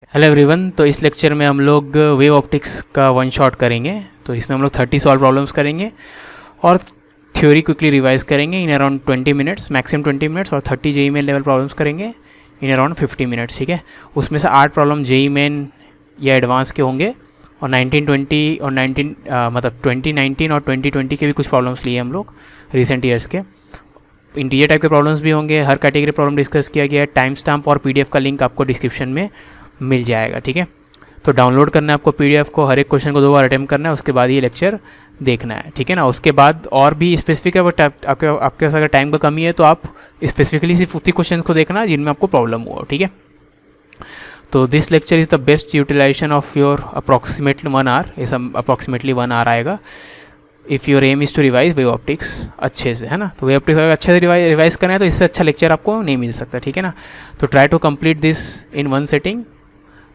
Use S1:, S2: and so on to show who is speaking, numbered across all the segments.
S1: Hello everyone. तो इस lecture में हम लोग वेव ऑप्टिक्स का वन शॉट करेंगे। तो इसमें हम लोग 30 सॉल्व प्रॉब्लम्स करेंगे और थ्योरी क्विकली रिवाइज करेंगे in around 20 minutes, maximum 20 minutes, और 30 जेई मेन लेवल प्रॉब्लम्स करेंगे इन अराउंड 50 मिनट्स। ठीक है, उसमें से 8 प्रॉब्लम जेई मेन या एडवांस के होंगे और 1920 और 2019 और 2020 के भी कुछ प्रॉब्लम्स लिए हम लोग रिसेंट ईयर्स के। इंटीजर टाइप के प्रॉब्लम्स भी होंगे, हर कैटेगरी प्रॉब्लम डिस्कस किया गया है। टाइम स्टैम्प और पीडीएफ का लिंक आपको डिस्क्रिप्शन में मिल जाएगा। ठीक है, तो डाउनलोड करना है आपको पीडीएफ को, हर एक क्वेश्चन को 2 बार अटेम्प्ट करना है, उसके बाद ये लेक्चर देखना है। ठीक है ना, उसके बाद और भी स्पेसिफिक है, बट आपके पास अगर टाइम का कमी है तो आप स्पेसिफिकली सिर्फ उसी क्वेश्चन को देखना जिनमें आपको प्रॉब्लम हुआ। ठीक है, तो this lecture is the best utilisation of your approximately 1 hour. ये सब अप्रॉक्सीमेटली 1 आवर आएगा। If your aim is to revise wave optics अच्छे से, है ना। तो वेव ऑप्टिक्स अगर अच्छे से रिवाइज करना है तो इससे अच्छा लेक्चर आपको नहीं मिल सकता। ठीक है ना, तो try to complete this in 1 sitting,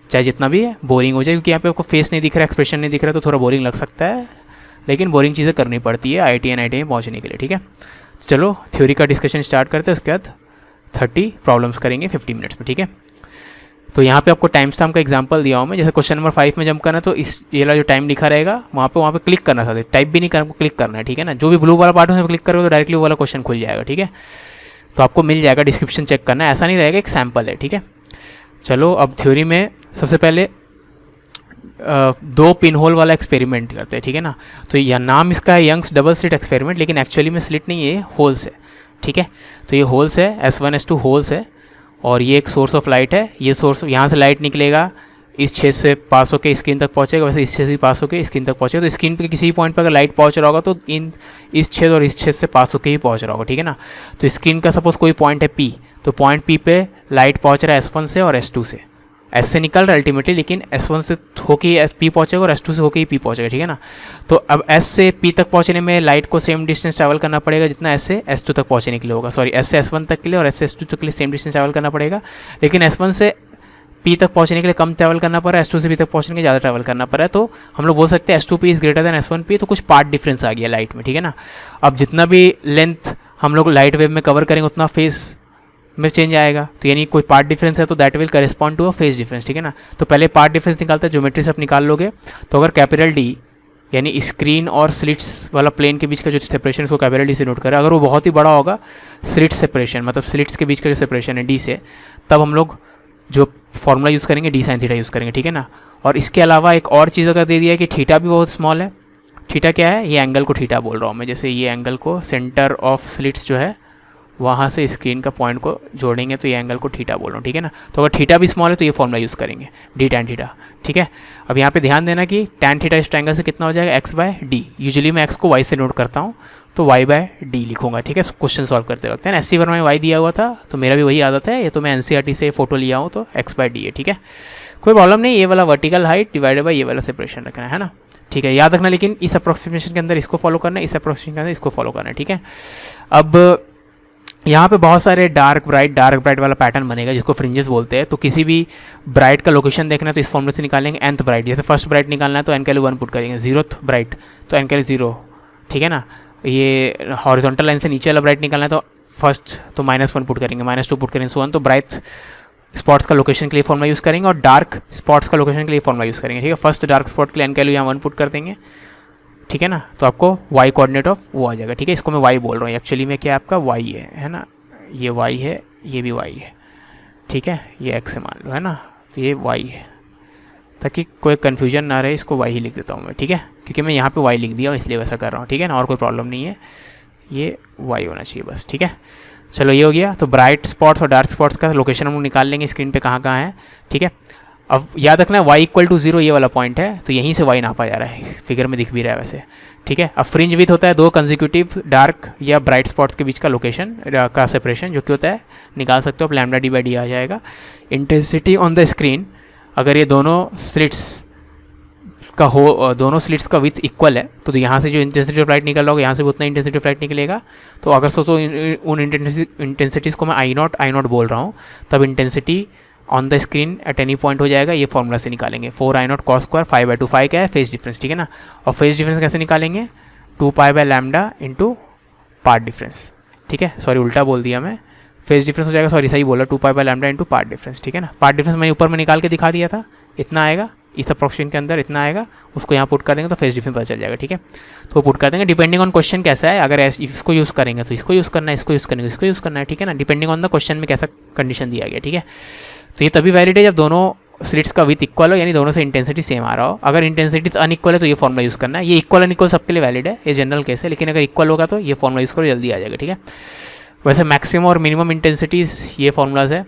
S1: चाहे जितना भी है बोरिंग हो जाए, क्योंकि यहाँ पे आपको फेस नहीं दिख रहा, एक्सप्रेशन नहीं दिख रहा, तो थोड़ा बोरिंग लग सकता है, लेकिन बोरिंग चीज़ें करनी पड़ती है IIT NIT में पहुँचने के लिए। ठीक है, तो चलो थ्योरी का डिस्कशन स्टार्ट करते हैं, उसके बाद 30 प्रॉब्लम्स करेंगे 50 मिनट्स में। ठीक है, तो यहाँ पे आपको टाइम स्टैम्प का एग्जांपल दिया हूँ मैं। जैसे क्वेश्चन नंबर 5 में जंप करना है तो इस ये वाला जो टाइम लिखा रहेगा वहाँ पे क्लिक करना था, टाइप भी नहीं करना, क्लिक करना है। ठीक है ना, जो भी ब्लू वाला पार्ट है उसमें क्लिक करोगे तो डायरेक्टली वो वाला क्वेश्चन खुल जाएगा। ठीक है, तो आपको मिल जाएगा, डिस्क्रिप्शन चेक करना है, ऐसा नहीं रहेगा, एक सैम्पल है। ठीक है, चलो अब थ्योरी में सबसे पहले 2 पिन होल वाला एक्सपेरिमेंट करते हैं। ठीक है ना, तो यह नाम इसका है यंग्स डबल स्लिट एक्सपेरिमेंट, लेकिन एक्चुअली में स्लिट नहीं है, होल्स है। ठीक है, तो ये होल्स है, S1 S2 होल्स है, और ये एक सोर्स ऑफ लाइट है। ये सोर्स, यहाँ से लाइट निकलेगा, इस छेद से पास होकर स्क्रीन तक पहुँचेगा, वैसे इस छेद से पास होकर स्क्रीन तक पहुँचेगा। तो स्क्रीन पे किसी पॉइंट पर अगर लाइट पहुँच रहा होगा तो इस छेद और इस छेद से पास होकर ही पहुँच रहा होगा। ठीक है ना, तो स्क्रीन का सपोज कोई पॉइंट है P, तो पॉइंट P पे लाइट पहुँच रहा है S1 से और S2 से, S से निकल रहा है अल्टीमेटली, लेकिन S1 से होके P पहुँचेगा और S2 से होके ही P पहुँचेगा। ठीक है ना, तो अब S से P तक पहुँचने में लाइट को सेम डिस्टेंस ट्रैवल करना पड़ेगा जितना S से S2 तक पहुँचने के लिए होगा। सॉरी, S से S1 तक के लिए और S से S2 तक के लिए सेम डिस्टेंस ट्रैवल करना पड़ेगा, लेकिन S1 से P तक पहुँचने के लिए कम ट्रैवल करना पड़ा, S2 से P तक पहुँचने के लिए ज़्यादा ट्रैवल करना पड़ा। तो हम लोग बोल सकते हैं S2P is greater then S1P, तो कुछ पार्ट डिफरेंस आ गया लाइट में। ठीक है ना, अब जितना भी लेंथ हम लोग लाइट वेव में कवर करेंगे उतना फेस में चेंज आएगा, तो यानी कोई पार्ट डिफरेंस है तो that will correspond to a phase difference. ठीक है ना, तो पहले पार्ट डिफरेंस निकालते हैं, ज्योमेट्री से आप निकाल लोगे। तो अगर कैपिटल D यानी स्क्रीन और स्लिट्स वाला प्लेन के बीच का जो सेपरेशन है उसको कैपिटल D से नोट करें। अगर वो बहुत ही बड़ा होगा, स्लिट सेपरेशन मतलब स्लिट्स के बीच का जो सेपरेशन है D से, तब हम लोग जो फॉर्मूला यूज़ करेंगे D sin थीटा यूज़ करेंगे। ठीक है ना, और इसके अलावा एक और चीज़ अगर दे दिया है कि थीटा भी बहुत स्मॉल है। थीटा क्या है, ये एंगल को थीटा बोल रहा हूँ मैं, जैसे ये एंगल को सेंटर ऑफ स्लिट्स जो है वहाँ से स्क्रीन का पॉइंट को जोड़ेंगे तो ये एंगल को थीटा बोल रहा हूँ। ठीक है ना, तो अगर थीटा भी स्मॉल है तो ये फॉर्मूला यूज़ करेंगे D tan थीटा। ठीक है, अब यहाँ पे ध्यान देना कि tan थीटा इस ट्रायंगल से कितना हो जाएगा, x/d। यूजुअली मैं x को y से नोट करता हूँ तो y/d लिखूंगा। ठीक है, क्वेश्चन सॉल्व करते वक्त है SC वर्मा में y दिया हुआ था तो मेरा भी वही आदत है, ये तो मैं NCERT से फोटो लिया हूँ तो x/d है। ठीक है, कोई प्रॉब्लम नहीं, ये वाला वर्टिकल हाइट डिवाइडेड बाई ये वाला सेपरेशन रखना है ना। ठीक है, याद रखना, लेकिन इस अप्रोक्सीमेशन के अंदर इसको फॉलो करना है, इस अप्रोक्सीमेशन के अंदर इसको फॉलो करना है। ठीक है, अब यहाँ पे बहुत सारे डार्क ब्राइट वाला पैटर्न बनेगा जिसको फ्रिंजेस बोलते हैं। तो किसी भी ब्राइट का लोकेशन देखना है तो इस फॉर्मूले से निकालेंगे nth ब्राइट। जैसे फर्स्ट ब्राइट निकालना है तो n का वैल्यू 1 पुट करेंगे, 0th ब्राइट तो n का वैल्यू 0। ठीक है ना, ये हॉरिजॉन्टल लाइन से नीचे वाला ब्राइट निकालना है तो फर्स्ट तो -1 पुट करेंगे, -2 पुट करेंगे, सो ऑन। तो ब्राइट स्पॉट्स का लोकेशन के लिए फॉर्मूला यूज़ करेंगे और डार्क स्पॉट्स का लोकेशन के लिए फॉर्मूला यूज़ करेंगे। ठीक है, फर्स्ट डार्क स्पॉट के लिए n का वैल्यू यहाँ 1 पुट कर देंगे। ठीक है ना, तो आपको y कोऑर्डिनेट ऑफ वो आ जाएगा। ठीक है, इसको मैं y बोल रहा हूँ, एक्चुअली में क्या आपका y है ना, ये y है, ये भी y है। ठीक है, ये x है मान लो, है ना, तो ये y है, ताकि कोई कन्फ्यूजन ना रहे, इसको y ही लिख देता हूँ मैं। ठीक है, क्योंकि मैं यहाँ पे y लिख दिया हूँ इसलिए वैसा कर रहा हूँ। ठीक है ना, और कोई प्रॉब्लम नहीं है, ये y होना चाहिए बस। ठीक है, चलो ये हो गया। तो ब्राइट स्पॉट्स और डार्क स्पॉट्स का लोकेशन हम लोग निकाल लेंगे स्क्रीन पे कहाँ कहाँ है। ठीक है, अब याद रखना y = 0 ये वाला पॉइंट है, तो यहीं से y नापा जा रहा है, फिगर में दिख भी रहा है वैसे। ठीक है, अब फ्रिंज विथ होता है 2 कंसेक्यूटिव डार्क या ब्राइट स्पॉट्स के बीच का लोकेशन का सेपरेशन, जो कि होता है निकाल सकते हो आप, λ/d आ जाएगा। इंटेंसिटी ऑन द स्क्रीन, अगर ये दोनों स्लिट्स का विथ इक्वल है तो यहाँ से जो इंटेंसिटी ऑफ लाइट निकल रहा होगा यहाँ से भी उतना इंटेंसिटी ऑफ लाइट निकलेगा। तो अगर सोचो उन इंटेंसिटीज़ को मैं I0 बोल रहा हूँ, तब intensity on the screen at any point हो जाएगा। ये फॉर्मूला से निकालेंगे 4I0 cos स्क्वायर 5/2, 5 क्या है, फेज डिफरेंस। ठीक है ना, और फेज डिफरेंस कैसे निकालेंगे, 2π/λ इंटू पार्ट डिफरेंस। ठीक है, सॉरी उल्टा बोल दिया मैं, फेज डिफरेंस हो जाएगा, सॉरी सही बोला, 2 pi by lambda into path difference, ठीक है ना। पार्ट डिफरेंस मैंने ऊपर में निकाल के दिखा दिया था, इतना आएगा इस अप्रोक्सीमेशन के अंदर, इतना आएगा, उसको यहाँ पुट कर देंगे तो फेज डिफरेंस पता चल जाएगा, ठीक है। तो पुट कर देंगे डिपेंडिंग ऑन क्वेश्चन कैसा है, अगर इसको यूज़ करेंगे तो इसको यूज़ करना है, इसको यूज़ करेंगे इसको यूज़ करना है, ठीक है ना, डिपेंडिंग ऑन द क्वेश्चन में कैसा कंडीशन दिया गया, ठीक है। तो ये तभी वैलिड है जब दोनों स्लिट्स का विथ इक्वल हो, यानी दोनों से इंटेंसिटी सेम आ रहा हो। अगर इंटेंसिटी अनइक्वल है तो ये फॉर्मुला यूज़ करना है। ये इक्वल अनइक्वल सबके लिए वैलिड है, ये जनरल केस है, लेकिन अगर इक्वल होगा तो ये फॉर्मुला यूज़ करो, जल्दी आ जाएगा, ठीक है। वैसे मैक्सिमम और मिनिमम इंटेंसिटीज़ ये फॉर्मूलाज है।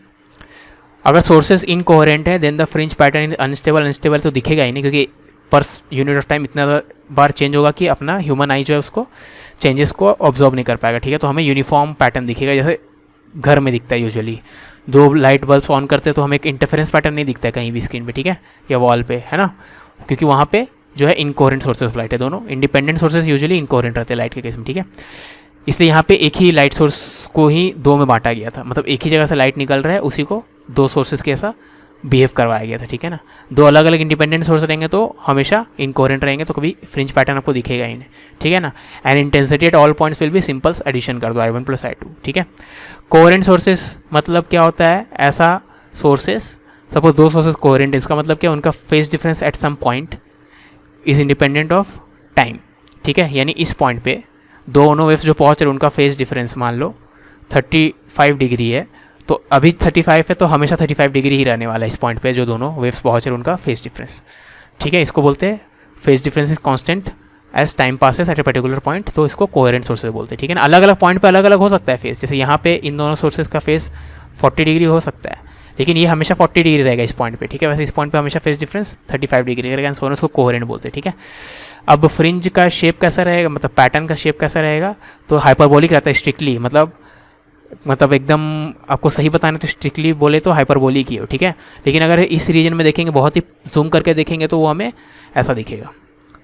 S1: अगर सोर्सेज इनकोहेरेंट है then the fringe pattern unstable, unstable तो दिखेगा ही नहीं, क्योंकि पर यूनिट ऑफ टाइम इतना बार चेंज होगा कि अपना ह्यूमन आई जो है उसको चेंजेस को ऑब्जर्व नहीं कर पाएगा, ठीक है। तो हमें यूनिफॉर्म पैटर्न दिखेगा, जैसे घर में दिखता है यूजुअली, 2 लाइट बल्ब ऑन करते हैं तो हमें एक इंटरफेरेंस पैटर्न नहीं दिखता है कहीं भी स्क्रीन पे, ठीक है, या वॉल पे, है ना, क्योंकि वहाँ पे जो है इनकोहेरेंट सोर्सेज ऑफ लाइट है। दोनों इंडिपेंडेंट सोर्सेज यूजुअली इनकोहेरेंट रहते हैं लाइट के केस में, ठीक है। इसलिए यहाँ पे एक ही लाइट सोर्स को ही 2 में बांटा गया था, मतलब एक ही जगह से लाइट निकल रहा है, उसी को 2 सोर्सेज के ऐसा बिहेव करवाया गया था, ठीक है ना। 2 अलग अलग इंडिपेंडेंट सोर्स रहेंगे तो हमेशा इनकोहेरेंट रहेंगे, तो कभी फ्रिंज पैटर्न आपको दिखेगा ही नहीं, ठीक है ना। And intensity at all points will be simple addition कर दो I1 + I2, ठीक है। कोहेरेंट सोर्सेज मतलब क्या होता है, ऐसा सोर्सेज, सपोज 2 सोर्सेज कोहेरेंट, इसका मतलब क्या, उनका phase difference at some point is independent of time, ठीक है। यानी इस पॉइंट पे दोनों वेव्स जो पहुंच रहे उनका फेज डिफरेंस मान लो 35 डिग्री है, तो अभी 35 है तो हमेशा 35 डिग्री ही रहने वाला है इस पॉइंट पे जो दोनों वेव्स पहुंच रहे उनका फेज डिफरेंस, ठीक है। इसको बोलते हैं phase difference is constant as time passes at a particular point, तो इसको कोहेरेंट सोर्सेज बोलते हैं, ठीक है ना। अलग अलग पॉइंट पे अलग अलग हो सकता है फेज, जैसे यहाँ पे इन दोनों सोर्सेज का फेज 40 डिग्री हो सकता है, लेकिन ये हमेशा 40 डिग्री रहेगा इस पॉइंट पे, ठीक है। वैसे इस पॉइंट पे हमेशा फेज डिफरेंस 35 डिग्री रहेगा, सोने उसको कोहेरेंट बोलते हैं, ठीक है। अब फ्रिंज का शेप कैसा रहेगा, मतलब पैटर्न का शेप कैसा रहेगा, तो हाइपरबोलिक रहता है स्ट्रिक्टली, मतलब एकदम आपको सही बताना तो स्ट्रिक्टली बोले तो हाइपरबोलिक ही हो, ठीक है। लेकिन अगर इस रीजन में देखेंगे, बहुत ही जूम करके देखेंगे तो वो हमें ऐसा दिखेगा,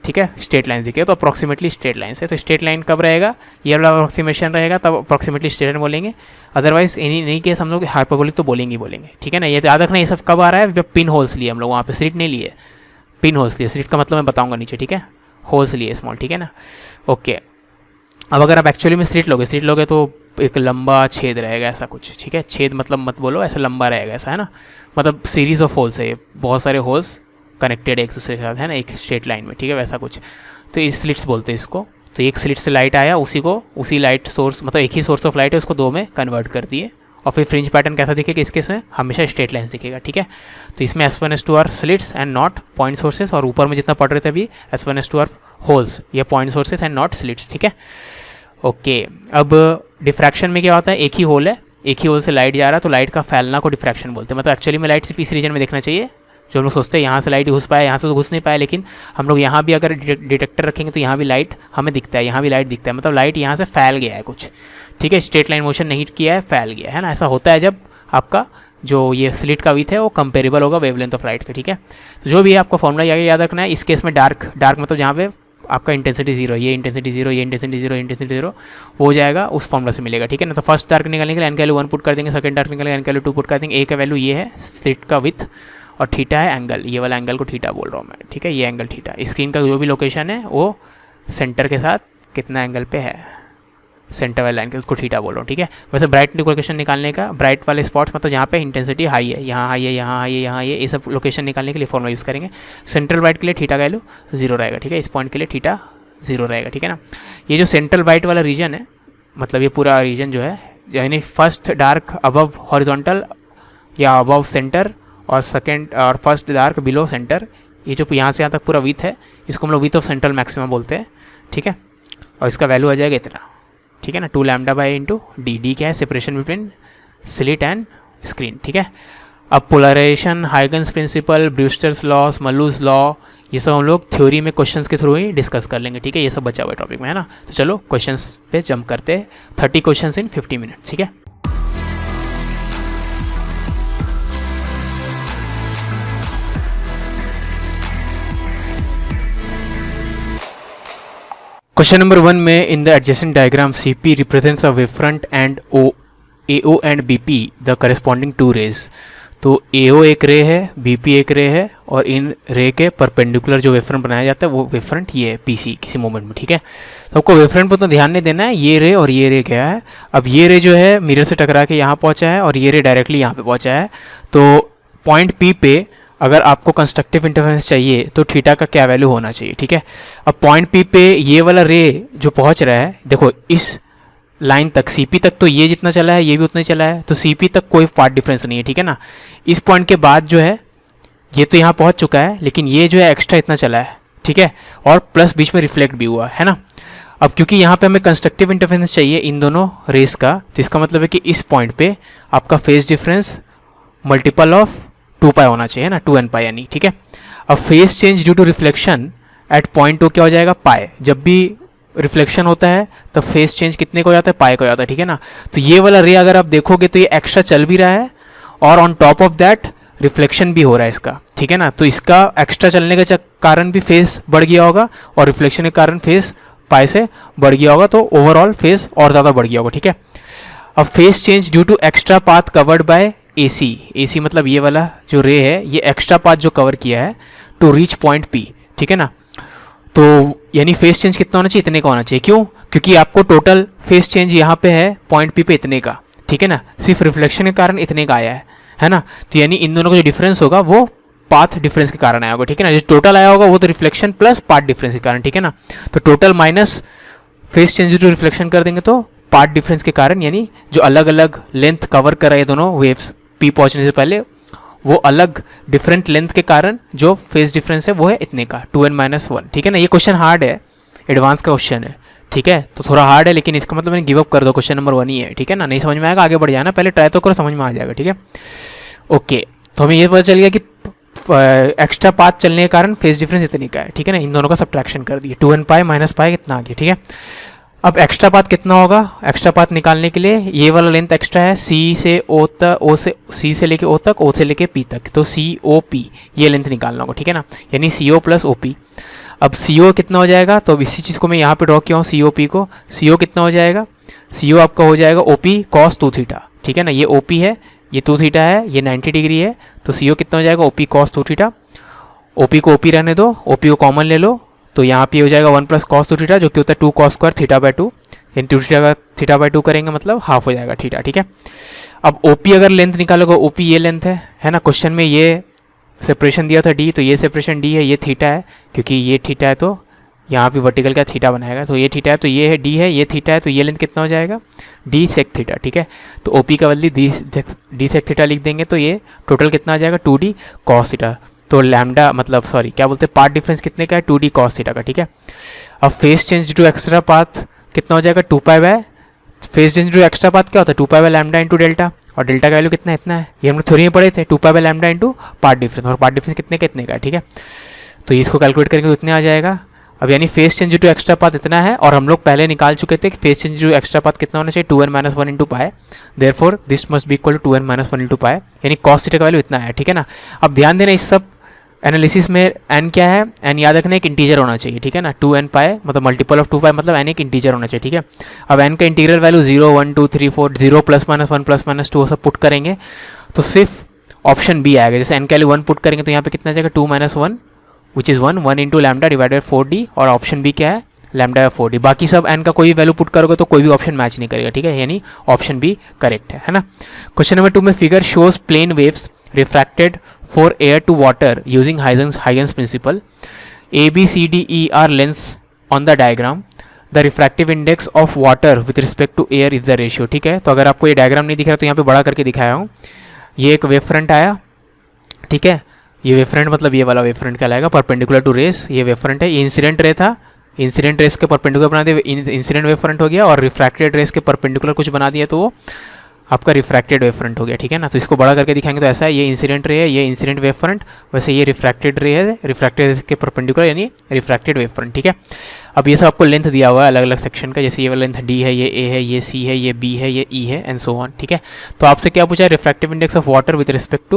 S1: ठीक है, स्ट्रेट लाइन दिखेगा, तो अप्रॉक्सीमेटली स्ट्रेट लाइन से। तो स्ट्रेट लाइन कब रहेगा, ये वाला अप्रॉक्सीमेशन रहेगा तब अप्रॉक्सीमेटली स्ट्रेट लाइन बोलेंगे, अदरवाइज नहीं केस हम लोग हाइपरबोलिक तो बोलेंगे ही बोलेंगे, ठीक है ना। ये याद रखना, ये सब कब आ रहा है, जब पिन होल्स लिए हम लोग, वहाँ पे स्लिट नहीं लिए, पिन होल्स लिए। स्लिट का मतलब मैं बताऊँगा नीचे, ठीक है, होल्स लिए स्मॉल, ठीक है ना, ओके। अब अगर आप एक्चुअली में स्लिट लोगे तो एक लंबा छेद रहेगा ऐसा कुछ, ठीक है। छेद मतलब मत बोलो, ऐसा लंबा रहेगा ऐसा, है ना, मतलब सीरीज ऑफ होल्स है, बहुत सारे होल्स कनेक्टेड एक दूसरे के साथ, है ना, एक स्ट्रेट लाइन में, ठीक है, वैसा कुछ। तो इस स्लिट्स बोलते हैं इसको। तो एक स्लिट से लाइट आया, उसी लाइट सोर्स, मतलब एक ही सोर्स ऑफ लाइट है, उसको 2 में कन्वर्ट कर दिए, और फिर फ्रिंज पैटर्न कैसा दिखेगा, इसके इसमें हमेशा स्ट्रेट लाइन दिखेगा, ठीक है। तो इसमें S1 S2 are slits and not point sources, और ऊपर में जितना पढ़ रहे थे अभी S1 S2 आर होल्स, ये point sources and not slits, ठीक है, ओके। अब डिफ्रैक्शन में क्या होता है, एक ही होल है, एक ही होल से लाइट जा रहा है, तो लाइट का फैलना को डिफ्रैक्शन बोलते हैं। मतलब एक्चुअली में लाइट सिर्फ इस रीजन में देखना चाहिए, जो हम लोग सोचते हैं यहाँ से लाइट घुस पाए, यहाँ से तो घुस नहीं पाए, लेकिन हम लोग यहाँ भी अगर डिटेक्टर रखेंगे तो यहाँ भी लाइट हमें दिखता है, यहाँ भी लाइट दिखता है, मतलब लाइट यहाँ से फैल गया है कुछ, ठीक है, स्ट्रेट लाइन मोशन नहीं किया है, फैल गया है ना। ऐसा होता है जब आपका जो ये स्लिट का विथ है वो कंपेरेबल होगा वेवलेंथ ऑफ लाइट का, ठीक है। तो जो भी है आपको फॉर्मूला याद रखना है। इस केस में डार्क मतलब जहाँ पे आपका इंटेंसिटी 0, ये इंटेंसिटी 0, ये इंटेंसिटी 0, इंटेंसिटी 0 हो जाएगा, उस फॉर्मूला से मिलेगा, ठीक है ना। तो फर्स्ट डार्क निकालने के लिए n का वैल्यू 1 पुट कर देंगे, सेकंड डार्क निकालने के लिए n का वैल्यू 2 पुट कर देंगे। ए का वैल्यू ये है स्लिट का विथ, और थीटा है एंगल, ये वाला एंगल को थीटा बोल रहा हूँ मैं, ठीक है, ये एंगल थीटा। स्क्रीन का जो भी लोकेशन है वो सेंटर के साथ कितना एंगल पे है, सेंटर वाले लाइन के, उसको थीटा बोल रहा हूँ, ठीक है। वैसे ब्राइट लोकेशन निकालने का, ब्राइट वाले स्पॉट्स मतलब जहाँ पे इंटेंसिटी हाई है, यहाँ हाई है, यहाँ हाई है, यहाँ हाई है, ये सब लोकेशन निकालने के लिए फॉर्मूला यूज़ करेंगे। सेंट्रल ब्राइट के लिए थीटा का वैल्यू 0 रहेगा, ठीक है, इस पॉइंट के लिए थीटा 0 रहेगा, ठीक है ना। ये जो सेंट्रल ब्राइट वाला रीजन है, मतलब ये पूरा रीजन जो है, यानी फर्स्ट डार्क अबव हॉरिजॉन्टल या अबव सेंटर, और सेकेंड और फर्स्ट डार्क बिलो सेंटर, ये जो यहाँ से यहाँ तक पूरा विथ है, इसको हम लोग विथ ऑफ सेंट्रल मैक्सिमम बोलते हैं, ठीक है। और इसका वैल्यू आ जाएगा इतना, ठीक है ना, 2 lambda by into D. D क्या है, separation between slit and screen, ठीक है। अब polarisation, Huygens principle, Brewster's law, Malus law, ये सब हम लोग थ्योरी में क्वेश्चंस के थ्रू ही डिस्कस कर लेंगे, ठीक है, ये सब बचा हुआ टॉपिक में, है ना। तो चलो क्वेश्चंस पे जंप करते हैं। 30 क्वेश्चंस इन 50 मिनट, ठीक है। क्वेश्चन नंबर 1 में in the adjacent diagram CP represents a wave front and AO and BP the corresponding 2 rays. तो AO एक रे है, BP एक रे है, और इन रे के परपेंडिकुलर जो वेवफ्रंट बनाया जाता है वो वेवफ्रंट ये है PC किसी मोमेंट में, ठीक है। तो आपको वेवफ्रंट पर तो ध्यान नहीं देना है, ये रे और ये रे क्या है। अब ये रे जो है मिरर से टकरा के यहाँ पहुँचा है और ये रे डायरेक्टली यहाँ पे पहुँचा है। तो पॉइंट P पे अगर आपको कंस्ट्रक्टिव इंटरफेरेंस चाहिए तो थीटा का क्या वैल्यू होना चाहिए, ठीक है। अब पॉइंट P पे ये वाला रे जो पहुँच रहा है, देखो इस लाइन तक CP तक तो ये जितना चला है ये भी उतना ही चला है, तो CP तक कोई पार्ट डिफरेंस नहीं है, ठीक है ना। इस पॉइंट के बाद जो है ये तो यहाँ पहुँच चुका है, लेकिन ये जो है एक्स्ट्रा इतना चला है, ठीक है, और प्लस बीच में रिफ्लेक्ट भी हुआ है ना। अब क्योंकि यहाँ पे हमें कंस्ट्रक्टिव इंटरफेरेंस चाहिए इन दोनों रेस का, तो इसका मतलब है कि इस पॉइंट पे आपका फेज डिफरेंस मल्टीपल ऑफ 2π होना चाहिए ना, 2n π यानी, ठीक है। अब phase change due to reflection at point O क्या हो जाएगा, पाए। जब भी रिफ्लेक्शन होता है तो फेज चेंज कितने को हो जाता है, पाए को हो जाता है, ठीक है ना। तो ये वाला रे अगर आप देखोगे तो ये एक्स्ट्रा चल भी रहा है और on top of that reflection भी हो रहा है इसका, ठीक है ना। तो इसका एक्स्ट्रा चलने के कारण भी फेज बढ़ गया होगा और रिफ्लेक्शन के कारण फेज पाए से बढ़ गया होगा, तो ओवरऑल फेज और ज़्यादा बढ़ गया होगा, ठीक है। अब phase change due to extra path covered by AC मतलब ये वाला जो रे है ये एक्स्ट्रा पाथ जो कवर किया है टू रीच पॉइंट P, ठीक है ना। तो यानी फेस चेंज कितना होना चाहिए, इतने का होना चाहिए। क्यों? क्योंकि आपको टोटल फेस चेंज यहाँ पे है पॉइंट P पे इतने का, ठीक है ना, सिर्फ रिफ्लेक्शन के कारण इतने का आया है ना। तो यानी इन दोनों का जो डिफरेंस होगा वो पाथ डिफरेंस के कारण आया होगा, ठीक है ना। जो टोटल आया होगा वो तो रिफ्लेक्शन प्लस पाथ डिफरेंस के कारण, ठीक है ना। तो total minus phase change to reflection कर देंगे तो पाथ डिफरेंस के कारण, यानी जो अलग अलग लेंथ कवर कर रहे हैं दोनों वेव्स P पहुँचने से पहले, वो अलग डिफरेंट लेंथ के कारण जो फेज डिफरेंस है वो है इतने का 2n-1, ठीक है ना। ये क्वेश्चन हार्ड है, एडवांस का क्वेश्चन है, ठीक है। तो थोड़ा हार्ड है, लेकिन इसका मतलब मैंने गिव अप कर दो, क्वेश्चन नंबर 1 ही है, ठीक है ना। नहीं समझ में आएगा आगे बढ़ जाना, पहले ट्राई तो करो, समझ में आ जाएगा, ठीक है। ओके, तो हमें ये पता चल गया कि एक्स्ट्रा पाथ चलने के कारण फेज डिफरेंस इतने का है, ठीक है ना। इन दोनों का सब्ट्रैक्शन कर दिए, 2n - π कितना आ गया, ठीक है। अब एक्स्ट्रा पाथ कितना होगा, एक्स्ट्रा पाथ निकालने के लिए ये वाला लेंथ एक्स्ट्रा है C से O तक, C से लेके O तक, O से लेके P तक, तो COP ये लेंथ निकालना होगा, ठीक है ना, यानी CO + OP। अब CO कितना हो जाएगा, तो अब इसी चीज़ को मैं यहाँ पे ड्रॉ किया हूँ COP को। CO कितना हो जाएगा, CO आपका हो जाएगा OP cos 2θ, ठीक है ना। ये OP है, ये 2θ है, ये 90 डिग्री है, तो CO कितना हो जाएगा OP cos 2θ। OP को OP रहने दो, OP को कॉमन ले लो, तो यहाँ पे हो जाएगा 1 + cos 2θ, जो कि होता है 2 cos स्क्वायर θ/2, यानी 2θ का θ/2 करेंगे मतलब हाफ हो जाएगा θ, ठीक है। अब OP अगर लेंथ निकालोगे, OP ये लेंथ है ना। क्वेश्चन में ये सेपरेशन दिया था D, तो ये सेपरेशन D है, ये θ है, क्योंकि ये θ है तो यहाँ पे वर्टिकल का θ बनाएगा, तो ये θ है, तो ये है D है, ये θ है, तो ये लेंथ कितना हो जाएगा D sec θ, ठीक है। तो OP का बदली D sec θ लिख देंगे, तो ये टोटल कितना आ जाएगा 2D cos θ। तो लैम्डा मतलब सॉरी क्या बोलते हैं, पाथ डिफरेंस कितने का है 2D cos θ का, ठीक है। अब phase change to extra path कितना हो जाएगा 2π/, phase change to extra path क्या होता है 2π/λ × डेल्टा, और डेल्टा का वैल्यू कितना है, इतना है, ये हम लोग थ्योरी में पढ़े थे, 2π/λ × पाथ डिफरेंस, और पाथ डिफरेंस कितने का, इतने का, ठीक है। तो इसको कैलकुलेट करेंगे तो इतने आ जाएगा। अब यानी phase change to extra path इतना है, और हम लोग पहले निकाल चुके थे कि phase change to extra path कितना होना चाहिए 2n - 1 × π, therefore this must be equal to 2n - 1 × π, यानी cos θ का वैल्यू इतना है, ठीक है ना। अब ध्यान देना इस सब एनालिसिस में n क्या है, n याद रखना एक इंटीजर होना चाहिए, ठीक है ना। 2n π मतलब मल्टीपल ऑफ 2π, मतलब n एक इंटीजर होना चाहिए, ठीक है। अब n का इंटीग्रल वैल्यू 0 1 2 3 4 0 +-1 +-2 सब पुट करेंगे तो सिर्फ ऑप्शन B आएगा। जैसे n का वैल्यू 1 पुट करेंगे तो यहाँ पे कितना आ जाएगा 2 - 1 which is 1 × lambda divided 4D, और ऑप्शन B क्या है लैम्डा 4D। बाकी सब n का कोई वैल्यू पुट करोगे तो कोई भी ऑप्शन मैच नहीं करेगा, ठीक है, यानी ऑप्शन B करेक्ट है ना। क्वेश्चन नंबर 2 में figure shows plane waves refracted for air to water using Huygens principle. A, B, C, D, E are lengths on the diagram. The refractive index of water with respect to air is the ratio, ठीक है। तो अगर आपको ये diagram नहीं दिख रहा तो यहाँ पे बड़ा करके दिखाया हूँ। ये एक वेव फ्रंट आया, ठीक है, ये वेव फ्रंट मतलब ये वाला वेव फ्रंट कहलाएगा परपेंडिकुलर टू रेस, ये वेव फ्रंट है। ये इंसिडेंट रे था, इंसिडेंट रेस के परपेंडिकुलर बना दिया, इंसिडेंट वेव फ्रंट हो गया, और रिफ्रैक्टेड रेस के परपेंडिकुलर कुछ बना दिया तो वो आपका रिफ्रैक्टेड वेव फ्रंट हो गया, ठीक है ना। तो इसको बड़ा करके दिखाएंगे तो ऐसा है, ये इंसिडेंट रे है, ये इंसिडेंट वेव फ्रंट, वैसे ये रिफ्रैक्टेड रे है, रिफ्रैक्टेड रेस के परपेंडिकुलर यानी रिफ्रैक्टेड वेव फ्रंट, ठीक है। अब ये सब आपको लेंथ दिया हुआ है अलग अलग सेक्शन का, जैसे ये वाला लेंथ D है, ये A है, ये C है, ये B है, ये E है, एंड सो ऑन, ठीक है। तो आपसे क्या पूछा है, refractive index of water with respect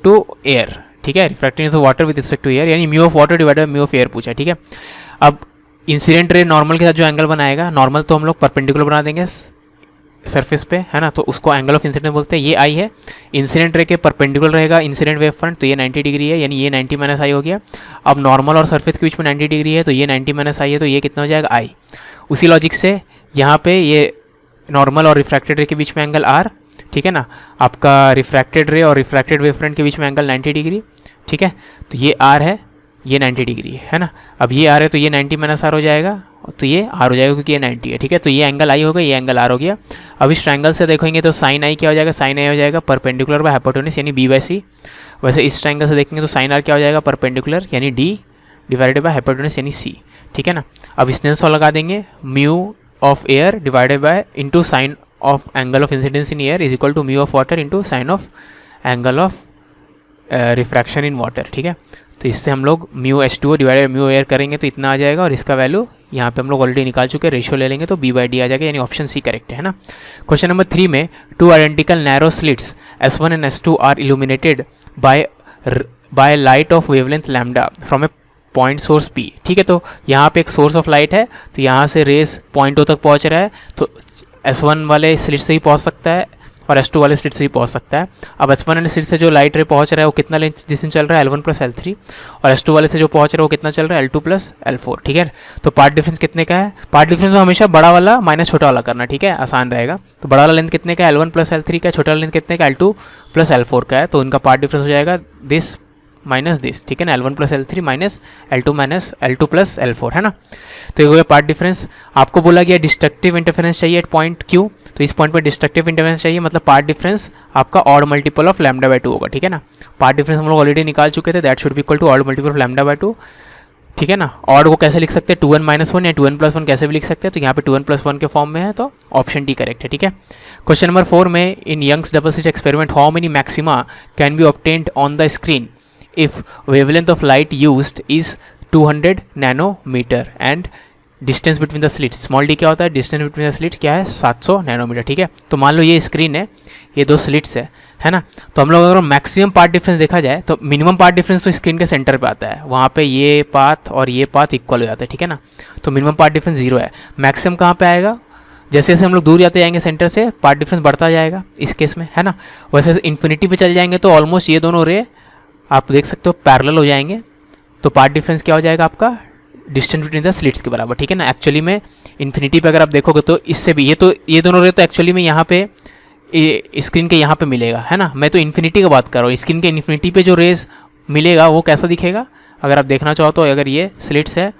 S1: to air, ठीक है। Refractive index of water with respect to air यानी mu of water divided by mu of air पूछा, ठीक है। अब इंसिडेंट रे नॉर्मल के साथ जो एंगल बनाएगा, नॉर्मल तो हम लोग परपेंडिकुलर बना देंगे सरफेस पे, है ना, तो उसको एंगल ऑफ इंसिडेंस बोलते हैं। ये आई है, इंसिडेंट रे के परपेंडिकुलर रहेगा इंसिडेंट वेव फ्रंट, तो ये 90 डिग्री है, यानी ये 90 माइनस आई हो गया। अब नॉर्मल और सरफेस के बीच में 90 डिग्री है, तो ये 90 माइनस आई है, तो ये कितना हो जाएगा आई। उसी लॉजिक से यहाँ पे ये नॉर्मल और रिफ्रैक्टेड रे के बीच में एंगल आर, ठीक है ना, आपका रिफ्रैक्टेड रे और रिफ्रैक्टेड वेव फ्रंट के बीच में एंगल 90 डिग्री, ठीक है, तो ये आर है, ये 90 डिग्री है ना। अब ये आर है तो ये 90 माइनस आर हो जाएगा, तो ये आर हो जाएगा क्योंकि ये 90 है, ठीक है। तो ये एंगल आई होगा, ये एंगल आर हो गया। अब इस ट्रायंगल से देखेंगे तो साइन आई क्या हो जाएगा, साइन आई हो जाएगा परपेंडिकुलर बाय हाइपोटेन्यूज यानी बी बाय सी। वैसे इस ट्रायंगल से देखेंगे तो साइन आर क्या हो जाएगा, परपेंडिकुलर यानी डी डिवाइडेड बाय हाइपोटेन्यूज यानी सी, ठीक है ना। अब इसने सौ लगा देंगे, mu of air divided by into sine of angle of incidence in air is equal to mu of water into sine of angle of refraction in water, ठीक है। तो इससे हम लोग mu H2O divided mu air करेंगे तो इतना आ जाएगा, और इसका वैल्यू यहाँ पे हम लोग ऑलरेडी निकाल चुके हैं, रेशियो ले लेंगे तो B बाई डी आ जाएगा, यानी ऑप्शन सी करेक्ट है ना। क्वेश्चन नंबर 3 में 2 identical narrow slits S1 and S2 are illuminated by light of wavelength lambda from a point source P, ठीक है। तो यहाँ पे एक सोर्स ऑफ लाइट है, तो यहाँ से रेस पॉइंट O तक पहुँच रहा है, तो S1 वाले स्लिट से ही पहुँच सकता है और S2 वाले स्लिट से ही पहुँच सकता है। अब S1 वाले स्लिट से जो लाइट रे पहुँच रहा है वो कितना लेंथ डिस्टेंस चल रहा है, L1 प्लस L3, और S2 वाले से जो पहुँच रहा है वो कितना चल रहा है, L2 प्लस L4, ठीक है। तो पार्ट डिफरेंस कितने का है, पार्ट डिफरेंस में हमेशा बड़ा वाला माइनस छोटा वाला करना, ठीक है, आसान रहेगा। तो बड़ा वाला लेंथ कितने का है, L1 प्लस L3 का, छोटा वाला लेंथ कितने का, L2 प्लस L4 का है, तो इनका पार्ट डिफरेंस हो जाएगा दिस माइनस दिस, ठीक है ना, L1 plus L3 minus L2 plus L4, है ना। तो ये हो गया पार्ट डिफरेंस। आपको बोला गया डिस्ट्रक्टिव इंटरफेरेंस चाहिए एट पॉइंट Q, तो इस पॉइंट पर डिस्ट्रक्टिव इंटरफेरेंस चाहिए, मतलब पार्ट डिफरेंस आपका odd multiple of lambda by 2 होगा, ठीक है ना। पार्ट डिफरेंस हम लोग ऑलरेडी निकाल चुके थे, that should be equal to odd multiple of lambda by 2, ठीक है ना। ऑड को कैसे लिख सकते हैं, 2n माइनस 1 या 2n प्लस 1 कैसे भी लिख सकते हैं, तो यहाँ पे 2n प्लस 1 के फॉर्म में है, तो ऑप्शन डी करेक्ट है, ठीक है। क्वेश्चन नंबर 4 में in Young's double slit experiment how many maxima can be obtained on the screen if wavelength of light used is 200 nanometre and distance between the slits, small d क्या होता है, distance between the slits क्या है, 700 nanometre, ठीक है। तो मान लो ये स्क्रीन है, ये दो स्लिट्स है ना। तो हम लोग अगर मैक्सिमम पार्ट डिफरेंस देखा जाए तो मिनिमम पार्ट डिफरेंस तो स्क्रीन के सेंटर पे आता है, वहाँ पे ये पाथ और ये पाथ इक्वल हो जाता है, ठीक है ना। तो मिनिमम पार्ट डिफरेंस 0 है। मैक्सिमम कहाँ पे आएगा, जैसे जैसे हम लोग दूर जाते जाएंगे सेंटर से पार्ट डिफरेंस बढ़ता जाएगा इस केस में, है ना। वैसे वैसे इन्फिनिटी पे चल जाएंगे तो ऑलमोस्ट ये दोनों रे आप देख सकते हो पैरेलल हो जाएंगे, तो पार्ट डिफरेंस क्या हो जाएगा आपका, डिस्टेंस बिटवीन द स्लिट्स के बराबर, ठीक है ना। एक्चुअली में इन्फिनिटी पे अगर आप देखोगे तो इससे भी ये दोनों रे तो एक्चुअली में यहाँ पे स्क्रीन के यहाँ पे मिलेगा, है ना। मैं तो इन्फिनिटी की बात कर रहा हूँ, स्क्रीन के इन्फिनिटी पे जो रेज मिलेगा वो कैसा दिखेगा, अगर आप देखना चाहो तो अगर ये स्लिट्स है,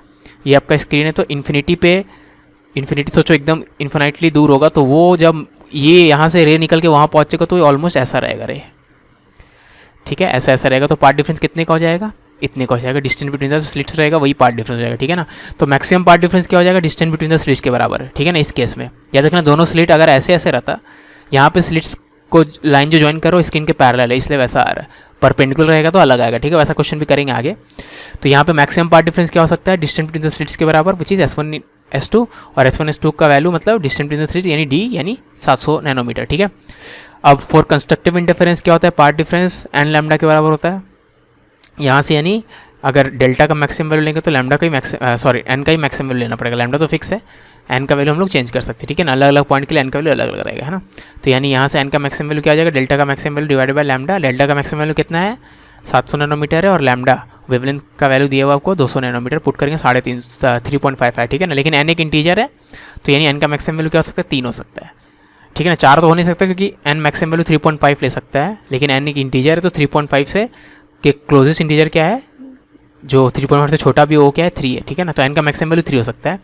S1: ये आपका स्क्रीन है, तो इन्फिनिटी सोचो एकदम इन्फिनाइटली दूर होगा, तो वो जब ये यहाँ से रे निकल के वहाँ पहुँचेगा तो ये ऑलमोस्ट ऐसा रहेगा रे, ठीक है, ऐसा रहेगा। तो पार्ट डिफरेंस कितने का हो जाएगा, इतने का हो जाएगा, डिस्टेंस बिटवीन द स्लिट्स रहेगा वही पार्ट डिफरेंस हो जाएगा, ठीक है ना। तो मैक्सिमम पार्ट डिफरेंस क्या हो जाएगा, डिस्टेंस बिटवीन द स्लिट्स के बराबर है, ठीक है ना। इस केस में याद रखना दोनों स्लिट अगर ऐसे ऐसे रहता, यहाँ पे स्लिट्स को लाइन जो ज्वाइन करो स्क्रीन के पैरेलल है इसलिए वैसा आ रहा है, परपेंडिकुलर रहेगा तो अलग आएगा, ठीक है। वैसा क्वेश्चन भी करेंगे आगे। तो यहाँ पे मैक्सिमम पार्ट डिफरेंस क्या हो सकता है, डिस्टेंस बिटवीन द स्लिट्स के बराबर, विच इज S1 S2, और S1 S2 का वैल्यू मतलब डिस्टेंस बिटवीन द स्लिट्स यानी D यानी 700 नैनोमीटर, ठीक है। अब फॉर कंस्ट्रक्टिव इंटरफेरेंस क्या होता है, पार्ट डिफरेंस एन लैम्डा के बराबर होता है यहाँ से, यानी अगर डेल्टा का मैक्सिमम वैल्यू लेंगे तो लैम्डा का ही एन का ही मैक्सिमम वैल्यू लेना पड़ेगा, लैम्डा तो फिक्स है, एन का वैल्यू हम लोग चेंज कर सकते हैं, ठीक है ना। अलग अलग पॉइंट के लिए एन का वैल्यू अलग अलग रहेगा, है ना। तो यानी यहाँ से एन का मैक्सिमम वैल्यू क्या आ जाएगा, डेल्टा का maximum value divided by lambda. Delta का मैक्सिमम वैल्यू कितना है, 700 नैनोमीटर है, और लैम्डा वेवलेंथ का वैल्यू दिया हुआ आपको 200 नैनोमीटर, पुट करेंगे 3.55, ठीक है ना। लेकिन एन एक इंटीजर है तो यानी एन का मैक्सिमम वैल्यू क्या हो सकता है, 3 हो सकता है, ठीक है ना। 4 तो हो नहीं सकता क्योंकि एन मैक्सिमम वैल्यू 3.5 ले सकता है, लेकिन एन एक इंटीजर है तो 3.5 से के क्लोजेस्ट इंटीजर क्या है, जो 3.5 से छोटा भी वो क्या है, 3 है, ठीक है ना। तो एन का मैक्सिमम वैल्यू 3 हो सकता है,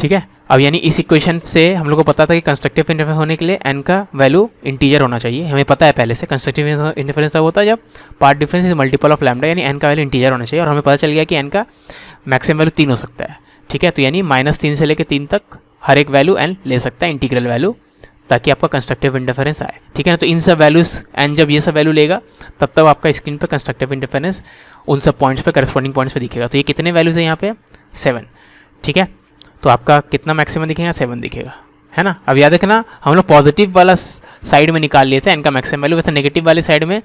S1: ठीक है। अब यानी इस इक्वेशन से हम लोग को पता था कि कंस्ट्रक्टिव इंटरफेरेंस होने के लिए एन का वैल्यू इंटीजर होना चाहिए, हमें पता है पहले से। कंस्ट्रक्टिव इंटरफेरेंस तब होता है जब part difference is multiple of lambda, यानी एन का वैल्यू इंटीजर होना चाहिए, और हमें पता चल गया कि एन का मैक्सिमम वैल्यू 3 हो सकता है, ठीक है। तो यानी -3 से लेकर 3 तक हर एक वैल्यू एन ले सकता है, इंटीग्रल वैल्यू, ताकि आपका कंस्ट्रक्टिव इंटरफेरेंस आए, ठीक है ना। तो इन सब वैल्यूज़ एन जब ये सब वैल्यू लेगा तब तक आपका स्क्रीन पर कंस्ट्रक्टिव इंटरफेरेंस उन सब पॉइंट्स पे करस्पॉन्डिंग पॉइंट्स पे दिखेगा। तो ये कितने वैल्यूज़ है यहाँ पे, 7, ठीक है। तो आपका कितना मैक्सिमम दिखेगा, 7 दिखेगा, है ना। अब याद रखना हम लोग पॉजिटिव वाला साइड में निकाल लिए थे एन का मैक्सिमम वैल्यू, वैसे नेगेटिव वाले साइड में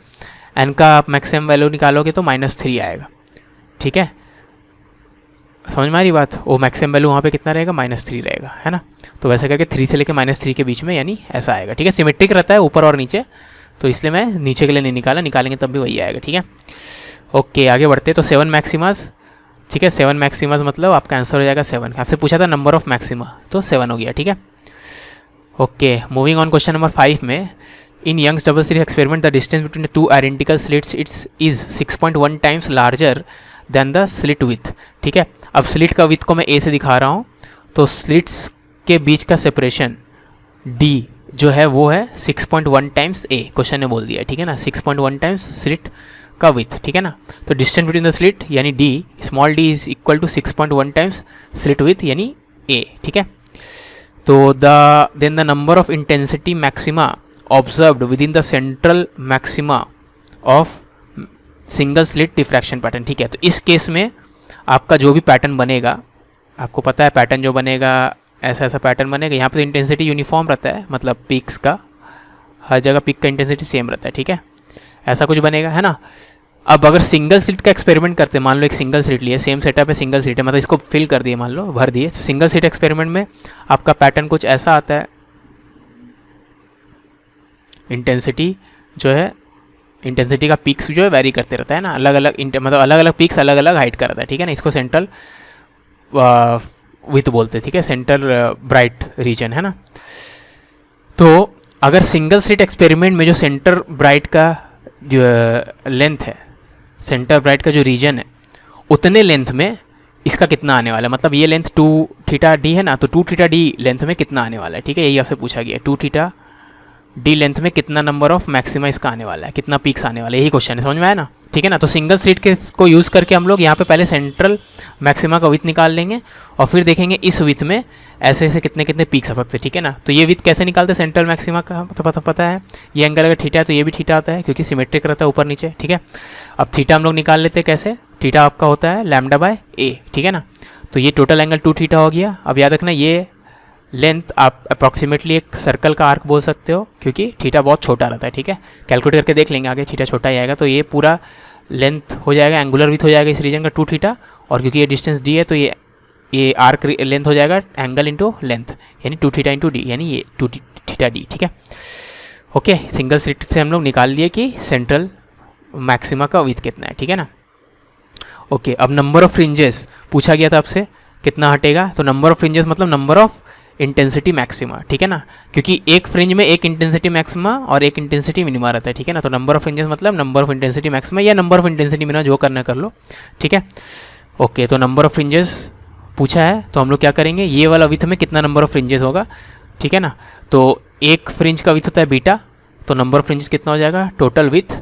S1: एन का आप मैक्सिमम वैल्यू निकालोगे तो -3 आएगा, ठीक है। समझ में आ रही बात? ओ मैक्सिमम वैल्यू वहाँ पे कितना रहेगा, -3 रहेगा, है ना। तो वैसे करके 3 से लेकर -3 के बीच में, यानी ऐसा आएगा, ठीक है। सिमेट्रिक रहता है ऊपर और नीचे, तो इसलिए मैं नीचे के लिए नहीं निकाला, निकालेंगे तब भी वही आएगा, ठीक है। ओके आगे बढ़ते। तो 7 मैक्सिमास, ठीक है। 7 मैक्सिमास मतलब आपका आंसर हो जाएगा 7। आपसे पूछा था नंबर ऑफ मैक्सिमा, तो 7 हो गया, ठीक है। Okay moving on question number 5 में, in Young's double slit experiment the distance between the 2 identical slits it's is 6.1 times larger than the slit width, ठीक है। अब स्लिट का विथ को मैं ए से दिखा रहा हूँ, तो स्लिट्स के बीच का सेपरेशन डी जो है वो है 6.1 टाइम्स ए, क्वेश्चन ने बोल दिया, ठीक है ना। 6.1 टाइम्स स्लिट का विथ, ठीक है ना। तो डिस्टेंस बिटवीन द स्लिट यानी d, small d is equal to 6.1 times slit width यानी ए, ठीक है। तो then the number of intensity maxima observed within the central maxima of single slit diffraction pattern, ठीक है। तो इस case में आपका जो भी पैटर्न बनेगा, आपको पता है पैटर्न जो बनेगा ऐसा ऐसा पैटर्न बनेगा। यहाँ पे तो इंटेंसिटी यूनिफॉर्म रहता है, मतलब पीक्स का हर जगह पीक का इंटेंसिटी सेम रहता है, ठीक है। ऐसा कुछ बनेगा, है ना। अब अगर सिंगल स्लिट का एक्सपेरिमेंट करते हैं, मान लो एक सिंगल स्लिट लिए, सेम सेटअप है, सिंगल स्लिट है, मतलब इसको फिल कर दिए, मान लो भर दिए। सिंगल स्लिट एक्सपेरिमेंट में आपका पैटर्न कुछ ऐसा आता है, इंटेंसिटी जो है, इंटेंसिटी का पीक्स जो है वेरी करते रहता है ना, अलग अलग मतलब अलग अलग पीक्स अलग अलग हाइट का रहता है, ठीक है ना। इसको सेंट्रल विथ बोलते हैं, ठीक है, सेंटर ब्राइट रीजन, है ना। तो अगर सिंगल स्लिट एक्सपेरिमेंट में जो सेंटर ब्राइट का जो लेंथ है, सेंटर ब्राइट का जो रीजन है, उतने लेंथ में इसका कितना आने वाला है, मतलब ये लेंथ 2 थीटा डी है ना, तो 2 थीटा डी लेंथ में कितना आने वाला है, ठीक है। यही आपसे पूछा गया, 2 थीटा डी लेंथ में कितना नंबर ऑफ मैक्सिमा इसका आने वाला है, कितना पीक्स आने वाला है, यही क्वेश्चन है, समझ में आया ना, ठीक है ना। तो सिंगल स्लिट के को यूज़ करके हम लोग यहाँ पे पहले सेंट्रल मैक्सिमा का विथ निकाल लेंगे और फिर देखेंगे इस विथ में ऐसे ऐसे कितने कितने पीक्स आ सकते हैं, ठीक है ना। तो ये विथ कैसे निकालते हैं सेंट्रल मैक्सिमा का, तो पता है ये एंगल अगर थीटा है तो ये भी थीटा आता है, क्योंकि सिमेट्रिक रहता है ऊपर नीचे, ठीक है। अब थीटा हम लोग निकाल लेते हैं कैसे, थीटा आपका होता है लैम्डा बाय ए, ठीक है ना। तो ये टोटल एंगल 2 थीटा हो गया। अब याद रखना ये लेंथ आप अप्रॉक्सीमेटली एक सर्कल का आर्क बोल सकते हो, क्योंकि थीटा बहुत छोटा रहता है, ठीक है। कैलकुलेट करके देख लेंगे आगे, थीटा छोटा ही आएगा, तो ये पूरा लेंथ हो जाएगा, एंगुलर विथ हो जाएगा इस रीजन का 2 थीटा, और क्योंकि ये डिस्टेंस डी है तो ये आर्क लेंथ हो जाएगा एंगल इंटू लेंथ, यानी 2 थीटा इंटू डी, यानी ये 2 थीटा डी, ठीक है। ओके सिंगल स्लिट से हम लोग निकाल लिए कि सेंट्रल मैक्सिमा का विथ कितना है, ठीक है ना। ओके अब नंबर ऑफ फ्रिंजेस पूछा गया था आपसे, कितना हटेगा, तो नंबर ऑफ फ्रिंजेस मतलब नंबर ऑफ इंटेंसिटी मैक्सिमा, ठीक है ना, क्योंकि एक फ्रिंज में एक इंटेंसिटी मैक्सिमा और एक इंटेंसिटी मिनिमा रहता है, ठीक है ना। तो नंबर ऑफ फ्रिंजेस मतलब नंबर ऑफ इंटेंसिटी मैक्सिमा या नंबर ऑफ इंटेंसिटी मिनिमा, जो करना कर लो, ठीक है। ओके तो नंबर ऑफ फ्रिंजेस पूछा है, तो हम लोग क्या करेंगे, ये वाला विथ में कितना नंबर ऑफ फ्रिंजेस होगा, ठीक है ना। तो एक फ्रिंज का विथ होता है बीटा, तो नंबर ऑफ फ्रिंजेस कितना हो जाएगा, total with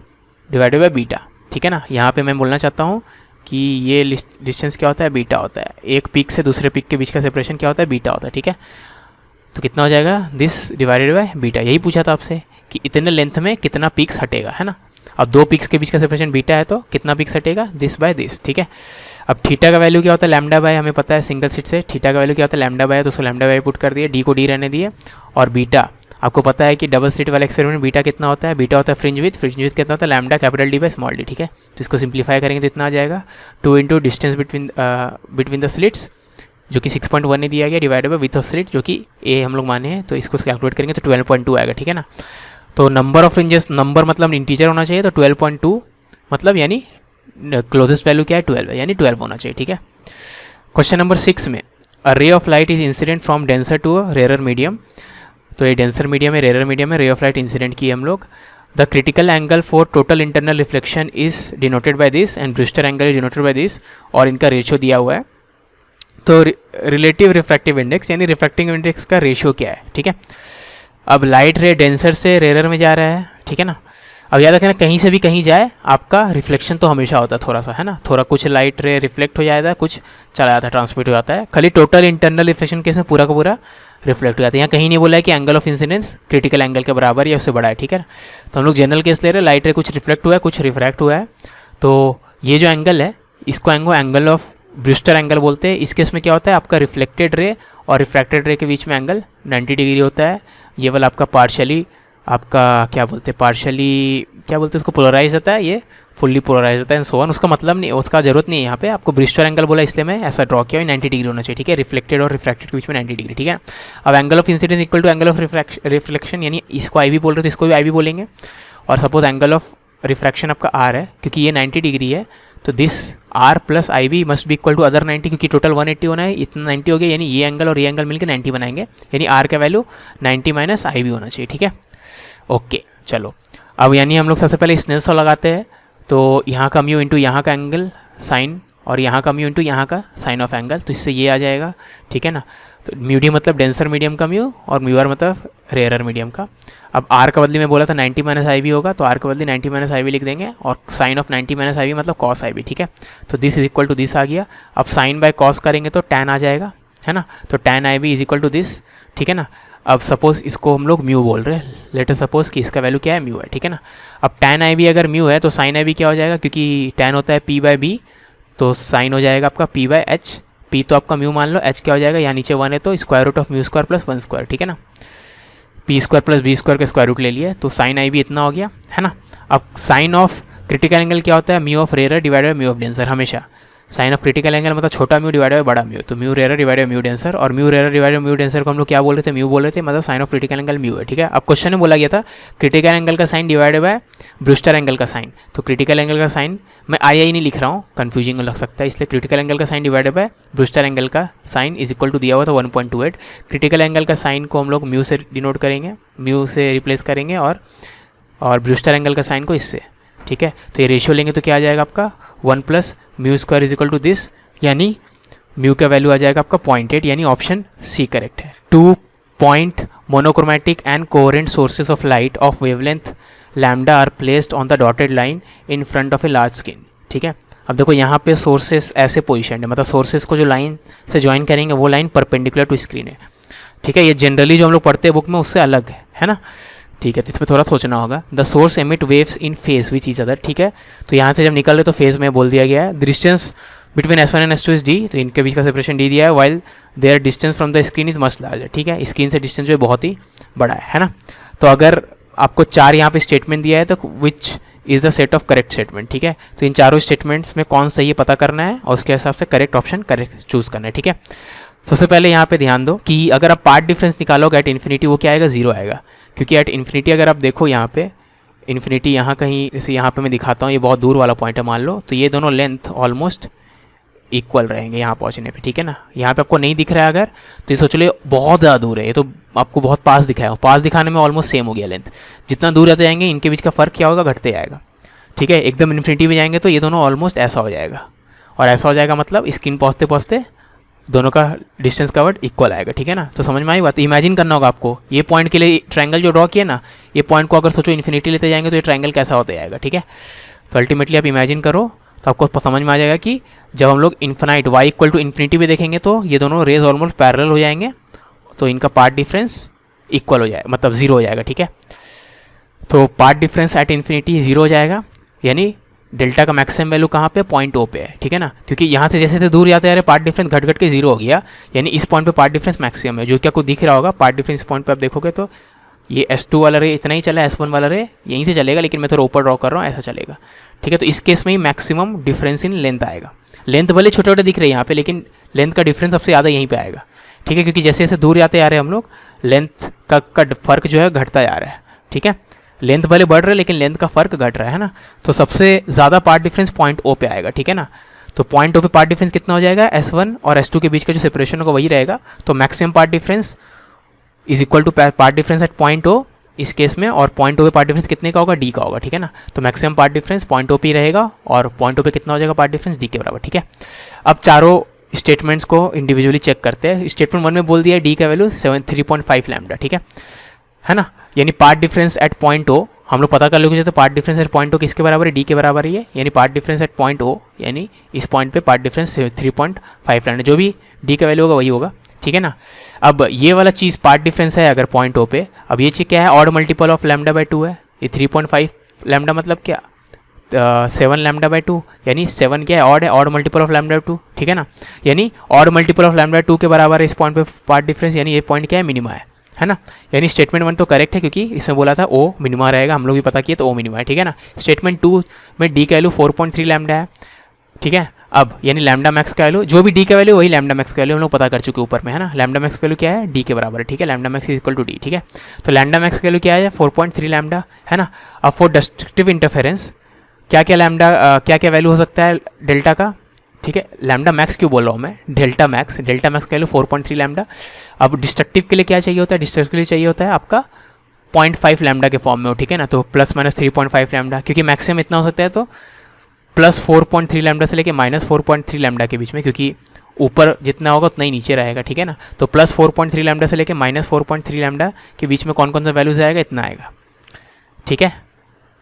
S1: divided by beta, ठीक है ना। यहाँ पे मैं बोलना चाहता हूँ कि ये डिस्टेंस क्या होता है, बीटा होता है। एक पीक से दूसरे पीक के बीच का सेपरेशन क्या होता है, बीटा होता है, ठीक है। तो कितना हो जाएगा, दिस डिवाइडेड बाय बीटा, यही पूछा था आपसे कि इतने लेंथ में कितना पीक्स हटेगा, है ना। अब 2 पीक्स के बीच का सेपरेशन बीटा है, तो कितना पीक्स हटेगा, दिस बाय दिस, ठीक है। अब थीटा का वैल्यू क्या होता है, लैम्डा बाय, हमें पता है सिंगल स्लिट से थीटा का वैल्यू क्या होता है, लैम्डा बाय, तो उसको लैम्डा बाय पुट कर दिए, डी को डी रहने दिए, और बीटा आपको पता है कि डबल स्लिट वाला एक्सपेरिमेंट में बीटा कितना होता है, बीटा होता है फ्रिंज विथ कितना होता है, lambda capital D by small D, ठीक है। तो इसको सिंप्लीफाई करेंगे तो इतना आ जाएगा 2 into distance between the slits, जो कि 6.1 ने दिया गया, divided by width of slit, जो कि ए हम लोग माने हैं, तो इसको कैलकुलेट करेंगे तो 12.2 आएगा, ठीक है ना। तो नंबर ऑफ फ्रिंजेस, नंबर मतलब इंटीजर होना चाहिए, तो 12.2 मतलब यानी क्लोजेस्ट वैल्यू क्या है, 12 है, यानी 12 होना चाहिए, ठीक है। क्वेश्चन नंबर 6 में, a ray of light is incident from denser to a rare medium, तो ये डेंसर मीडियम है, रेयर मीडियम में रे ऑफ लाइट इंसिडेंट की हम लोग। The critical angle for total internal reflection is denoted by this and Brewster angle is denoted by this, और इनका ratio दिया हुआ है। तो रिलेटिव रिफ्रैक्टिव इंडेक्स यानी रिफ्रैक्टिव इंडेक्स का रेशियो क्या है, ठीक है। अब लाइट रे डेंसर से रेयर में जा रहा है, ठीक है ना। अब याद रखना कहीं से भी कहीं जाए आपका रिफ्लेक्शन तो हमेशा होता है थोड़ा सा, है ना, थोड़ा कुछ लाइट रे रिफ्लेक्ट हो जाता है, कुछ चला जाता है, ट्रांसमिट हो जाता है। खाली टोटल इंटरनल रिफ्लेक्शन केस में पूरा का पूरा रिफ्लेक्ट हो जाता है। यहाँ कहीं नहीं बोला है कि angle of incidence critical angle के बराबर या उससे बड़ा है, ठीक है। तो हम लोग जनरल केस ले रहे हैं, लाइट रे कुछ रिफ्लेक्ट हुआ है, कुछ रिफ्रैक्ट हुआ है, तो ये जो एंगल है इसको एंगल ऑफ ब्रूस्टर एंगल बोलते हैं। इस केस में क्या होता है, आपका रिफ्लेक्टेड रे और रिफ्रैक्टेड रे के बीच में एंगल 90 डिग्री होता है। ये वाला आपका पार्शियली आपका क्या बोलते हैं पार्शली, क्या बोलते हैं उसको, पोलराइज होता है, ये फुल्ली पोलराइज होता है एंड सो ऑन। उसका मतलब नहीं, उसका जरूरत नहीं है यहाँ पे, आपको ब्रिस्टर एंगल बोला इसलिए मैं ऐसा ड्रॉ किया, 90 डिग्री होना चाहिए, ठीक है, रिफ्लेक्टेड और रिफ्रैक्टेड के बीच में 90 डिग्री, ठीक है। अब angle of incidence equal to angle of reflection, यानी इसको आई भी बोल रहे हो तो इसको भी आई भी बोलेंगे। और सपोज एंगल ऑफ रिफ्रैक्शन आपका आर है, क्योंकि ये 90 डिग्री है, तो this r plus i b must be equal to other 90, क्योंकि टोटल 180 होना है, इतना 90 हो गया, यानी ये एंगल और ये एंगल मिलकर 90 बनाएंगे, यानी आर का वैल्यू 90 माइनस आई बी होना चाहिए, ठीक है। ओके चलो, अब यानी हम लोग सबसे पहले स्नेल्स लॉ लगाते हैं। तो यहाँ का म्यू इंटू यहाँ का एंगल साइन, और यहाँ का म्यू इंटू यहाँ का साइन ऑफ एंगल, तो इससे ये आ जाएगा, ठीक है ना। तो म्यू डी मतलब डेंसर मीडियम का म्यू, और म्यू आर मतलब रेयरर मीडियम का। अब आर का बदली में बोला था 90 माइनस आई बी होगा, तो आर का बदली 90 माइनस आई बी लिख देंगे, और sine of 90 minus I B मतलब कॉस आई बी, ठीक है। तो this is equal to this आ गया। अब साइन बाय कॉस करेंगे तो टैन आ जाएगा, है ना, तो tan i b is equal to this, ठीक है ना। अब सपोज इसको हम लोग म्यू बोल रहे हैं, लेटर सपोज कि इसका वैल्यू क्या है, म्यू है, ठीक है ना। अब टैन आई बी अगर म्यू है तो साइन आई बी क्या हो जाएगा, क्योंकि टैन होता है पी बाय बी, तो साइन हो जाएगा आपका पी बाय एच, पी तो आपका म्यू मान लो, एच क्या हो जाएगा, यहाँ नीचे 1 है तो square root of mu square plus 1 square, ठीक है ना। P square plus b square का स्क्वायर रूट ले लिया, तो साइन आई बी इतना हो गया, है ना। अब साइन ऑफ क्रिटिकल एंगल क्या होता है, mu of rare divided by mu of denser, हमेशा साइन ऑफ क्रिटिकल एंगल मतलब छोटा म्यू डिवाइडेड बाय बड़ा म्यू, तो mu rare divided by mu denser, और mu rare divided by mu denser को हम लोग क्या बोल रहे थे, म्यू बोल रहे थे, मतलब sine of critical angle mu है, ठीक है। अब क्वेश्चन में बोला गया था क्रिटिकल एंगल का sine divided by Brewster angle का साइन, तो क्रिटिकल एंगल का साइन मैं आई नहीं लिख रहा हूँ, कन्फ्यूजिंग लग सकता है, इसलिए क्रिटिकल एंगल का sine divided by Brewster angle का साइन इज इक्वल टू दिया हुआ था 1.28। क्रिटिकल एंगल का साइन को हम लोग म्यू से डिनोट करेंगे, म्यू से रिप्लेस करेंगे, और ब्रूस्टर एंगल का साइन को इससे, ठीक है। तो ये रेशियो लेंगे तो क्या आ जाएगा आपका 1 plus mu square is equal to this, यानी म्यू का वैल्यू आ जाएगा आपका 0.8, यानी ऑप्शन सी करेक्ट है। 2 point monochromatic and coherent sources of light of wavelength lambda are placed on the dotted line in front of a large screen, ठीक है। अब देखो यहाँ पे सोर्सेस ऐसे पोजिशन है, मतलब सोर्सेस को जो लाइन से ज्वाइन करेंगे वो लाइन परपेंडिकुलर टू स्क्रीन है, ठीक है। ये जनरली जो हम लोग पढ़ते हैं बुक में उससे अलग है ना, ठीक है। तो इस पर थोड़ा सोचना होगा। The source emit waves in phase which is other, ठीक है। तो यहाँ से जब निकल रहे तो फेज में बोल दिया गया है। The distance between S1 and S2 is D, तो इनके बीच का सेपरेशन D दिया है, while their distance from the screen is much larger, ठीक है। स्क्रीन से डिस्टेंस जो है बहुत ही बड़ा है ना। तो अगर आपको 4 यहाँ पे स्टेटमेंट दिया है तो which is the set of correct statement, ठीक है। तो इन चारों स्टेटमेंट्स में कौन सही है पता करना है, और उसके हिसाब से करेक्ट ऑप्शन करेक्ट चूज़ करना है, ठीक है। सबसे पहले यहाँ पे ध्यान दो कि अगर आप पार्ट डिफरेंस निकालोगे एट इन्फिनिटी, वो क्या आएगा, 0 आएगा, क्योंकि एट इन्फिनिटी अगर आप देखो यहाँ पे इन्फिनिटी यहाँ कहीं, जैसे यहाँ पे मैं दिखाता हूँ, ये बहुत दूर वाला पॉइंट है मान लो, तो ये दोनों लेंथ ऑलमोस्ट इक्वल रहेंगे यहाँ पहुँचने पे, ठीक है ना। यहाँ पे आपको नहीं दिख रहा है अगर, तो ये सोच लो बहुत ज़्यादा दूर है, ये तो आपको बहुत पास दिखाया, पास दिखाने में ऑलमोस्ट सेम हो गया लेंथ। जितना दूर जाते जाएंगे इनके बीच का फ़र्क क्या होगा, घटते जाएगा, ठीक है। एकदम इन्फिनिटी में जाएंगे तो ये दोनों ऑलमोस्ट ऐसा हो जाएगा, और ऐसा हो जाएगा मतलब स्क्रीन पहुँचते पहुँचते दोनों का डिस्टेंस कवर्ड इक्वल आएगा, ठीक है ना। तो समझ में आई बात। इमेजिन करना होगा आपको, ये पॉइंट के लिए ट्रायंगल जो ड्रॉ किया ना, ये पॉइंट को अगर सोचो इन्फिनिटी लेते जाएंगे तो ये ट्रायंगल कैसा होता जाएगा, ठीक है। तो अल्टीमेटली आप इमेजिन करो तो आपको समझ में आ जाएगा कि जब हम लोग infinite y equal to infinity पे देखेंगे तो ये दोनों रेज ऑलमोस्ट पैरेलल हो जाएंगे, तो इनका पार्ट डिफरेंस इक्वल हो जाएगा, मतलब 0 हो जाएगा, ठीक है। तो पार्ट डिफरेंस एट इन्फिनिटी 0 हो जाएगा, यानी डेल्टा का मैक्सिमम वैल्यू कहाँ पे, पॉइंट O पे है, ठीक है ना। क्योंकि यहाँ से जैसे दूर जाते जा रहे पार्ट डिफरेंस घट घट के 0 हो गया, यानी इस पॉइंट पे पार्ट डिफरेंस मैक्सिमम है, जो क्या आपको दिख रहा होगा। पार्ट डिफरेंस पॉइंट पे आप देखोगे तो ये S2 वाला रे इतना ही चला, S1 वाला रे यहीं से चलेगा, लेकिन मैं थोड़ा ऊपर ड्रॉ कर रहा हूँ, ऐसा चलेगा, ठीक है। तो इस केस में ही मैक्सिमम डिफरेंस इन लेंथ आएगा। लेंथ भले छोटे छोटे दिख रहे हैं यहाँ पे, लेकिन लेंथ का डिफरेंस सबसे ज़्यादा यहीं पे आएगा, ठीक है। क्योंकि जैसे जैसे दूर जाते जा रहे हैं हम लोग, लेंथ का फ़र्क जो है घटता जा रहा है, ठीक है। लेंथ भले बढ़ रहा है लेकिन लेंथ का फ़र्क घट रहा है ना। तो सबसे ज़्यादा पार्ट डिफरेंस पॉइंट O पे आएगा, ठीक है ना। तो पॉइंट O पे पार्ट डिफरेंस कितना हो जाएगा, S1 और S2 के बीच का जो सेपरेशन होगा वही रहेगा। तो maximum path difference is equal to path difference at point O इस केस में, और पॉइंट O पे पार्ट डिफरेंस कितने का होगा, D का होगा, ठीक है ना। तो maximum path difference point O पे रहेगा, और पॉइंट O पे कितना हो जाएगा पार्ट डिफरेंस, D के बराबर, ठीक है। अब चारों स्टेटमेंट्स को इंडिविजुअली चेक करते हैं। स्टेटमेंट 1 में बोल दिया है D का वैल्यू 3.5 लैम्डा, ठीक है ना। यानी path difference at point O हम लोग पता कर लोगे, तो path difference at point O किसके बराबर है, D के बराबर ही है। यानी path difference at point O, यानी इस पॉइंट पे पार्ट डिफरेंस 3.5 लैम्डा, जो भी D का वैल्यू होगा वही होगा, ठीक है ना। अब ये वाला चीज़ पार्ट डिफरेंस है अगर पॉइंट O पे, अब ये चीज़ क्या है, odd multiple of lambda by 2 है। ये 3.5 लैम्डा मतलब क्या, 7 लैम्डा बाई 2, यानी 7 क्या है, ऑड मल्टीपल ऑफ लैम्डा 2, ठीक है ना। यानी ऑड मल्टीपल ऑफ लैम्डा 2 के बराबर है इस पॉइंट पे पार्ट डिफरेंस, यानी ये पॉइंट क्या है, मिनिमा है है ना। यानी स्टेटमेंट 1 तो करेक्ट है क्योंकि इसमें बोला था ओ मिनिमा रहेगा, हम लोग भी पता किए तो ओ मिनिमा है, ठीक है ना। स्टेटमेंट 2 में डी का वैल्यू 4.3 लैम्डा है, ठीक है। अब यानी लैम्डा मैक्स का वैल्यू, जो भी डी का वैल्यू वही लैम्डा मैक्स का वैल्यू हम लोग पता कर चुके ऊपर में, है ना। लैम्डा मैक्स का वैल्यू क्या है, डी के बराबर है, ठीक है। Lambda max is equal to d, ठीक है। तो लैम्डा मैक्स का वैल्यू क्या है, 4.3 लैम्डा, है ना। अब फॉर डिस्ट्रक्टिव इंटरफेरेंस क्या क्या लैम्डा क्या क्या वैल्यू हो सकता है डेल्टा का, ठीक है। लैम्डा मैक्स क्यों बोल रहा हूँ मैं, डेल्टा मैक्स का वैल्यू 4.3 लैम्डा। अब डिस्ट्रक्टिव के लिए क्या चाहिए होता है, डिस्ट्रक्टिव के लिए चाहिए होता है आपका 0.5 लैम्डा के फॉर्म में हो, ठीक है ना। तो प्लस माइनस 3.5 लैम्डा, क्योंकि मैक्सिमम इतना हो सकता है तो प्लस 4.3 लैम्डा से लेके माइनस 4.3 लैम्डा के बीच में, क्योंकि ऊपर जितना होगा उतना ही नीचे रहेगा, ठीक है ना। तो प्लस 4.3 लैम्डा से लेके माइनस 4.3 लैम्डा के बीच में कौन कौन सा वैल्यूज आएगा, इतना आएगा, ठीक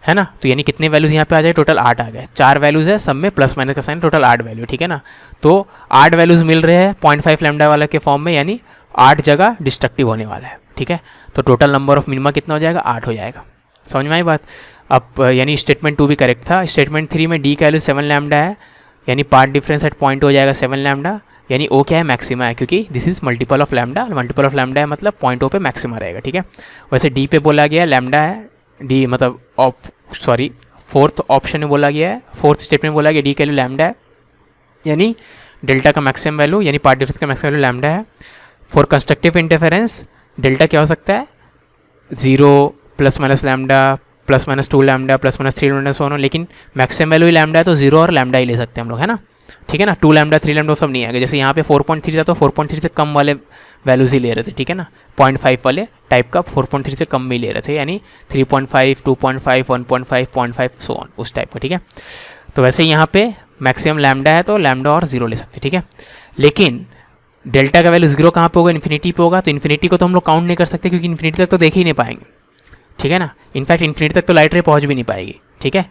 S1: है ना। तो यानी कितने वैल्यूज यहाँ पे आ जाए, टोटल 8 आ गए। 4 वैल्यूज है, सब में प्लस माइनस का साइन, टोटल 8 वैल्यू, ठीक है ना। तो 8 वैल्यूज मिल रहे हैं 0.5 लैम्डा वाला के फॉर्म में, यानी 8 जगह डिस्ट्रक्टिव होने वाला है, ठीक है। तो टोटल नंबर ऑफ मिनिमा कितना हो जाएगा, 8 हो जाएगा। समझ में आई बात। अब यानी स्टेटमेंट 2 भी करेक्ट था। स्टेटमेंट 3 में डी का वैल्यू 7 लैम्डा है, यानी पार्ट डिफरेंस एट पॉइंट हो जाएगा 7 लैम्डा, यानी ओ क्या है, मैक्सिमा है, क्योंकि this is multiple of lambda. Multiple of lambda है मतलब पॉइंट ओ पे मैक्सिमा रहेगा, ठीक है। वैसे डी पे बोला गया लैम्डा है, डी मतलब फोर्थ ऑप्शन में बोला गया है, फोर्थ स्टेप में बोला गया डी का वैल्यू लैम्डा है, यानी डेल्टा का मैक्सिमम वैल्यू यानी पार्ट डिफरेंस का मैक्सिमम वैल्यू लैम्डा है। फॉर कंस्ट्रक्टिव इंटरफेरेंस डेल्टा क्या हो सकता है, 0 plus minus lambda plus minus 2 lambda plus minus 3 lambda so on, लेकिन मैक्सिमम वैल्यू ही लैम्डा है तो 0 और लैम्डा ही ले सकते हैं हम लोग, है ना, ठीक है ना। 2 लैम्डा 3 लैम्डा सब नहीं आएगा। जैसे यहाँ पे 4.3 था तो 4.3 से कम वाले वैल्यूज ही ले रहे थे, ठीक है ना। 0.5 वाले टाइप का 4.3 से कम में ही ले रहे थे, यानी 3.5 2.5 1.5 0.5 सो ऑन उस टाइप का, ठीक है। तो वैसे यहाँ पे मैक्सिमम लैम्डा है तो लैम्डा और 0 ले सकते, ठीक है। लेकिन डेल्टा का वैल्यू 0 कहाँ पे होगा, इन्फिनिटी पे होगा। तो इन्फिनिटी को तो हम लोग काउंट नहीं कर सकते क्योंकि इन्फिनिटी तक तो देख ही नहीं पाएंगे, ठीक है ना। इनफैक्ट इन्फिनिटी तक तो लाइट रे पहुँच भी नहीं पाएगी, ठीक है।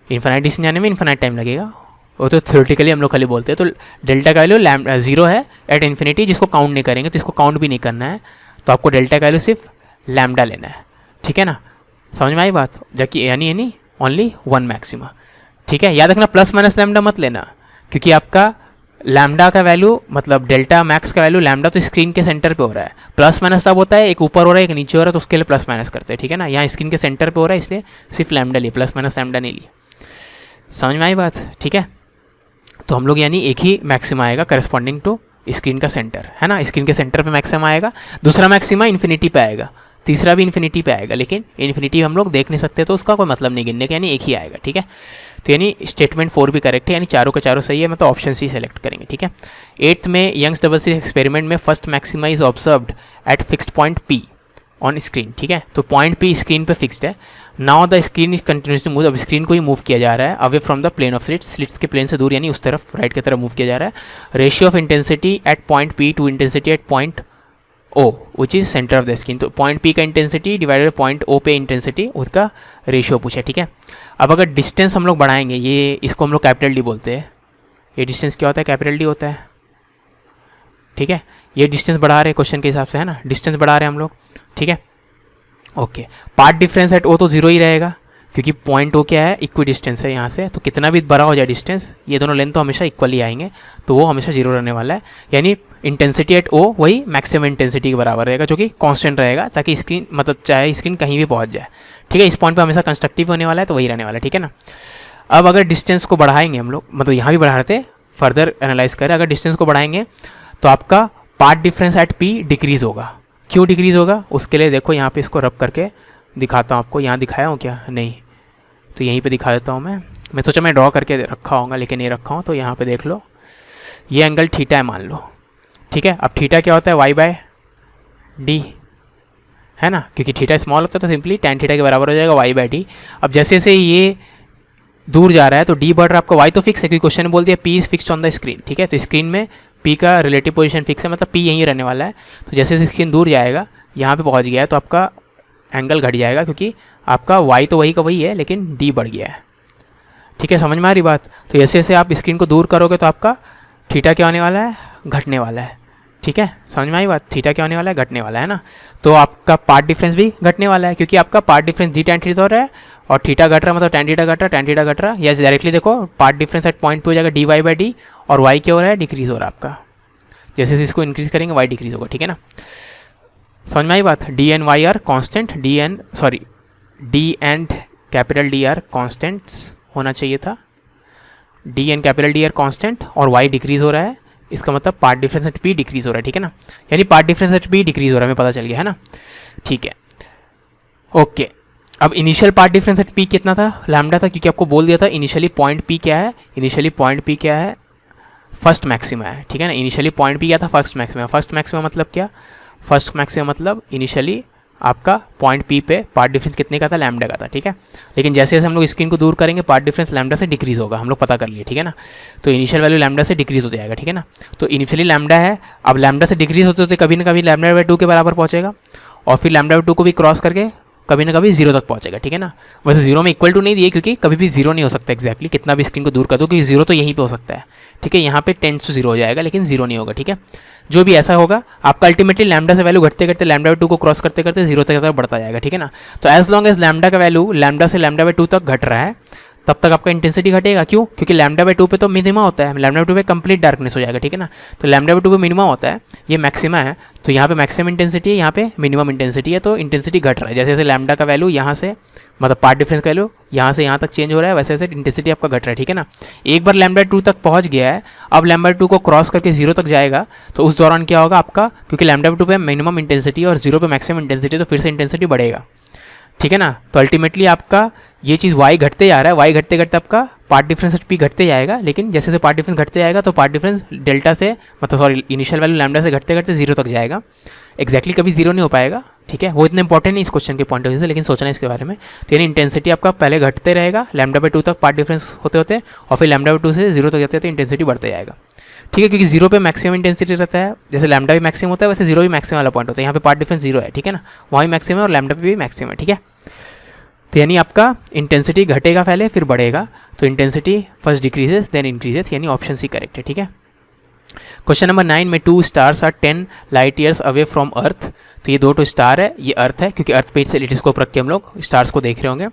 S1: इन्फिनाइट डिस्टेंस जाने में इन्फिनाइट टाइम लगेगा, वो तो थ्योरेटिकली हम लोग खाली बोलते हैं। तो डेल्टा का वैल्यू 0 है एट इन्फिनिटी, जिसको काउंट नहीं करेंगे तो इसको काउंट भी नहीं करना है, तो आपको डेल्टा का वैल्यू सिर्फ लैम्डा लेना है, ठीक है ना। समझ में आई बात, जबकि यानी ओनली 1 मैक्सिमा, ठीक है। याद रखना प्लस माइनस लैम्डा मत लेना, क्योंकि आपका लैम्डा का वैल्यू मतलब डेल्टा मैक्स का वैल्यू लैम्डा तो स्क्रीन के सेंटर पे हो रहा है। प्लस माइनस तब होता है एक ऊपर हो रहा है एक नीचे हो रहा है, तो उसके लिए प्लस माइनस करते हैं, ठीक है ना। यहाँ स्क्रीन के सेंटर पे हो रहा है इसलिए सिर्फ लैम्डा लिए, प्लस माइनस लैम्डा नहीं लिए। समझ में आई बात, ठीक है। तो हम लोग यानी एक ही मैक्सिमा आएगा करस्पॉन्डिंग टू स्क्रीन का सेंटर, है ना। स्क्रीन के सेंटर पे मैक्सिमा आएगा, दूसरा मैक्सिमा इन्फिनिटी पे आएगा, तीसरा भी इन्फिनिटी पे आएगा, लेकिन इन्फिनिटी हम लोग देख नहीं सकते तो उसका कोई मतलब नहीं गिनने का, यानी एक ही आएगा, ठीक है। तो यानी स्टेटमेंट 4 भी करेक्ट है, यानी चारों का चारों सही है, मतलब ऑप्शन सी सेलेक्ट करेंगे, ठीक है। 8th में यंग्स डबल स्लिट एक्सपेरिमेंट में first maxima is observed at fixed point P on screen, ठीक है। तो पॉइंट पी स्क्रीन पे फिक्स्ड है। Now the screen is continuously move, अब स्क्रीन को ही मूव किया जा रहा है away from the plane of slits, slits के प्लेन से दूर, यानी उस तरफ राइट की तरफ मूव किया जा रहा है। Ratio of intensity at point P to intensity at point O which is centre of the screen, तो पॉइंट पी का इंटेंसिटी डिवाइडेड पॉइंट ओ पे इंटेंसिटी, उसका रेशियो पूछा, ठीक है। अब अगर डिस्टेंस हम लोग बढ़ाएंगे, ये इसको हम लोग कैपिटल डी बोलते हैं, ये डिस्टेंस क्या होता है, कैपिटल डी होता है, ठीक है। ये डिस्टेंस बढ़ा रहे हैं क्वेश्चन के हिसाब से, है ना, डिस्टेंस बढ़ा रहे हैं हम लोग, ठीक है। ओके, पार्ट डिफरेंस एट ओ तो 0 ही रहेगा क्योंकि पॉइंट ओ क्या है, इक्वी डिस्टेंस है यहाँ से, तो कितना भी बड़ा हो जाए डिस्टेंस, ये दोनों लेंथ तो हमेशा इक्वल ही आएंगे, तो वो हमेशा 0 रहने वाला है। यानी इंटेंसिटी एट ओ वही मैक्सिमम इंटेंसिटी के बराबर रहेगा, जो कि कांस्टेंट रहेगा, ताकि स्क्रीन मतलब चाहे स्क्रीन कहीं भी पहुँच जाए, ठीक है। इस पॉइंट पे हमेशा कंस्ट्रक्टिव होने वाला है, तो वही रहने वाला है, ठीक है ना। अब अगर डिस्टेंस को बढ़ाएंगे हम लोग, मतलब यहाँ भी बढ़ा रहे थे, फर्दर एनालाइज करें, अगर डिस्टेंस को बढ़ाएंगे तो आपका path difference at P decrease होगा। क्यों डिक्रीज होगा, उसके लिए देखो यहाँ पे इसको रब करके दिखाता हूँ आपको। यहाँ दिखाया हूँ क्या, नहीं, तो यहीं पे दिखा देता हूँ मैं सोचा मैं ड्रॉ करके रखा होगा लेकिन नहीं रखा हूँ, तो यहाँ पे देख लो, ये एंगल थीटा है मान लो, ठीक है। अब थीटा क्या होता है, वाई बाय डी, है ना, क्योंकि थीटा स्मॉल होता है तो सिंपली tan थीटा के बराबर हो जाएगा वाई बाय डी। अब जैसे जैसे ये दूर जा रहा है तो डी बढ़ रहा है, आपका वाई तो फिक्स है क्योंकि क्वेश्चन ने बोल दिया P is fixed on the screen, ठीक है। तो स्क्रीन में पी का रिलेटिव पोजीशन फिक्स है, मतलब पी यहीं रहने वाला है। तो जैसे जैसे स्क्रीन दूर जाएगा, यहाँ पे पहुँच गया है, तो आपका एंगल घट जाएगा क्योंकि आपका वाई तो वही का वही है लेकिन डी बढ़ गया है, ठीक है। समझ में आ रही बात। तो जैसे जैसे आप स्क्रीन को दूर करोगे तो आपका थीटा क्या होने वाला है, घटने वाला है, ठीक है। समझ में आई बात, थीटा क्या होने वाला है, घटने वाला है ना। तो आपका पार्ट डिफरेंस भी घटने वाला है क्योंकि आपका path difference D tan theta हो रहा है और थीटा घट रहा है, मतलब tan थीटा घट रहा है, tan थीटा घट रहा है। या डायरेक्टली देखो पार्ट डिफरेंस एट पॉइंट पे हो जाएगा डी वाई बाई डी, और वाई क्या हो रहा है, डिक्रीज हो रहा है आपका। जैसे इसको इंक्रीज करेंगे वाई डिक्रीज होगा, ठीक है ना। समझ में आई बात? D and y are constant, d and capital D are constants होना चाहिए था, d and capital D are constant और वाई डिक्रीज हो रहा है, इसका मतलब part difference at P decrease हो रहा है, ठीक है ना, यानी path difference at P decrease हो रहा है, हमें पता चल गया है ना, ठीक है। ओके, अब initial part difference at P कितना था? लैम्डा था, क्योंकि आपको बोल दिया था इनिशियली पॉइंट पी क्या है, इनिशियली पॉइंट पी क्या है, फर्स्ट मैक्सिमा है, ठीक है ना। इनिशियली पॉइंट पी क्या था? First maxima. फर्स्ट मैक्सिमा मतलब क्या? फर्स्ट मैक्सिमा मतलब इनिशियली आपका पॉइंट पी पे पार्ट डिफरेंस कितने का था? लैम्डा का था, ठीक है। लेकिन जैसे जैसे हम लोग स्क्रीन को दूर करेंगे पार्ट डिफरेंस लैम्डा से डिक्रीज होगा, हम लोग पता कर लिए, ठीक है ना। तो इनिशियल वैल्यू लैम्डा से डिक्रीज हो जाएगा, ठीक है ना। तो इनिशियली लैम्डा है, अब लैम्डा से डिक्रीज होते होते कभी ना कभी लैम्डा बाई 2 के बराबर पहुंचेगा, और फिर लैम्डा बाई 2 को भी क्रॉस करके कभी ना कभी जीरो तक पहुंचेगा, ठीक है ना। वैसे जीरो में इक्वल टू नहीं दिए, क्योंकि कभी भी जीरो नहीं हो सकता एक्जैक्टली, कितना भी स्क्रीन को दूर कर दो, क्योंकि जीरो तो यहीं पे हो सकता है, ठीक है। यहाँ पे 10 to 0 हो जाएगा, लेकिन जीरो नहीं होगा, ठीक है। जो भी ऐसा होगा आपका अल्टीमेटली लैम्डा से वैल्यू घटते घटते लैम्डा बाई 2 को क्रॉस करते करते जीरो तक बढ़ता जाएगा, ठीक है ना। तो एज लॉन्ग एज लैम्डा का वैल्यू लैम्डा से लैम्डा बाई 2 तक घट रहा है, तब तक आपका इंटेंसिटी घटेगा। क्यों? क्योंकि लैम्डा बाई 2 पे तो मिनिमा होता है, लैम्डा बाई 2 पे कंप्लीट डार्कनेस हो जाएगा, ठीक है ना। तो लैम्डा बाई 2 पे मिनिमा होता है, ये मैक्सिमा है, तो यहाँ पे मैक्सिमम इंटेंसिटी है, यहाँ पे मिनिमम इंटेंसिटी है, तो इंटेंसिटी घट रहा है। जैसे जैसे लैम्डा का वैल्यू यहाँ से मतलब पार्ट डिफरेंस का वैल्यू यहाँ से यहाँ तक चेंज हो रहा है, वैसे वैसे इंटेंसिटी आपका घट रहा है, ठीक है ना। एक बार लैम्डा 2 तक पहुँच गया है, अब लैम्डा 2 को क्रॉस करके जीरो तक जाएगा, तो उस दौरान क्या होगा आपका, क्योंकि लैम्डा 2 पे मिनिमम इंटेंसिटी और जीरो पे मैक्सिमम इंटेंसिटी, तो फिर से इंटेंसिटी बढ़ेगा, ठीक है ना। तो अल्टीमेटली आपका ये चीज़ y घटते जा रहा है, y घटते घटते आपका पार्ट डिफरेंस p घटते जाएगा, लेकिन जैसे जैसे पार्ट डिफरेंस घटते जाएगा तो पार्ट डिफरेंस डेल्टा से मतलब सॉरी इनिशियल वैल्यू लैम्डा से घटते घटते जीरो तक जाएगा। एक्जैक्टली कभी जीरो नहीं हो पाएगा, ठीक है। वो इतना इंपॉर्टेंट नहीं इस क्वेश्चन के पॉइंट ऑफ व्यू से, लेकिन सोचना इसके बारे में। तो यानी इंटेंसिटी आपका पहले घटते रहेगा लैम्डा बाई 2 तक पार्ट डिफरेंस होते होते, और फिर लैम्डा बाई 2 से जीरो तक जाते हैं तो इंटेंसिटी बढ़ते जाएगा, ठीक है। क्योंकि जीरो पे मैक्सिमम इंटेंसिटी रहता है, जैसे लैम्डा भी मैक्सिमम होता है वैसे जीरो भी मैक्सिमम वाला पॉइंट होता है। यहाँ पे पार्ट डिफरेंस जीरो है, ठीक है ना, वहाँ भी मैक्सिमम है और लैम्डा पे भी मैक्सिमम है, ठीक है। तो यानी आपका इंटेंसिटी घटेगा पहले फिर बढ़ेगा, तो intensity first decreases then increases, यानी ऑप्शन सी करेक्ट है, ठीक है। क्वेश्चन नंबर 9 में 2 stars are 10 light years away from earth. तो ये 2 स्टार है, ये अर्थ है, क्योंकि अर्थ पे से टेलीस्कोप रख के हम लोग स्टार्स को देख रहे होंगे।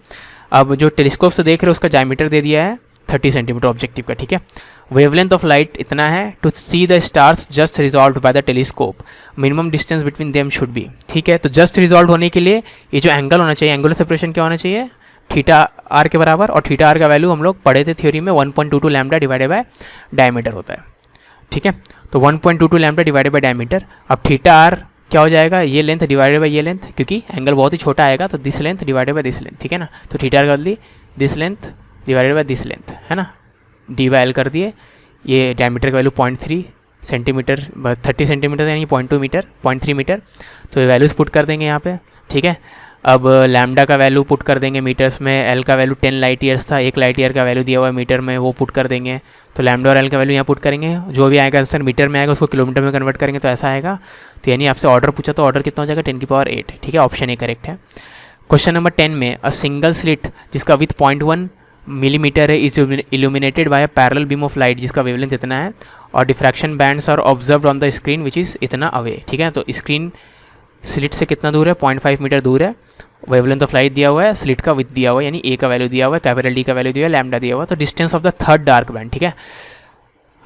S1: अब जो टेलीस्कोप से देख रहे हो उसका डायमीटर दे दिया है 30 सेंटीमीटर ऑब्जेक्टिव का, ठीक है। वेवलेंथ ऑफ लाइट इतना है, to see the stars just resolve by the telescope minimum distance between them should be, ठीक है। तो जस्ट रिजॉल्व होने के लिए ये जो एंगल होना चाहिए, एंगुलर सेपरेशन क्या होना चाहिए, थीटा आर के बराबर, और थीटा आर का वैल्यू हम लोग पढ़े थे थ्योरी में 1.22 लैम्डा डिवाइडेड बाय डायमीटर होता है, ठीक है। तो 1.22 लैम्डा डिवाइडेड बाय डायमीटर। अब थीटा आर क्या हो जाएगा, ये लेंथ डिवाइडेड बाय ये लेंथ, क्योंकि एंगल बहुत ही छोटा आएगा, तो this length divided by this length, ठीक है ना। तो थीटा आर कर दी this length divided by this length, है ना, डी बाय एल कर दिए। ये डायमीटर का वैल्यू 0.3 सेंटीमीटर 30 सेंटीमीटर यानी 0.2 मीटर 0.3 मीटर। तो ये वैल्यूज़ पुट कर देंगे यहाँ पे, ठीक है। अब लैम्डा का वैल्यू पुट कर देंगे मीटर्स में, एल का वैल्यू 10 लाइट ईयर्स था, 1 लाइट ईयर का वैल्यू दिया हुआ है मीटर में, वो पुट कर देंगे। तो लैम्डा और एल का वैल्यू यहाँ पुट करेंगे, जो भी आएगा आंसर मीटर में आएगा उसको किलोमीटर में कन्वर्ट करेंगे, तो ऐसा आएगा। तो यानी आपसे ऑर्डर पूछा तो ऑर्डर कितना हो जाएगा 10 की पावर 8, ठीक है, ऑप्शन ए करेक्ट है। क्वेश्चन नंबर 10 में अ सिंगल स्लिट जिसका विथ 0.1 मिलीमीटर है is illuminated by a parallel beam of light जिसका वेवलेंथ इतना है, और diffraction bands are observed on the screen which is इतना अवे, ठीक है। तो स्क्रीन स्लिट से कितना दूर है, 0.5 मीटर दूर है। वेवलेंथ ऑफ लाइट दिया हुआ है, स्लिट का विथ दिया हुआ है, यानी ए का वैल्यू दिया हुआ है, कैपिटल डी का वैल्यू दिया हुआ है, लैम्डा दिया हुआ है। तो distance of the third dark band, ठीक है।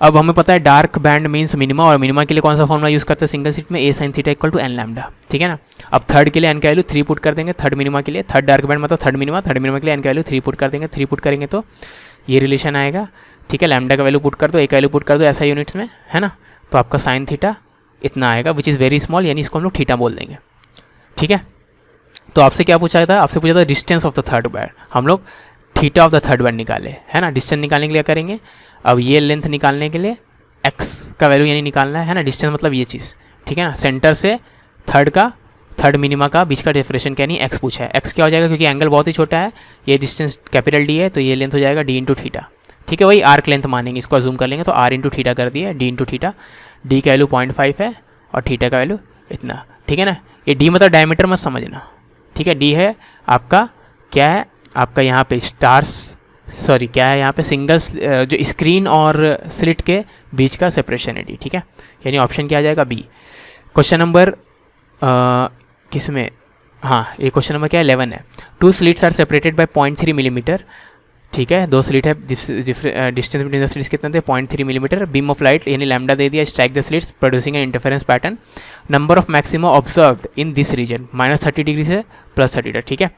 S1: अब हमें पता है डार्क बैंड मीन्स मिनिमा, और मिनिमा के लिए कौन सा फॉर्मूला यूज़ करते हैं सिंगल स्लिट में, a sine theta equal to N lambda, ठीक है ना। अब थर्ड के लिए एन का वैल्यू 3 पुट कर देंगे, थर्ड मिनिमा के लिए, थर्ड डार्क बैंड मतलब थर्ड मिनिमा के लिए एन का वैल्यू 3 पुट कर देंगे, 3 पुट करेंगे तो ये रिलेशन आएगा, ठीक है। लैम्डा का वैल्यू पुट कर दो, ए का वैल्यू पुट कर दो ऐसा यूनिट्स में, है ना। तो आपका साइन थीटा इतना आएगा विच इज़ वेरी स्मॉल, यानी इसको हम लोग थीटा बोल देंगे, ठीक है। तो आपसे क्या पूछा था, आपसे पूछा था distance of the third band, हम लोग theta of the third band निकाले, है ना। डिस्टेंस निकालने के लिए करेंगे, अब ये लेंथ निकालने के लिए एक्स का वैल्यू यानी निकालना है ना, डिस्टेंस मतलब ये चीज़, ठीक है ना। सेंटर से थर्ड मिनिमा का बीच का डिफरेंशन क्या नहीं एक्स पूछा है, एक्स क्या हो जाएगा, क्योंकि एंगल बहुत ही छोटा है, ये डिस्टेंस कैपिटल डी है, तो ये लेंथ हो जाएगा डी इंटू थीटा, ठीक है। वही आर्क लेंथ मानेंगे, इसको जूम कर लेंगे तो आर इंटू थीटा कर दिया, डी इंटू थीटा, डी का वैल्यू 0.5 है और थीटा का वैल्यू इतना, ठीक है ना। ये डी मतलब डायमीटर मत समझना, ठीक है। डी है आपका क्या है, आपका यहाँ पे क्या है यहाँ पे सिंगल जो स्क्रीन और स्लिट के बीच का सेपरेशन है डी, ठीक है। यानी ऑप्शन क्या आ जाएगा बी। क्वेश्चन नंबर किस में, हाँ ये क्वेश्चन नंबर क्या है 11 है। 2 slits are separated by 0.3 millimetre, ठीक है, 2 स्लिट है, डिस्टेंस बिटवीन द स्लिट्स कितना थे 0.3 मिलीमीटर, बीम ऑफ लाइट यानी लैम्डा दे दिया, strike the slits producing an interference pattern, number of maxima observed in this region -30 degree से +30, ठीक है।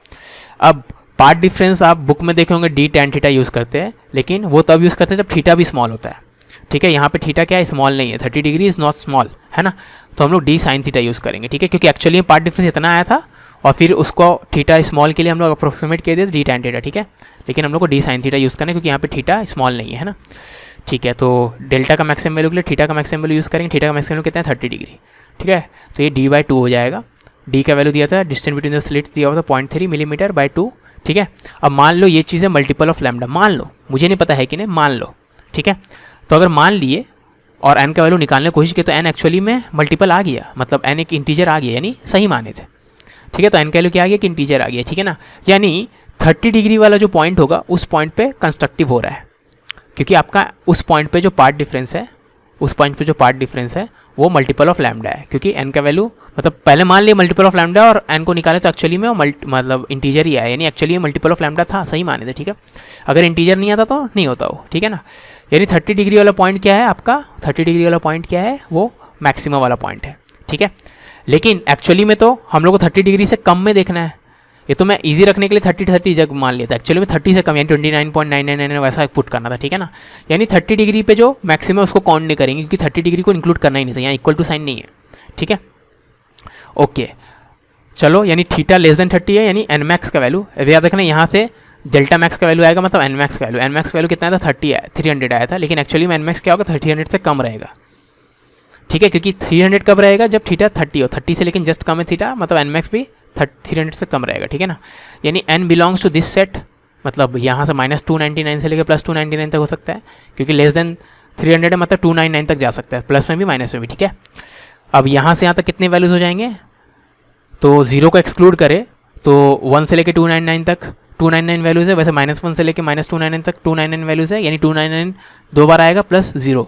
S1: अब पार्ट डिफरेंस आप बुक में देखे होंगे डी टैन थीटा यूज़ करते हैं, लेकिन वो तब यूज़ करते हैं जब थीटा भी स्मॉल होता है, ठीक है। यहाँ पे थीटा क्या है, स्मॉल नहीं है, 30 डिग्री इज़ नॉट स्मॉल, है ना, तो हम लोग डी साइन थीटा यूज़ करेंगे, ठीक है, क्योंकि एक्चुअली पार्ट डिफरेंस इतना आया था और फिर उसको थीटा स्मॉल के लिए हम लोग अप्रोक्सीमेट किए थे डी टैन थीटा, ठीक है, लेकिन हम लोग को डी साइन थीटा यूज़ करना है क्योंकि यहाँ पे थीटा स्मॉल नहीं है ना, ठीक है। तो डेल्टा का मैक्सिमम वैल्यू के लिए थीटा का मैक्सिमम वैल्यू यूज़ करेंगे, थीटा का मैक्सिमम कितना है 30 डिग्री, ठीक है। तो ये d/2 हो जाएगा, डी का वैल्यू दिया था, डिस्टेंस बिटवीन द स्लिट्स दिया हुआ था 0.3 मिलीमीटर बाई 2, ठीक है। अब मान लो ये चीज़ें मल्टीपल ऑफ लैम्डा, मान लो, मुझे नहीं पता है कि नहीं, मान लो, ठीक है। तो अगर मान लिए और n का वैल्यू निकालने की कोशिश की तो n एक्चुअली में मल्टीपल आ गया, मतलब n एक इंटीजर आ गया, यानी सही माने थे, ठीक है। तो n का वैल्यू क्या आ गया कि इंटीजर आ गया, ठीक है ना, यानी 30 डिग्री वाला जो पॉइंट होगा उस पॉइंट पे कंस्ट्रक्टिव हो रहा है, क्योंकि आपका उस पॉइंट पे जो पार्ट डिफरेंस है, उस पॉइंट पे जो पार्ट डिफरेंस है वो मल्टीपल ऑफ लैम्डा है, क्योंकि n का वैल्यू मतलब पहले मान लिए मल्टीपल ऑफ लैम्डा और n को निकाले तो एक्चुअली में वो मतलब इंटीजर ही आया, यानी एक्चुअली मल्टीपल ऑफ लैम्डा था, सही माने थे, ठीक है। अगर इंटीजर नहीं आता तो नहीं होता वो, ठीक है ना। यानी 30 डिग्री वाला पॉइंट क्या है आपका, 30 डिग्री वाला पॉइंट क्या है, वो मैक्सिमम वाला पॉइंट है, ठीक है। लेकिन एक्चुअली में तो हम लोग को 30 डिग्री से कम में देखना है, ये तो मैं इजी रखने के लिए 30 जब मान लिया था, एक्चुअली में 30 से कम यानी 29.999 वैसा पुट करना था, ठीक है ना। यानी 30 डिग्री पे जो मैक्सिमम उसको काउंट नहीं करेंगे क्योंकि 30 डिग्री को इंक्लूड करना ही नहीं था, यहाँ इक्वल टू साइन नहीं है, ठीक है। ओके चलो, यानी थीटा लेस देन 30 है, यानी एन मैक्स का वैल्यू याद रखना, यहाँ से डेल्टा मैक्स का वैल्यू आएगा, मतलब एन मैक्स का वैल्यू, एन मैक्स का वैल्यू कितना था 300 आया था, लेकिन एक्चुअली में एन मैक्स क्या होगा 300 से कम रहेगा, ठीक है, क्योंकि 300 कब रहेगा जब थीटा 30 हो, 30 से लेकिन जस्ट कम है थीटा, मतलब एन मैक्स भी 300 से कम रहेगा, ठीक है ना। यानी n belongs to this set, मतलब यहाँ से -299 से लेकर +299 तक हो सकता है, क्योंकि लेस देन 300 है, मतलब 299 तक जा सकता है, प्लस में भी माइनस में भी, ठीक है। अब यहाँ से यहाँ तक कितने वैल्यूज़ हो जाएंगे, तो 0 को एक्सक्लूड करें तो 1 से लेकर 299 तक 299 वैल्यूज़ है, वैसे -1 से लेकर -299 तक 299 वैल्यूज़ है, यानी 299 दो बार आएगा प्लस 0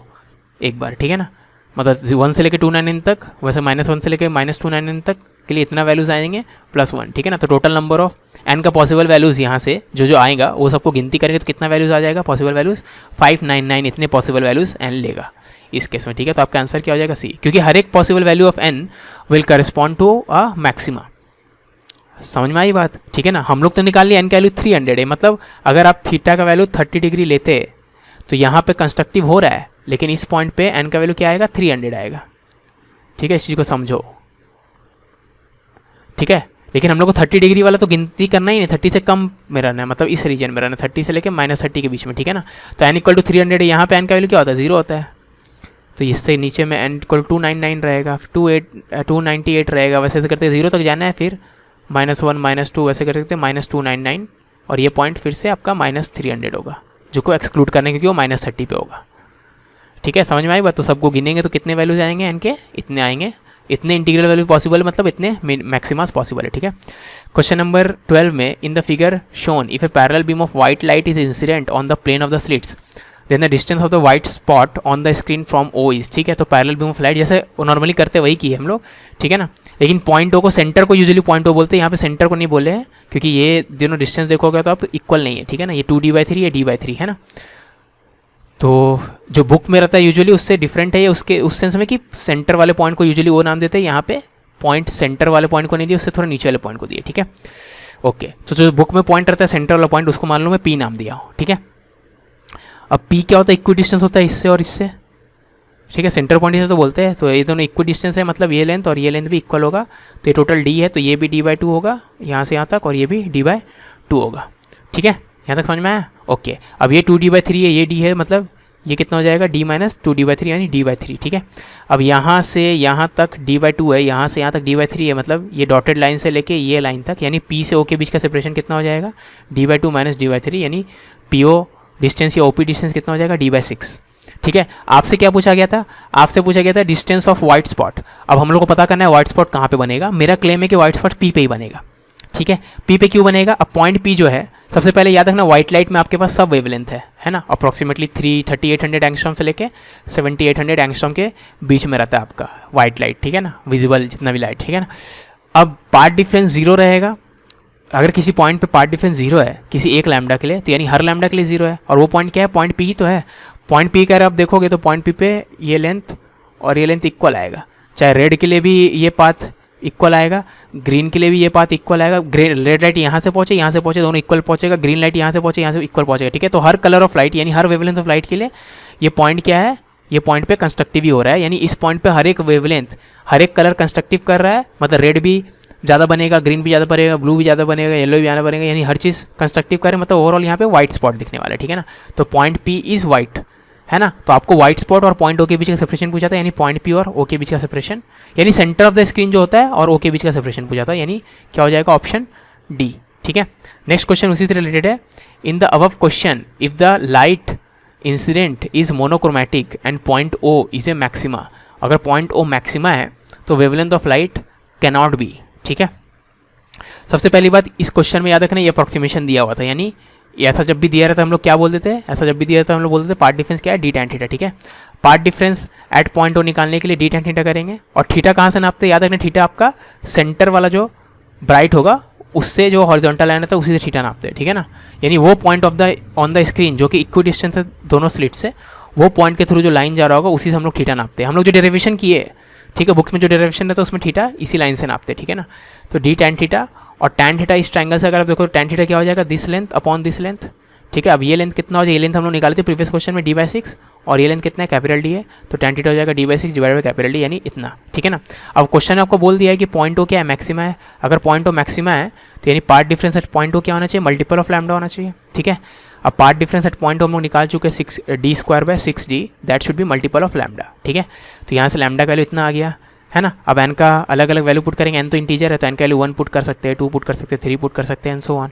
S1: एक बार, ठीक है ना, मतलब 1 से लेकर 299 तक, वैसे -1 से लेकर -299 तक के लिए इतना वैल्यूज़ आएंगे +1, ठीक है ना। तो टोटल नंबर ऑफ n का पॉसिबल वैल्यूज़ यहाँ से जो आएगा वो सबको गिनती करेंगे तो कितना वैल्यूज़ आ जाएगा, पॉसिबल वैल्यूज़ 599, इतने पॉसिबल वैल्यूज़ n लेगा इस केस में, ठीक है। तो आपका आंसर क्या हो जाएगा C, क्योंकि हर एक possible value of n will correspond to a maxima. समझ में आई बात, ठीक है ना। हम लोग तो निकाल लिए n का वैल्यू 300 है, मतलब अगर आप थीटा का वैल्यू 30 डिग्री लेते तो यहाँ पे कंस्ट्रक्टिव हो रहा है, लेकिन इस पॉइंट पे n का वैल्यू क्या आएगा 300 आएगा, ठीक है, इस चीज़ को समझो, ठीक है। लेकिन हम लोग को 30 डिग्री वाला तो गिनती करना ही नहीं, 30 से कम में रहना है, मतलब इस रीजन में रहना है, 30 से लेकर -30 के बीच में, ठीक है ना। तो n = 300 है, यहाँ पे n का वैल्यू क्या होता है 0 होता है, तो इससे नीचे में n = 299 रहेगा, 298 रहेगा, वैसे करते 0 तक जाना है, फिर -1 -2 वैसे कर सकते हैं -299, और ये पॉइंट फिर से आपका -300 होगा, जो को एक्सक्लूड करने क्योंकि वो -30 पे होगा, ठीक है। समझ में आई बात। तो सबको गिनेंगे तो कितने वैल्यूज आएंगे n के, इतने आएंगे, इतने इंटीग्रल वैल्यू पॉसिबल, मतलब इतने मैक्सिमास पॉसिबल है, ठीक है। क्वेश्चन नंबर 12 में in the figure shown if a parallel beam of white light is incident on the plane of the slits then the distance of the white spot on the screen from O is, ठीक है। तो parallel beam of light जैसे normally करते वही की है हम लोग, ठीक है ना। लेकिन पॉइंट ओ को, सेंटर को यूजुअली पॉइंट ओ बोलते हैं, यहाँ पे सेंटर को नहीं बोले हैं क्योंकि ये दोनों डिस्टेंस देखोगे तो आप इक्वल नहीं है, ठीक है ना, ये 2d/3 ये d/3 है ना। तो जो बुक में रहता है यूजुअली उससे डिफरेंट है ये, उसके उस सेंस में कि सेंटर वाले पॉइंट को यूजुअली वो नाम देते हैं, यहाँ पे पॉइंट सेंटर वाले पॉइंट को नहीं दिया, उससे थोड़ा नीचे वाले पॉइंट को दिए, ठीक है। ओके, तो जो बुक में पॉइंट रहता है सेंटर वाला पॉइंट, उसको मान लो मैं P नाम दिया हूँ, ठीक है। अब P क्या होता है, इक्वी डिस्टेंस होता है इससे और इससे, ठीक है, सेंटर पॉइंट इसे तो बोलते हैं। तो ये दोनों इक्वी डिस्टेंस है, मतलब ये लेंथ और ये लेंथ भी इक्वल होगा, तो ये टोटल D है, तो ये भी d/2 होगा यहाँ से यहाँ तक, और ये भी d/2 होगा, ठीक है। यहाँ तक समझ में आया। ओके, अब ये 2d/3 है, ये D है, मतलब ये कितना हो जाएगा d - 2d/3 यानी d/3, ठीक है। अब यहाँ से यहाँ तक d/2 है, यहाँ से यहाँ तक d/3 है, मतलब ये डॉटेड लाइन से लेके ये लाइन तक, यानी P से O के बीच का सेपरेशन कितना हो जाएगा d/2 - d/3, यानी PO डिस्टेंस या OP डिस्टेंस कितना हो जाएगा d/6, ठीक है। आपसे क्या पूछा गया था, आपसे पूछा गया था डिस्टेंस ऑफ वाइट स्पॉट। अब हम लोग को पता करना है वाइट स्पॉट कहाँ पे बनेगा। मेरा क्लेम है कि वाइट स्पॉट P पे ही बनेगा, ठीक है। P पे क्यों बनेगा, अब पॉइंट P जो है, सबसे पहले याद रखना वाइट लाइट में आपके पास सब वेवलेंथ है ना, अप्रॉक्सीमेटली 3800 एंगस्ट्रॉम से लेके 7800 एंगस्ट्रॉम के बीच में रहता है आपका वाइट लाइट, ठीक है ना, विजिबल जितना भी लाइट, ठीक है ना। अब पार्ट डिफरेंस 0 रहेगा, अगर किसी पॉइंट पे पाथ डिफरेंस 0 है किसी एक लैम्डा के लिए, तो यानी हर लैम्डा के लिए 0 है, और वो पॉइंट क्या है, पॉइंट पी ही तो है। पॉइंट पी कह रहे आप देखोगे तो पॉइंट पी पे ये लेंथ और ये लेंथ इक्वल आएगा, चाहे रेड के लिए भी ये पाथ इक्वल आएगा, ग्रीन के लिए भी ये पाथ इक्वल आएगा। रेड लाइट यहाँ से पहुँचे दोनों इक्वल पहुँचेगा, ग्रीन लाइट यहाँ से पहुँचे यहाँ से इक्वल पहुँचेगा, ठीक है। तो हर कलर ऑफ लाइट यानी हर वेवलेंथ ऑफ लाइट के लिए ये पॉइंट क्या है, ये पॉइंट पे कंस्ट्रक्टिव ही हो रहा है, यानी इस पॉइंट पे हर एक वेवलेंथ हर एक कलर कंस्ट्रक्टिव कर रहा है, मतलब रेड भी ज़्यादा बनेगा, ग्रीन भी ज़्यादा बनेगा, ब्लू भी ज़्यादा बनेगा, येलो भी ज़्यादा बनेगा, यानी हर चीज़ कंस्ट्रक्टिव करे, मतलब ओवरऑल यहाँ पे व्हाइट स्पॉट दिखने वाला है, ठीक है ना। तो पॉइंट पी इज़ वाइट, है ना। तो आपको व्हाइट स्पॉट और पॉइंट ओ के बीच का सेपरेशन पूछा था, यानी पॉइंट पी और ओ के बीच का सेपरेशन, यानी सेंटर ऑफ द स्क्रीन जो होता है और ओ के बीच का सेपरेशन पूछा था, यानी क्या हो जाएगा, ऑप्शन डी, ठीक है। नेक्स्ट क्वेश्चन उसी से रिलेटेड है। In the above question if the light incident is monochromatic and point O is a maxima, अगर पॉइंट ओ मैक्सिमा है तो wavelength of light can not be, ठीक है। सबसे पहली बात इस क्वेश्चन में याद रखना, ये अप्रॉक्सीमेशन दिया हुआ था, यानी ऐसा जब भी दिया रहता हम लोग क्या बोलते थे, ऐसा जब भी दिया रहता हम लोग बोलते थे पार्ट डिफरेंस क्या है, डी टैन थीटा, ठीक है। Path difference at point O निकालने के लिए डी टैन थीटा करेंगे, और थीटा कहाँ से नापते हैं, याद रखना थीटा आपका सेंटर वाला जो ब्राइट होगा उससे जो हॉरिजॉन्टल लाइन आता है उसी से थीटा नापते हैं, ठीक है ना। यानी वो point of the on the screen जो कि इक्वी डिस्टेंस है दोनों स्लिट से, वो पॉइंट के थ्रू जो लाइन जा रहा होगा उसी से हम लोग थीटा नापते हैं। हम लोग जो डेरिवेशन किए, ठीक है, बुक्स में जो डेरिवेशन रहता है उसमें थीटा इसी लाइन से नापते हैं, ठीक है ना। तो डी टैन थीटा, और टैन थीटा इस ट्रायंगल से अगर आप देखो टैन थीटा क्या हो जाएगा, this length upon this length, ठीक है। अब ये लेंथ कितना हो जाएगा, ये लेंथ हम लोग निकाले थे प्रीवियस क्वेश्चन में d/6, और ये लेंथ कितना है, कैपिटल डी है, तो टैन थीटा हो जाएगा d/6 divided by capital D, यानी इतना, ठीक है ना। अब क्वेश्चन ने आपको बोल दिया है कि पॉइंट ओ क्या है, मैक्सिमा है। अगर पॉइंट ओ मैक्सिमा है तो यानी path difference at point O क्या होना चाहिए, मल्टीपल ऑफ लैम्डा होना चाहिए, ठीक है। अब पार्ट डिफरेंस एट पॉइंट हम लोग निकाल चुके हैं 6d² that should be multiple of lambda, ठीक है। तो यहाँ से लैम्डा का वैल्यू इतना आ गया, है ना। अब एन का अलग अलग वैल्यू पुट करेंगे, एन तो इंटीजर है तो एन का वैल्यू 1 पुट कर सकते हैं, 2 पुट कर सकते हैं, 3 पुट कर सकते हैं, एंड सो ऑन,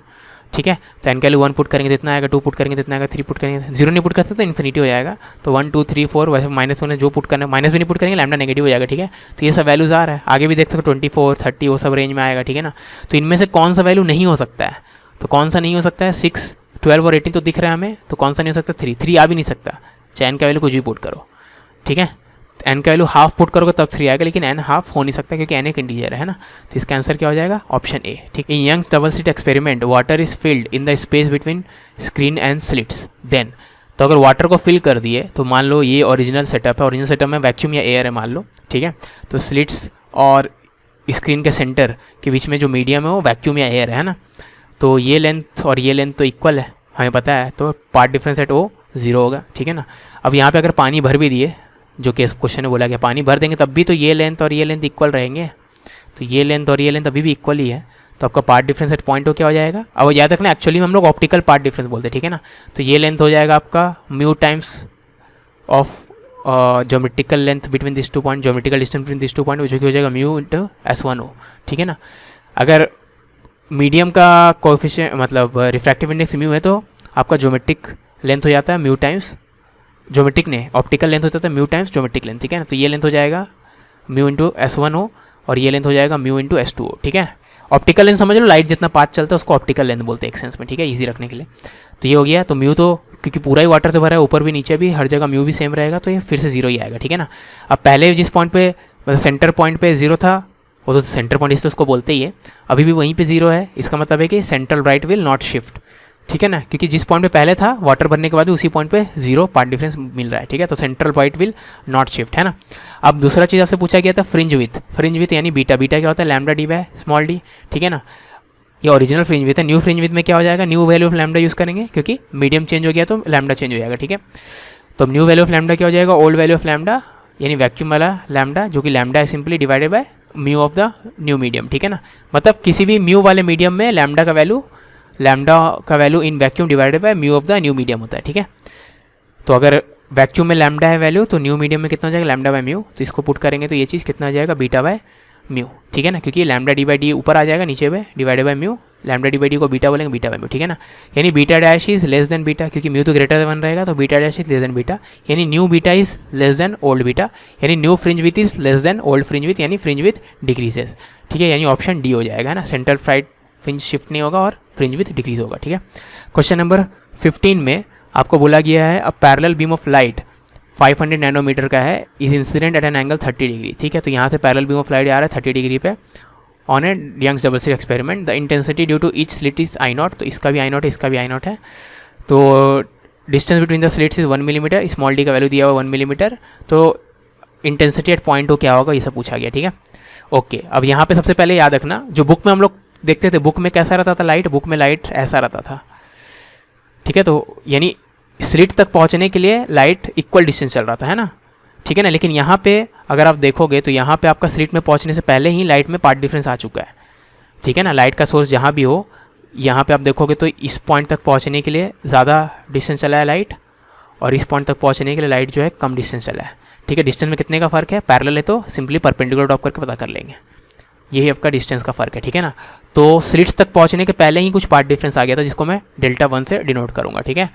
S1: ठीक है। तो एन का वैल्यू 1 पुट करेंगे जितना आएगा, 2 पुट करेंगे जितना आएगा, 3 पुट करेंगे, 0 नहीं पुट कर सकते तो इन्फिनिटी हो जाएगा। तो 1 2 3 4 वैसे -1 है, जो पुट करना है माइनस भी नहीं पुट करेंगे, लैम्डा नेगेटिव हो जाएगा, ठीक है। तो ये सब वैल्यूज आ रहा है, आगे भी देख सकते हो 24 30 वो सब रेंज में आएगा, ठीक है ना। तो इनमें से कौन सा वैल्यू नहीं हो सकता है, तो कौन सा नहीं हो सकता है, 6 12 और 18 तो दिख रहा है हमें, तो कौन सा नहीं हो सकता, 3 आ भी नहीं सकता, चाहे एन का वैल्यू कुछ भी पुट करो, ठीक है। एन का वैल्यू हाफ पुट करोगे तब 3 आएगा, लेकिन एन हाफ हो नहीं सकता क्योंकि एन एक इंटीजर है ना। तो इसका आंसर क्या हो जाएगा, ऑप्शन ए, ठीक। In Young's double slit experiment water is filled in the space between screen and slits then, तो अगर वाटर को फिल कर दिए तो मान लो ये ओरिजिनल सेटअप है, ओरिजिनल सेटअप में वैक्यूम या एयर है मान लो, ठीक है। तो स्लिट्स और स्क्रीन के सेंटर के बीच में जो मीडियम है वो वैक्यूम या एयर है ना। तो ये लेंथ और ये लेंथ तो इक्वल है, हमें पता है, तो पार्ट डिफरेंस एट ओ 0 होगा, ठीक है ना। अब यहाँ पे अगर पानी भर भी दिए, जो कि इस क्वेश्चन में बोला गया पानी भर देंगे तब भी तो ये लेंथ और ये लेंथ इक्वल रहेंगे, तो ये लेंथ और ये लेंथ अभी भी इक्वल ही है, तो आपका path difference at point O क्या हो जाएगा। अब याद रखना एक्चुअली में हम लोग ऑप्टिकल पार्ट डिफरेंस बोलते हैं, ठीक है ना। तो ये लेंथ हो जाएगा आपका mu times of geometrical length between this 2 point, geometrical distance between this 2 point, जो कि हो जाएगा म्यू इंटू S1O, ठीक है ना। अगर मीडियम का कोएफिशिएंट मतलब रिफ्रैक्टिव इंडेक्स म्यू है तो आपका ज्योमेट्रिक लेंथ हो जाता है म्यू टाइम्स, ज्योमेट्रिक ने ऑप्टिकल लेंथ होता है म्यू टाइम्स ज्योमेट्रिक लेंथ, ठीक है ना। तो ये लेंथ हो जाएगा म्यू इंटू S1O और ये लेंथ हो जाएगा म्यू इंटू S2O, ठीक है। ऑप्टिकल लेंथ समझ लो, लाइट जितना पाथ चलता है उसको ऑप्टिकल लेंथ बोलते हैं एक सेंस में, ठीक है, इजी रखने के लिए। तो ये हो गया, तो म्यू तो क्योंकि पूरा ही वाटर से भरा है, ऊपर भी नीचे भी हर जगह म्यू भी सेम रहेगा, तो ये फिर से 0 ही आएगा, ठीक है ना। अब पहले जिस पॉइंट पे मतलब सेंटर पॉइंट पे 0 था, वो तो सेंटर पॉइंट इससे उसको बोलते ही है, अभी भी वहीं पे 0 है, इसका मतलब है कि central bright will not shift, ठीक है ना, क्योंकि जिस पॉइंट पे पहले था वाटर भरने के बाद उसी पॉइंट पे 0 पार्ट डिफरेंस मिल रहा है, ठीक है। तो central bright will not shift, है ना। अब दूसरा चीज़ आपसे पूछा गया था फ्रिंज विथ यानी बीटा क्या होता है, lambda D by small D, ठीक है ना। ये ओरिजिनल फ्रिंज विथ है, न्यू फ्रिंज विथ में क्या हो जाएगा, new value of lambda use करेंगे क्योंकि मीडियम चेंज हो गया तो लैम्डा चेंज हो जाएगा, ठीक है। तो न्यू वैल्यू ऑफ लैम्डा क्या हो जाएगा, ओल्ड वैल्यू ऑफ लैम्डा यानी वैक्यूम वाला लैम्डा, जो कि लैम्डा है simply divided by mu of the new medium, ठीक है ना। मतलब किसी भी म्यू वाले मीडियम में लैम्डा का value in vacuum divided by mu of the new medium होता है, ठीक है। तो अगर वैक्यूम में लैम्डा है वैल्यू तो न्यू मीडियम में कितना हो जाएगा, लैम्डा बाय म्यू, तो इसको पुट करेंगे तो ये चीज़ कितना आ जाएगा, बीटा बाय म्यू, ठीक है ना, क्योंकि लैम्डा डी बाई डी ऊपर आ जाएगा, नीचे में divided by mu, lambda D by D को बीटा बोलेंगे, बीटा बाय म्यू, ठीक है ना। यानी beta dash is less than beta, क्योंकि म्यू तो ग्रेटर देन 1 रहेगा, तो beta dash is less than beta, यानी new beta is less than old beta, यानी new fringe width is less than old fringe width, यानी fringe width decreases, ठीक है। यानी ऑप्शन डी हो जाएगा ना, सेंट्रल फ्रिंज शिफ्ट नहीं होगा और फ्रिंज विथ डिक्रीज होगा, ठीक है। क्वेश्चन नंबर 15 में आपको बोला गया है a parallel beam of light 500 nanometre का है, is incident at an angle 30 degree, ठीक है। तो यहाँ से पैरेलल बीम ऑफ लाइट आ रहा है 30 डिग्री पे on a Young's double slit experiment the intensity due to each slit is I naught, तो इसका भी आई नॉट है, इसका भी आई नॉट है। तो distance between the slits is 1 millimetre, small D का वैल्यू दिया हुआ 1 मिलीमीटर, तो इंटेंसिटी एट पॉइंट ओ क्या होगा ये सब पूछा गया, ठीक है। ओके, अब यहाँ पे सबसे पहले याद रखना, जो बुक में हम लोग देखते थे, बुक में कैसा रहता था लाइट, बुक में लाइट ऐसा रहता था, ठीक है। तो यानी स्लिट तक पहुँचने के लिए लाइट इक्वल डिस्टेंस चल रहा था, है ना, ठीक है ना। लेकिन यहाँ पे अगर आप देखोगे तो यहाँ पे आपका स्लिट में पहुँचने से पहले ही लाइट में पार्ट डिफरेंस आ चुका है, ठीक है ना। लाइट का सोर्स जहाँ भी हो, यहाँ पे आप देखोगे तो इस पॉइंट तक पहुँचने के लिए ज़्यादा डिस्टेंस चला है लाइट, और इस पॉइंट तक पहुँचने के लिए लाइट जो है कम डिस्टेंस चला है, ठीक है। डिस्टेंस में कितने का फ़र्क है, पैरेलल है तो सिंपली परपेंडिकुलर ड्रॉप करके पता कर लेंगे, यही आपका डिस्टेंस का फ़र्क है, ठीक है ना। तो स्लिट्स तक पहुँचने के पहले ही कुछ पार्ट डिफरेंस आ गया था, जिसको मैं Δ1 से डिनोट करूँगा, ठीक है।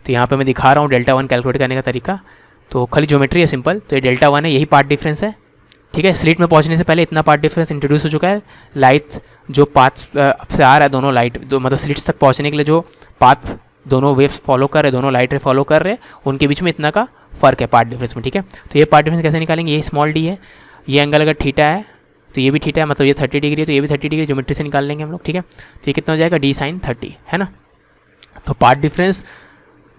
S1: तो यहाँ पे मैं दिखा रहा हूँ Δ1 कैलकुलेट करने का तरीका, तो खाली ज्योमेट्री है सिंपल। तो ये Δ1 है, यही पार्ट डिफरेंस है, ठीक है। स्लिट में पहुँचने से पहले इतना पार्ट डिफरेंस इंट्रोड्यूस हो चुका है। लाइट जो पाथ से आ रहा है, दोनों लाइट जो मतलब स्लिट्स तक पहुँचने के लिए जो पाथ दोनों वेव्स फॉलो कर रहे, दोनों लाइट रे फॉलो कर रहे, उनके बीच में इतना का फ़र्क है पार्ट डिफरेंस में, ठीक है। तो ये पार्ट डिफरेंस कैसे निकालेंगे, ये स्मॉल डी है, ये एंगल अगर थीटा है तो ये भी थीटा है, मतलब ये 30 डिग्री है तो ये भी 30 डिग्री ज्योमेट्री से निकाल लेंगे हम लोग, ठीक है। तो ये कितना हो जाएगा, d sin 30, है ना। तो path difference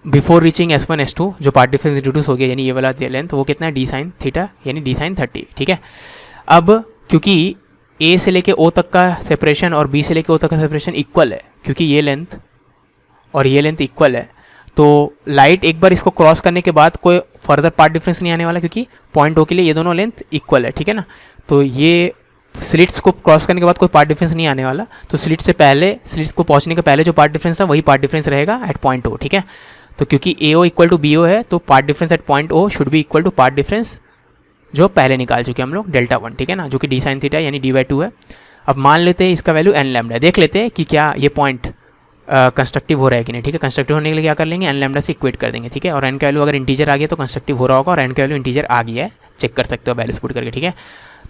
S1: before reaching S1 S2 जो पार्ट डिफरेंस इंट्रोड्यूस हो गया, यानी ये वाला लेंथ, वो कितना है, d sin थीटा, यानी d sin 30, ठीक है। अब क्योंकि A से लेके O तक का सेपरेशन और B से लेके O तक का सेपरेशन इक्वल है, क्योंकि ये लेंथ और ये लेंथ इक्वल है, तो लाइट एक बार इसको क्रॉस करने के बाद कोई फर्दर पार्ट डिफरेंस नहीं आने वाला, क्योंकि पॉइंट O के लिए ये दोनों लेंथ इक्वल है, ठीक है ना। तो ये स्लिट्स को क्रॉस करने के बाद कोई पार्ट डिफरेंस नहीं आने वाला, तो स्लिट्स से पहले, स्लिट्स को पहुंचने के पहले जो पार्ट डिफरेंस है वही पार्ट डिफरेंस रहेगा एट पॉइंट O, ठीक है। तो क्योंकि AO इक्वल टू BO है, तो path difference at point O should be equal to path difference जो पहले निकाल चुके हम लोग Δ1, ठीक है ना, जो कि d sin थीटा यानी d/2 है। अब मान लेते हैं इसका वैल्यू n लैम्डा, देख लेते हैं कि क्या ये पॉइंट कंस्ट्रक्टिव हो रहा है कि नहीं, ठीक है। कंस्ट्रक्टिव होने के लिए क्या कर लेंगे, n लैम्डा से इक्वेट कर देंगे, ठीक है। और n का वैल्यू अगर इंटीजर आ गया तो कंस्ट्रक्टिव हो रहा होगा, और n का वैल्यू इंटीजर आ गया है, चेक कर सकते हो वैल्यूज पुट करके, ठीक है।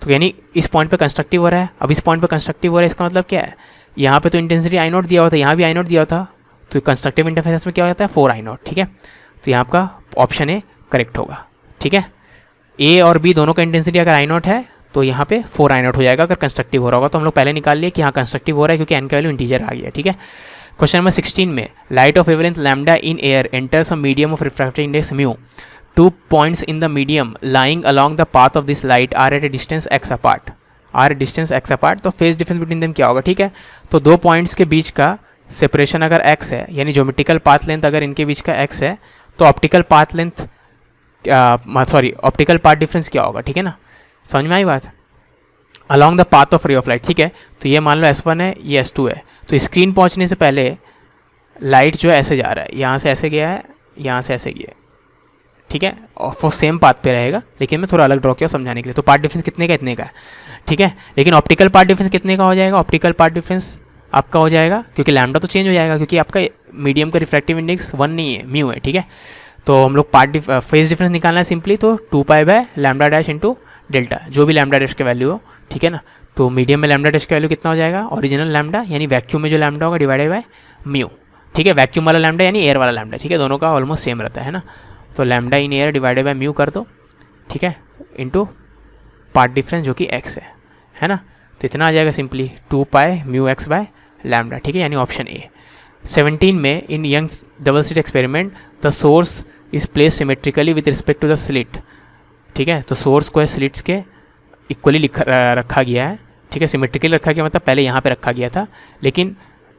S1: तो यानी इस पॉइंट पे कंस्ट्रक्टिव हो रहा है। अब इस पॉइंट पे कंस्ट्रक्टिव हो रहा है, इसका मतलब क्या है, यहाँ पे तो इंटेंसिटी आई नॉट दिया हुआ था, यहाँ भी आई नॉट दिया हुआ था, तो कंस्ट्रक्टिव इंटरफेरेंस में क्या हो जाता है, 4 आई नॉट, ठीक है। तो यहाँ आपका ऑप्शन ए करेक्ट होगा, ठीक है। ए और बी दोनों का इंटेंसिटी अगर आई नॉट है तो यहाँ पे 4 आई नॉट हो जाएगा, अगर कंस्ट्रक्टिव हो रहा होगा। तो हम लोग पहले निकाल लिए कि हाँ कंस्ट्रक्टिव हो रहा है, क्योंकि एन का वैल्यू इंटीजर आ गया, ठीक है। क्वेश्चन नंबर 16 में, light of wavelength lambda in air enters a medium of refractive index mu, 2 points in the medium lying along the path of this light are at a distance x apart, are distance x apart. तो phase difference between them क्या होगा, ठीक है। तो 2 points के बीच का separation अगर x है, यानी ज्योमेट्रिकल पाथ लेंथ अगर इनके बीच का x है, तो optical path length optical path difference क्या होगा, ठीक है ना। समझ में आई बात, अलॉन्ग द पाथ ऑफ रे ऑफ लाइट, ठीक है। तो ये मान लो S1 है, ये S2 है, तो स्क्रीन पहुंचने से पहले लाइट जो है ऐसे जा रहा है, यहाँ से ऐसे गया है, यहाँ से ऐसे गया है, ठीक है। और वो सेम पाथ पे रहेगा, लेकिन मैं थोड़ा अलग ड्रॉ किया समझाने के लिए। तो पार्ट डिफरेंस कितने का, इतने का है, ठीक है। लेकिन ऑप्टिकल पार्ट डिफरेंस कितने का हो जाएगा, ऑप्टिकल पार्ट डिफरेंस आपका हो जाएगा, क्योंकि लैम्डा तो चेंज हो जाएगा, क्योंकि आपका मीडियम का रिफ्रैक्टिव इंडेक्स 1 नहीं है, म्यू है, ठीक है। तो हम लोग फेज डिफरेंस निकालना है सिंपली, तो 2 pi by lambda dash into delta, जो भी लैम्डा डैश की वैल्यू हो, ठीक है ना। तो मीडियम में लैम्डा डैश की वैल्यू कितना हो जाएगा, ओरिजिनल लैम्डा यानी वैक्यूम में जो लैम्डा होगा डिवाइडेड बाय म्यू, ठीक है। वैक्यूम वाला लैम्डा यानी एयर वाला लैम्डा, ठीक है, दोनों का ऑलमोस्ट सेम रहता है ना। तो lambda in air divided by mu कर दो, ठीक है, इंटू पार्ट डिफरेंस जो कि x है ना। तो इतना आ जाएगा simply 2 pi mu x by lambda, ठीक है, यानी ऑप्शन ए। 17 में, in Young's double slit experiment the source is place symmetrically with respect to the slit, ठीक है। तो सोर्स को है स्लिट्स के इक्वली रखा गया है, ठीक है। सिमेट्रिकली रखा गया मतलब पहले यहाँ पे रखा गया था, लेकिन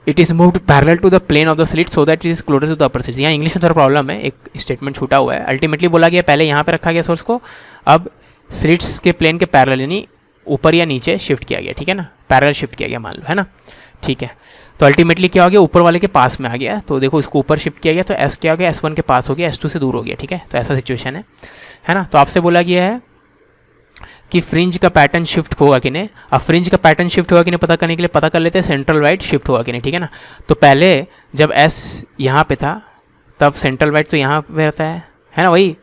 S1: it is moved parallel to the plane of the slit so that it is closer to the upper slit. यहाँ इंग्लिश में थोड़ा प्रॉब्लम है, एक स्टेटमेंट छूटा हुआ है। अल्टीमेटली बोला गया पहले यहाँ पे रखा गया सोर्स को, अब स्लिट्स के प्लेन के पैरेलल यानी ऊपर या नीचे शिफ्ट किया गया, ठीक है ना, पैरेलल शिफ्ट किया गया मान लो, है ना, ठीक है। तो अल्टीमेटली क्या हो गया, ऊपर वाले के पास में आ गया, तो देखो इसको ऊपर शिफ्ट किया गया, तो S क्या हो गया, S1 के पास हो गया, S2 से दूर हो गया, ठीक है। तो ऐसा सिचुएशन है ना। तो आपसे बोला गया है कि फ्रिंज का पैटर्न शिफ्ट होगा कि नहीं। अब फ्रिंज का पैटर्न शिफ्ट होगा कि नहीं पता करने के लिए पता कर लेते हैं सेंट्रल वाइट शिफ्ट होगा कि नहीं, ठीक है ना। तो पहले जब S यहाँ पे था तब सेंट्रल वाइट तो यहाँ पे रहता है ना, वही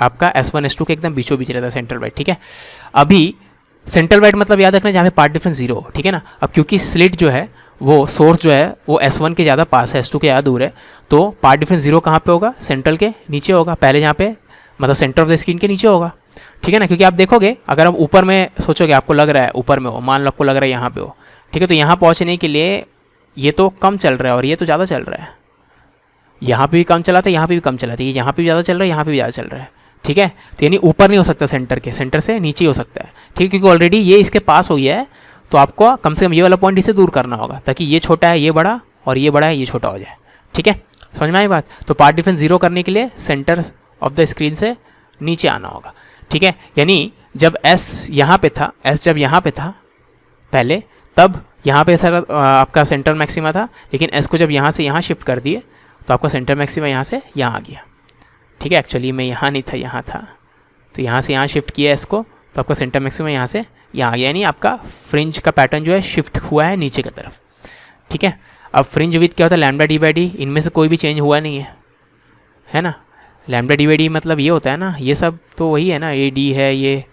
S1: आपका S1 S2 के एकदम बीचों बीच रहता है सेंट्रल वाइट, ठीक है। अभी सेंट्रल वाइट मतलब याद रखना जहाँ पे पार्ट डिफरेंस 0 हो, ठीक है ना। अब क्योंकि स्लिट जो है वो सोर्स जो है वो S1 के ज़्यादा पास है, S2 के ज़्यादा दूर है, तो पार्ट डिफरेंस 0 कहाँ पे होगा, सेंट्रल के नीचे होगा, पहले जहाँ पे मतलब सेंटर ऑफ द स्क्रीन के नीचे होगा। ठीक है ना, क्योंकि आप देखोगे अगर आप ऊपर में सोचोगे, आपको लग रहा है ऊपर में हो, मान लो आपको लग रहा है यहाँ पे हो, ठीक है, तो यहाँ पहुँचने के लिए ये तो कम चल रहा है और ये तो ज़्यादा चल रहा है, यहाँ पे भी कम चला था, यहाँ पे भी कम चला था, ये यहाँ पे भी ज़्यादा चल रहा है, यहाँ पे भी ज़्यादा चल रहा है, ठीक है। तो यानी ऊपर नहीं हो सकता सेंटर के, सेंटर से नीचे ही हो सकता है, ठीक है, क्योंकि ऑलरेडी ये इसके पास हो गया है, तो आपको कम से कम ये वाला पॉइंट इसे दूर करना होगा ताकि ये छोटा है ये बड़ा और ये बड़ा है ये छोटा हो जाए, ठीक है, समझ में आई बात। तो पाथ डिफरेंस जीरो करने के लिए सेंटर ऑफ द स्क्रीन से नीचे आना होगा, ठीक है। यानी जब S यहाँ पे था, S जब यहाँ पे था पहले, तब यहाँ पे सर आपका सेंटर मैक्सिमा था, लेकिन S को जब यहाँ से यहाँ शिफ्ट कर दिए तो आपका सेंटर मैक्सिमा यहाँ से यहाँ आ गया, ठीक है। एक्चुअली मैं यहाँ नहीं था, यहाँ था, तो यहाँ से यहाँ शिफ्ट किया S को, तो आपका सेंटर मैक्सिमा यहाँ से यहाँ आ गया, यानी आपका फ्रिंज का पैटर्न जो है शिफ्ट हुआ है नीचे की तरफ, ठीक है। अब फ्रिंज विथ क्या होता है, लैम्डा डी बाई डी, इनमें से कोई भी चेंज हुआ नहीं है ना। लैम्डा डी बाई डी मतलब ये होता है ना, ये सब तो वही है ना, ये डी है, ये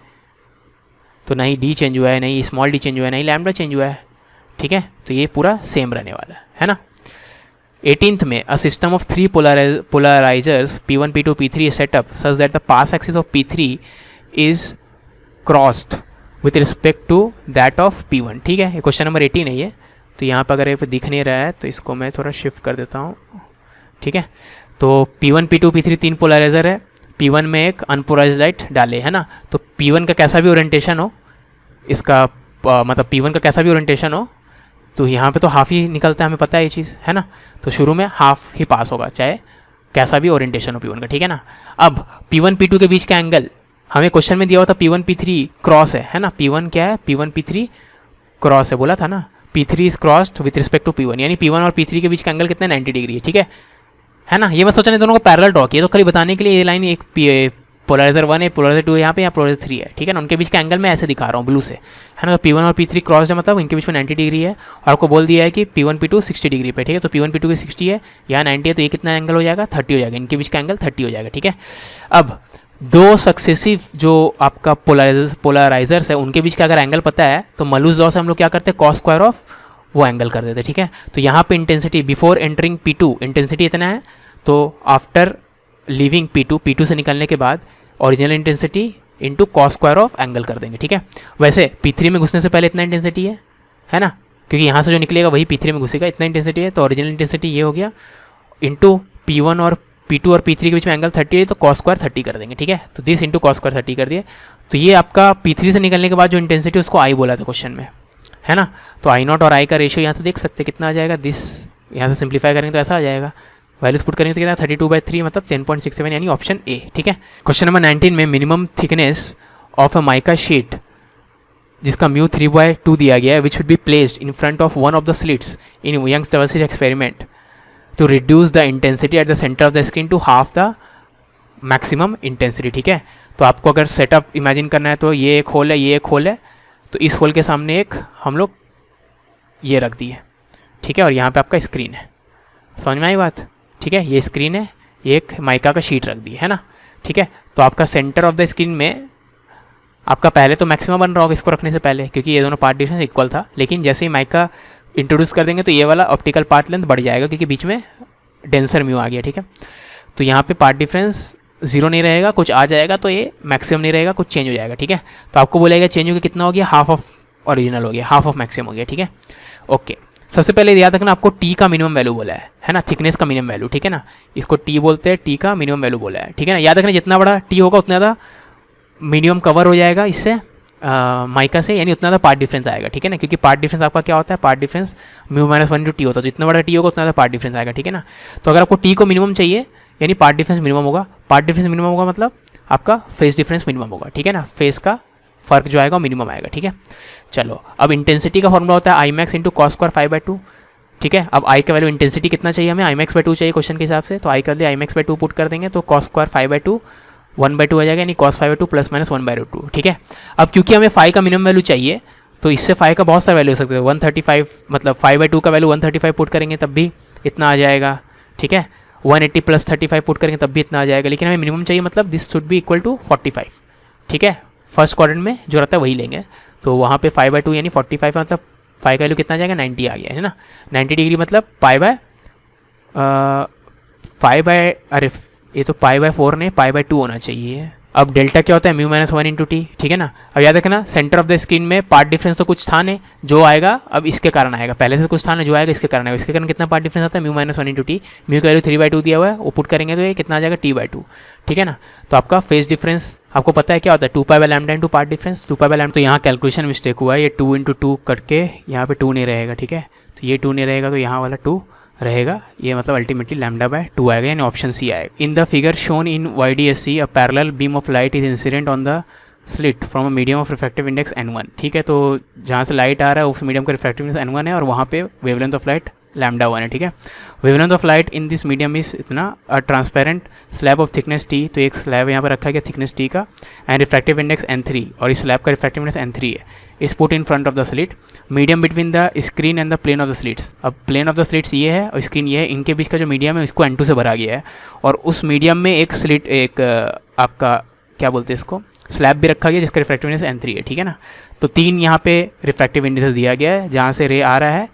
S1: तो नहीं डी चेंज हुआ है, नहीं स्मॉल डी चेंज हुआ है, नहीं लैम्डा चेंज हुआ है, ठीक है। तो ये पूरा सेम रहने वाला है ना। 18th में a system of 3 polarisers P1 P2 P3 setup such that the pass axis of P3 is crossed with respect to that of P1, ठीक है। ये क्वेश्चन नंबर 18 है ये, तो यहाँ पर अगर ये दिख नहीं रहा है तो इसको मैं थोड़ा शिफ्ट कर देता हूँ, ठीक है। तो P1 P2 P3 3 पोलराइजर है, P1 में एक अनपोलराइज्ड लाइट डाले, है ना। तो P1 का कैसा भी ओरिएंटेशन हो, इसका मतलब P1 का कैसा भी ओरिएंटेशन हो, तो यहाँ पे तो हाफ ही निकलता है, हमें पता है ये चीज़, है ना। तो शुरू में हाफ ही पास होगा, चाहे कैसा भी ओरिएंटेशन हो P1 का, ठीक है ना। अब P1 P2 के बीच का एंगल हमें क्वेश्चन में दिया हुआ था P1 P3 क्रॉस है ना। P1 क्या है, P1 P3 क्रॉस है, बोला था ना, P3 is crossed with respect to P1, यानी P1 और P3 के बीच का एंगल कितना है, 90 डिग्री है, ठीक है ना। ये मैं सोचा नहीं दोनों को पैरेलल ड्रॉ किया, तो खाली बताने के लिए ये लाइन एक पोलराइजर 1 है, पोलराइजर 2 यहाँ पे, या पोलराइजर 3 है, ठीक है ना। उनके बीच का एंगल मैं ऐसे दिखा रहा हूँ ब्लू से, है ना। तो P1 और P3 क्रॉस है, मतलब इनके बीच में 90 डिग्री है, और आपको बोल दिया है कि P1 P2 60 डिग्री पे, ठीक है। तो P1 P2 की 60 है, यहाँ 90 है, तो ये कितना एंगल हो जाएगा, 30 हो जाएगा, इनके बीच का एंगल 30 हो जाएगा, ठीक है। अब दो सक्सेसिव जो आपका पोलराइजर्स है उनके बीच का अगर एंगल पता है तो मलूज लॉ से हम लोग क्या करते हैं, कॉस स्क्वायर ऑफ वो एंगल कर देते, ठीक है। तो यहाँ पे intensity before entering P2 intensity इतना है, तो आफ्टर लिविंग P2 से निकलने के बाद original intensity into cos square of angle कर देंगे, ठीक है। वैसे P3 में घुसने से पहले इतना इंटेंसिटी है ना, क्योंकि यहाँ से जो निकलेगा वही P3 में घुसेगा, इतना इंटेंसिटी है, तो ओरिजिनल इंटेंसिटी ये हो गया इंटू P1 और P2 और P3 के बीच में एंगल 30 है, तो कॉस स्क्वायर 30 कर देंगे, ठीक है। तो दिस इंटू कॉस स्क्वायर 30 कर दिए, तो ये आपका P3 से निकलने के बाद जो इंटेंसिटी उसको आई बोला था क्वेश्चन में, है ना। तो I0 और I का रेशियो यहाँ से देख सकते हैं कितना आ जाएगा, दिस यहाँ से सिंप्लीफाई करेंगे तो ऐसा आ जाएगा, वैल्यूज पुट करेंगे तो कितना 32/3 मतलब 10.67, यानी ऑप्शन ए, ठीक है। क्वेश्चन नंबर 19 में minimum thickness of a mica sheet जिसका म्यू 3/2 दिया गया है, which should be placed in front of one of the slits in Young's diversity experiment to reduce the intensity at the centre of the screen to half the maximum intensity, ठीक है। तो आपको अगर setup imagine करना है तो ये एक होल है, ये एक होल है, तो इस होल के सामने एक हम लोग ये रख दिए, ठीक है, और यहाँ पे आपका स्क्रीन है, समझ में आई बात, ठीक है। ये स्क्रीन है, ये एक माइका का शीट रख दी है ना, ठीक है। तो आपका सेंटर ऑफ द स्क्रीन में आपका पहले तो मैक्सिमम बन रहा होगा इसको रखने से पहले, क्योंकि ये दोनों पार्ट डिफरेंस इक्वल था, लेकिन जैसे ही माइका इंट्रोड्यूस कर देंगे तो ये वाला ऑप्टिकल पार्ट लेंथ बढ़ जाएगा, क्योंकि बीच में डेंसर म्यू आ गया, ठीक है। तो यहाँ पे पार्ट डिफरेंस 0 नहीं रहेगा, कुछ आ जाएगा, तो ये मैक्सिमम नहीं रहेगा, कुछ चेंज हो जाएगा, ठीक है। तो आपको बोलेगा चेंज हो गया, कितना हो गया, हाफ ऑफ ओरिजिनल हो गया, हाफ ऑफ मैक्सिमम हो गया, ठीक है। ओके, सबसे पहले याद रखना आपको टी का मिनिमम वैल्यू बोला है ना, थिकनेस का मिनिमम वैल्यू, ठीक है ना। इसको टी बोलते हैं, टी का मिनिमम वैल्यू बोला है, ठीक है ना। याद रखना जितना बड़ा टी होगा उतना ज़्यादा मिनिमम कवर हो जाएगा इससे माइका से, यानी उतना ज़्यादा पार्ट डिफरेंस आएगा, ठीक है ना। क्योंकि पार्ट डिफरेंस आपका क्या होता है, path difference mu -1 into T होता है, जितना बड़ा टी होगा उतना ज़्यादा पार्ट डिफरेंस आएगा, ठीक है ना। तो अगर आपको टी को मिनिमम चाहिए यानी पार्ट डिफरेंस मिनिमम होगा, पार्ट डिफरेंस मिनिमम होगा मतलब आपका फेस डिफरेंस मिनिमम होगा, ठीक है ना। फेस का फर्क जो आएगा मिनिमम आएगा, ठीक है। चलो, अब इंटेंसिटी का फॉर्मूला होता है I max into cos square 5/2, ठीक है। अब आई का वैल्यू इंटेंसिटी कितना चाहिए हमें, आई मैक्स बाई 2 चाहिए क्वेश्चन के हिसाब से, तो आई कर दिया, आई मैक्स बाई 2 पुट कर देंगे तो कॉस स्क्वायर 5/2 1/2 आ जाएगा, यानी कॉस 5/2 प्लस माइनस 1/2, ठीक है। अब क्योंकि हमें फाई का मिनिमम वैल्यू चाहिए तो इससे फाई का बहुत सारा वैल्यू हो सकता है, 135 मतलब 5/2 का वैल्यू 135 पुट करेंगे तब भी इतना आ जाएगा, ठीक है। 180 प्लस 35 पुट करेंगे तब भी इतना आ जाएगा, लेकिन हमें मिनिमम चाहिए मतलब this should be equal to 45, ठीक है। फर्स्ट क्वाड्रेंट में जो रहता है वही लेंगे, तो वहाँ पे 5/2 यानी 45 है, मतलब फाई का वैल्यू कितना आ जाएगा, 90 आ गया है ना। 90 डिग्री मतलब अरे ये तो π/4 नहीं π/2 होना चाहिए, अब डेल्टा क्या होता है, mu minus one into T, ठीक है ना। अब याद रखना सेंटर ऑफ द स्क्रीन में पार्ट डिफरेंस तो कुछ था नहीं, जो आएगा अब इसके कारण आएगा, पहले से कुछ था ना, जो आएगा इसके कारण आएगा। इसके कारण कितना पार्ट डिफरेंस आता है, mu minus one into T. Mu का वैल्यू 3/2 दिया हुआ है, वो पुट करेंगे तो ये कितना आ जाएगा, t/2, ठीक है ना। तो आपका फेज डिफरेंस आपको पता है क्या होता है, 2π/λ इंटू पार्ट डिफरेंस, 2π/λ। तो यहाँ कैलकुलेशन मिस्टेक हुआ है, ये 2 इंटू 2 करके यहाँ पे 2 नहीं रहेगा, ठीक है। तो ये 2 नहीं रहेगा तो यहाँ वाला 2 रहेगा, ये मतलब अल्टीमेटली λ/2 आएगा, यानी ऑप्शन सी आएगा। इन the figure shown in YDSC a parallel beam of light is incident on the slit from a medium of refractive index n1, ठीक है। तो जहाँ से लाइट आ रहा है उस मीडियम का रिफ्रैक्टिव इंडेक्स n1 है और वहाँ पे वेवलेंथ ऑफ लाइट λ1 है, ठीक है। Wavelength of light in this medium is इतना a transparent slab of thickness t, तो एक स्लैब यहाँ पर रखा गया थिकनेस t का, एंड रिफ्रैक्टिव इंडेक्स n3, और इस स्लैब का रिफ्रैक्टिव इंडेक्स n3 है, is put in front of the slit, medium between the screen and the plane of the slits. अब प्लेन ऑफ द स्लिट्स ये है और screen ये है, इनके बीच का जो मीडियम है इसको n2 से भरा गया है, और उस मीडियम में एक स्लिट, एक आपका क्या बोलते हैं इसको, स्लैब भी रखा गया जिसका रिफ्रैक्टिव इंडेक्स n3 है, ठीक है ना। तो 3 यहाँ पे रिफ्रैक्टिव इंडेक्स दिया गया है जहाँ से रे आ रहा है,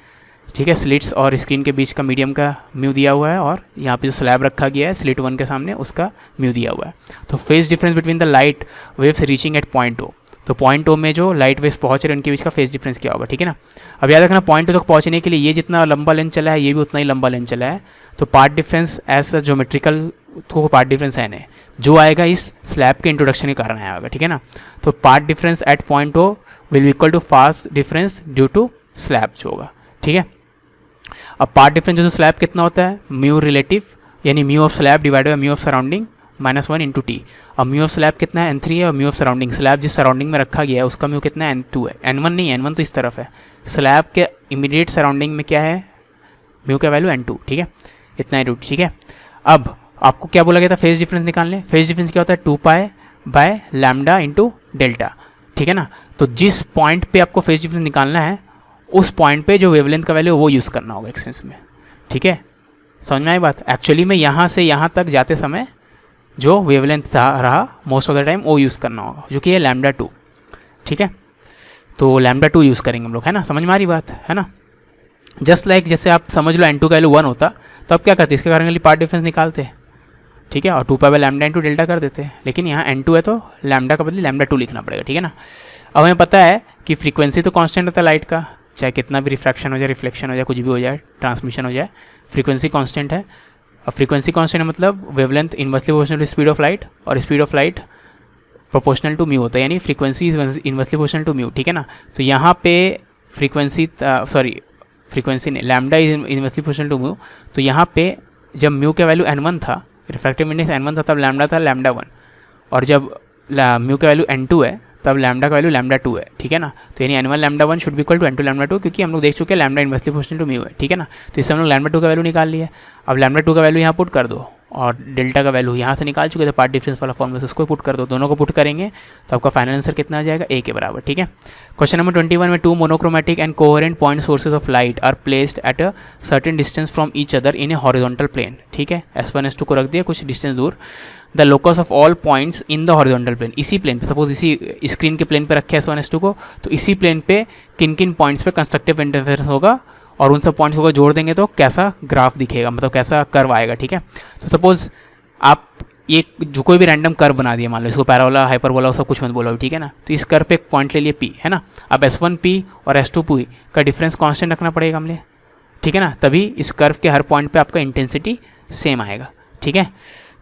S1: ठीक है। स्लिट्स और स्क्रीन के बीच का मीडियम का म्यू दिया हुआ है, और यहाँ पे जो स्लैब रखा गया है स्लिट 1 के सामने उसका म्यू दिया हुआ है। तो phase difference between the light waves reaching at point O, तो पॉइंट O में जो लाइट वेव्स पहुँच रहे हैं उनके बीच का फेज डिफरेंस क्या होगा, ठीक है ना। अब याद रखना पॉइंट O तक पहुँचने के लिए ये जितना लंबा लेंथ चला है ये भी उतना ही लंबा लेंथ चला है, तो पार्ट डिफरेंस एज ज्योमेट्रिकल तो पार्ट डिफरेंस है नहीं, जो आएगा इस स्लैब के इंट्रोडक्शन के कारण आएगा, ठीक है ना। तो path difference at point O will be equal to path difference due to slab जो होगा, ठीक है। अब पार्ट डिफरेंस जो स्लैब कितना होता है, म्यू रिलेटिव, यानी mu of slab divided by mu of surrounding -1 into T. अब म्यू ऑफ स्लैब कितना है, n3 है, और म्यू ऑफ सराउंडिंग, स्लैब जिस सराउंडिंग में रखा गया है उसका म्यू कितना है, n2 है, n1 नहीं है, n1 तो इस तरफ है, स्लैब के इमीडिएट सराउंडिंग में क्या है, म्यू का वैल्यू n2, ठीक है, इतना है, ठीक है। अब आपको क्या बोला गया था, फेज डिफरेंस निकालने, फेज डिफरेंस क्या होता है, 2π/λ इंटू डेल्टा, ठीक है ना। तो जिस पॉइंट पे आपको फेज डिफरेंस निकालना है उस पॉइंट पे जो वेवलेंथ का वैल्यू वो यूज़ करना होगा एक्सटेंस में, ठीक है। समझ में आई बात। एक्चुअली में यहाँ से यहाँ तक जाते समय जो वेवलेंथ रहा मोस्ट ऑफ द टाइम वो यूज़ करना होगा, जो कि है λ2, ठीक है। तो λ2 यूज़ करेंगे हम लोग, है ना, समझ में आ रही बात, है ना। जस्ट लाइक जैसे आप समझ लो n2 का वैल्यू 1 होता तो आप क्या करते, इसके कारण पार्ट डिफरेंस निकालते, ठीक है, और 2π/λ इंटू डेल्टा कर देते, लेकिन यहाँ n2 है तो लैम्डा का बदले λ2 लिखना पड़ेगा, ठीक है ना। अब हमें पता है कि फ्रीक्वेंसी तो कांस्टेंट होता है लाइट का, चाहे कितना भी रिफ्रैक्शन हो जाए, रिफ्लेक्शन हो जाए, कुछ भी हो जाए, ट्रांसमिशन हो जाए, फ्रीक्वेंसी कांस्टेंट है। और फ्रीक्वेंसी कांस्टेंट है मतलब wavelength inversely proportional to speed of light, और speed of light proportional to mu होता है, यानी frequency is inversely proportional to mu, ठीक है ना। तो यहाँ पे फ्रीक्वेंसी ने lambda is inversely proportional to mu, तो यहाँ पे जब म्यू का वैल्यू n1 था, रिफ्रैक्टिव इंडेक्स n1 था, तब लैम्डा था λ1, और जब म्यू का वैल्यू n2 है तब लैम्डा का वैल्यू λ2 है, ठीक है ना। तो यानी n1 λ1 should be equal to n2 λ2, क्योंकि हम लोग देख चुके हैं lambda inversely proportional to mu है, ठीक है ना। तो इससे हम लोग λ2 का वैल्यू निकाल लिया। अब λ2 का वैल्यू यहाँ पुट कर दो, और डेल्टा का वैल्यू यहाँ से निकाल चुके थे पार्ट डिफरेंस वाला फॉर्मूला से, उसको पुट कर दो, दोनों को पुट करेंगे तो आपका फाइनल आंसर कितना आ जाएगा, A के बराबर, ठीक है। क्वेश्चन नंबर 21 में 2 monochromatic and coherent point sources of light are placed at a certain distance from each other in a horizontal plane, ठीक है। S1 S2 को रख दिया कुछ डिस्टेंस दूर। The locus of all points in the horizontal plane, इसी plane पे, suppose इसी स्क्रीन के प्लेन पे रखे S1 S2 को, तो इसी प्लेन पे किन किन पॉइंट्स पे कंस्ट्रक्टिव इंटरफेरेंस होगा, और उन सब पॉइंट्स को जोड़ देंगे तो कैसा ग्राफ दिखेगा, मतलब कैसा कर्व आएगा, ठीक है। तो सपोज आप ये जो कोई भी रैंडम कर्व बना दिया, मान लो इसको पैराबोला, हाइपरबोला, सब कुछ मत बोलो, ठीक है ना। तो इस कर्व पे एक पॉइंट ले लिए P, है ना। अब S1P और S2P का डिफरेंस कांस्टेंट रखना पड़ेगा हमने, ठीक है ना, तभी इस कर्व के हर पॉइंट पे आपका इंटेंसिटी सेम आएगा, ठीक है।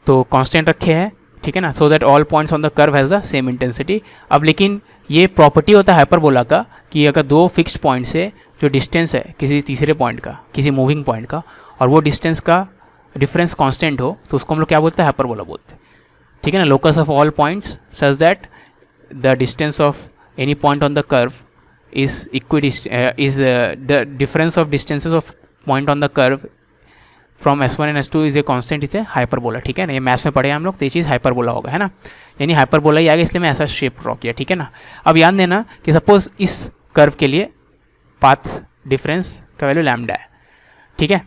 S1: तो कांस्टेंट रखे हैं, ठीक है ना, so that all points on the curve has the same intensity. अब लेकिन ये प्रॉपर्टी होता है हाइपरबोला का कि अगर दो फिक्स्ड पॉइंट से जो डिस्टेंस है किसी तीसरे पॉइंट का, किसी मूविंग पॉइंट का, और वो डिस्टेंस का डिफरेंस कांस्टेंट हो, तो उसको हम लोग क्या बोलते हैं, हाइपरबोला बोलते हैं, ठीक है ना। Locus of all points such that the distance of any point on the curve is the difference of distances of point on the curve from S1 and S2 is a constant, is a hyperbola, ठीक है ना। ये maths में पढ़े हम लोग, तो ये चीज़ हाइपरबोला होगा, है ना, यानी हाइपरबोला ही आएगा, इसलिए मैं ऐसा शेप ड्रॉ किया, ठीक है ना। अब ध्यान देना कि सपोज इस कर्व के लिए पाथ डिफरेंस का वैल्यू लैम्डा है, ठीक है,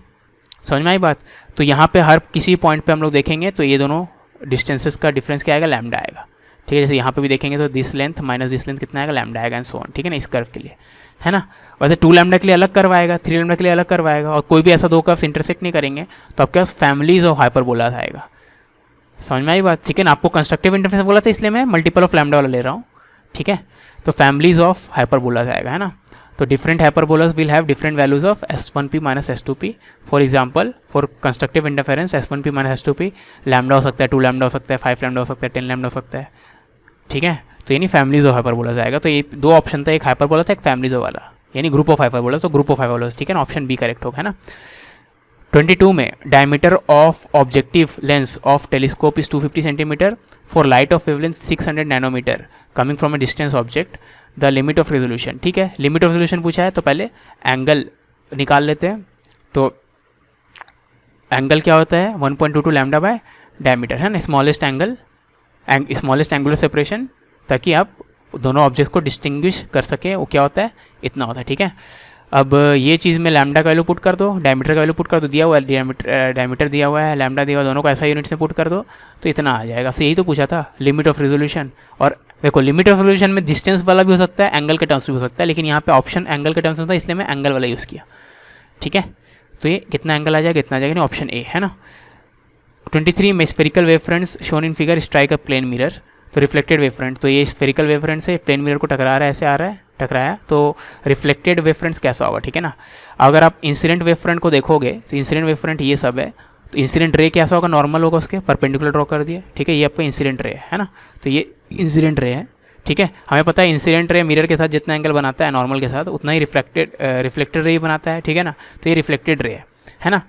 S1: समझ में आई बात। तो यहाँ पे हर किसी पॉइंट पे हम लोग देखेंगे तो ये दोनों डिस्टेंसेस का डिफरेंस क्या आएगा, लैम्डा आएगा, ठीक है। जैसे यहाँ पे भी देखेंगे तो this length minus this length कितना आएगा, लैम्डा आएगा, एंड सो ऑन, ठीक है ना, इस कर्व के लिए, है ना। वैसे 2 लैम्डा के लिए अलग कर्व आएगा, 3 लैम्डा के लिए अलग कर्व आएगा, और कोई भी ऐसा दो कर्व्स इंटरसेक्ट नहीं करेंगे तो आपके पास फैमिलीज ऑफ हाइपरबोलास आएगा, समझ में आई बात, ठीक है ना। आपको कंस्ट्रक्टिव इंटरफेरेंस बोला था इसलिए मैं मल्टीपल ऑफ लैम्डा वाला ले रहा हूँ, ठीक है। तो फैमिलीज ऑफ हाइपरबोलास आएगा, है ना। तो different hyperbolas will have different values of S1p minus S2p। For example for constructive interference S1p minus S2p lambda हो सकता है, 2 लैम्डा हो सकता है, 5 लैम्डा हो सकता है, 10 लैम्डा हो सकता है, ठीक है। तो यानी फैमिलीज ऑफ हाइपरबोलास आएगा। तो ये 2 ऑप्शन था, एक हाइपरबोला था, एक फैमिलीज वाला, यानी ग्रुप ऑफ हाइपरबोलास। तो ग्रुप ऑफ हाइपरबोलास, ठीक है ना, ऑप्शन बी करेक्ट होगा, है ना। 22 में diameter of objective lens of telescope is 250 centimetre for light of wavelength 600 nanometre coming from a distance object, the limit of resolution, ठीक है। लिमिट ऑफ रेजोल्यूशन पूछा है तो पहले एंगल निकाल लेते हैं। तो एंगल क्या होता है 1.22 लैम्डा बाय डायमीटर, है ना, smallest angle, smallest angular separation, ताकि आप दोनों ऑब्जेक्ट को डिस्टिंग्विश कर सकें, वो क्या होता है इतना होता है, ठीक है। अब ये चीज़ में लैम्डा का वैल्यू पुट कर दो, डायमीटर का वैल्यू पुट कर दो, दिया हुआ है डायमीटर दिया हुआ है, लैम्डा दिया हुआ है, दोनों को ऐसा यूनिट से पुट कर दो तो इतना आ जाएगा। तो यही तो पूछा था लिमिट ऑफ रेजोल्यूशन। और देखो लिमिट ऑफ रेजोल्यूशन में डिस्टेंस वाला भी हो सकता है, एंगल के टर्म्स भी हो सकता है, लेकिन यहाँ पे ऑप्शन एंगल के टर्म्स में था इसलिए मैं एंगल वाला यूज़ किया, ठीक है। तो ये कितना एंगल आ जाएगा, इतना आ जाएगा, ऑप्शन ए, है ना। 23 में spherical wave fronts shown in figure strike a plane mirror, तो रिफ्लेक्टेड वेव फ्रंट, तो ये स्फेरिकल वेव फ्रंट से प्लेन मिरर को टकरा रहा है, ऐसे आ रहा है, टकराया, तो रिफ्लेक्टेड वेव फ्रंट्स कैसा होगा, ठीक है ना। अगर आप इंसिडेंट वेव फ्रंट को देखोगे तो इंसिडेंट वेव फ्रंट ये सब है, तो इंसिडेंट रे कैसा होगा, नॉर्मल होगा, उसके परपेंडिकुलर ड्रॉ कर दिए, ठीक है। ये आपका इंसिडेंट रे है ना, तो ये इंसिडेंट रे है, ठीक है। हमें पता है इंसिडेंट रे मिरर के साथ जितना एंगल बनाता है नॉर्मल के साथ उतना ही रिफ्लेक्टेड रे ही बनाता है, ठीक है ना। तो ये रिफ्लेक्टेड रे है ना।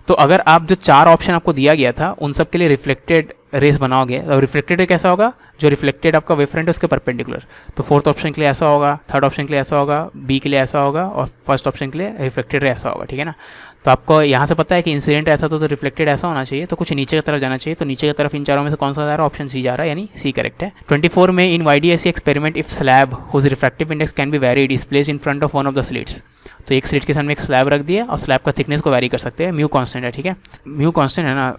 S1: तो अगर आप जो 4 ऑप्शन आपको दिया गया था उन सब के लिए रिफ्लेक्टेड रेस बनाओगे, तो रिफ्लेक्टेड रे कैसा होगा, जो रिफ्लेक्टेड आपका वेव फ्रंट है उसके परपेंडिकुलर। तो 4th ऑप्शन के लिए ऐसा होगा, 3rd ऑप्शन के लिए ऐसा होगा, बी के लिए ऐसा होगा, और 1st ऑप्शन के लिए रिफ्लेक्टेड रे ऐसा होगा, ठीक है ना। तो आपको यहाँ से पता है कि इंसिडेंट ऐसा तो रिफ्लेक्टेड ऐसा होना चाहिए, तो कुछ नीचे की तरफ जाना चाहिए। तो नीचे की तरफ इन चारों में से कौन सा जा रहा है, ऑप्शन सी जा रहा है, यानी सी करेक्ट है। 24 में in YDSC experiment if slab whose refractive index can be varied is placed in front of one of the slits, तो एक स्लिट के सामने एक स्लैब रख दिया और स्लैब का थिकनेस को वैरी कर सकते हैं, म्यू कांस्टेंट है, ठीक है। म्यू कांस्टेंट है ना,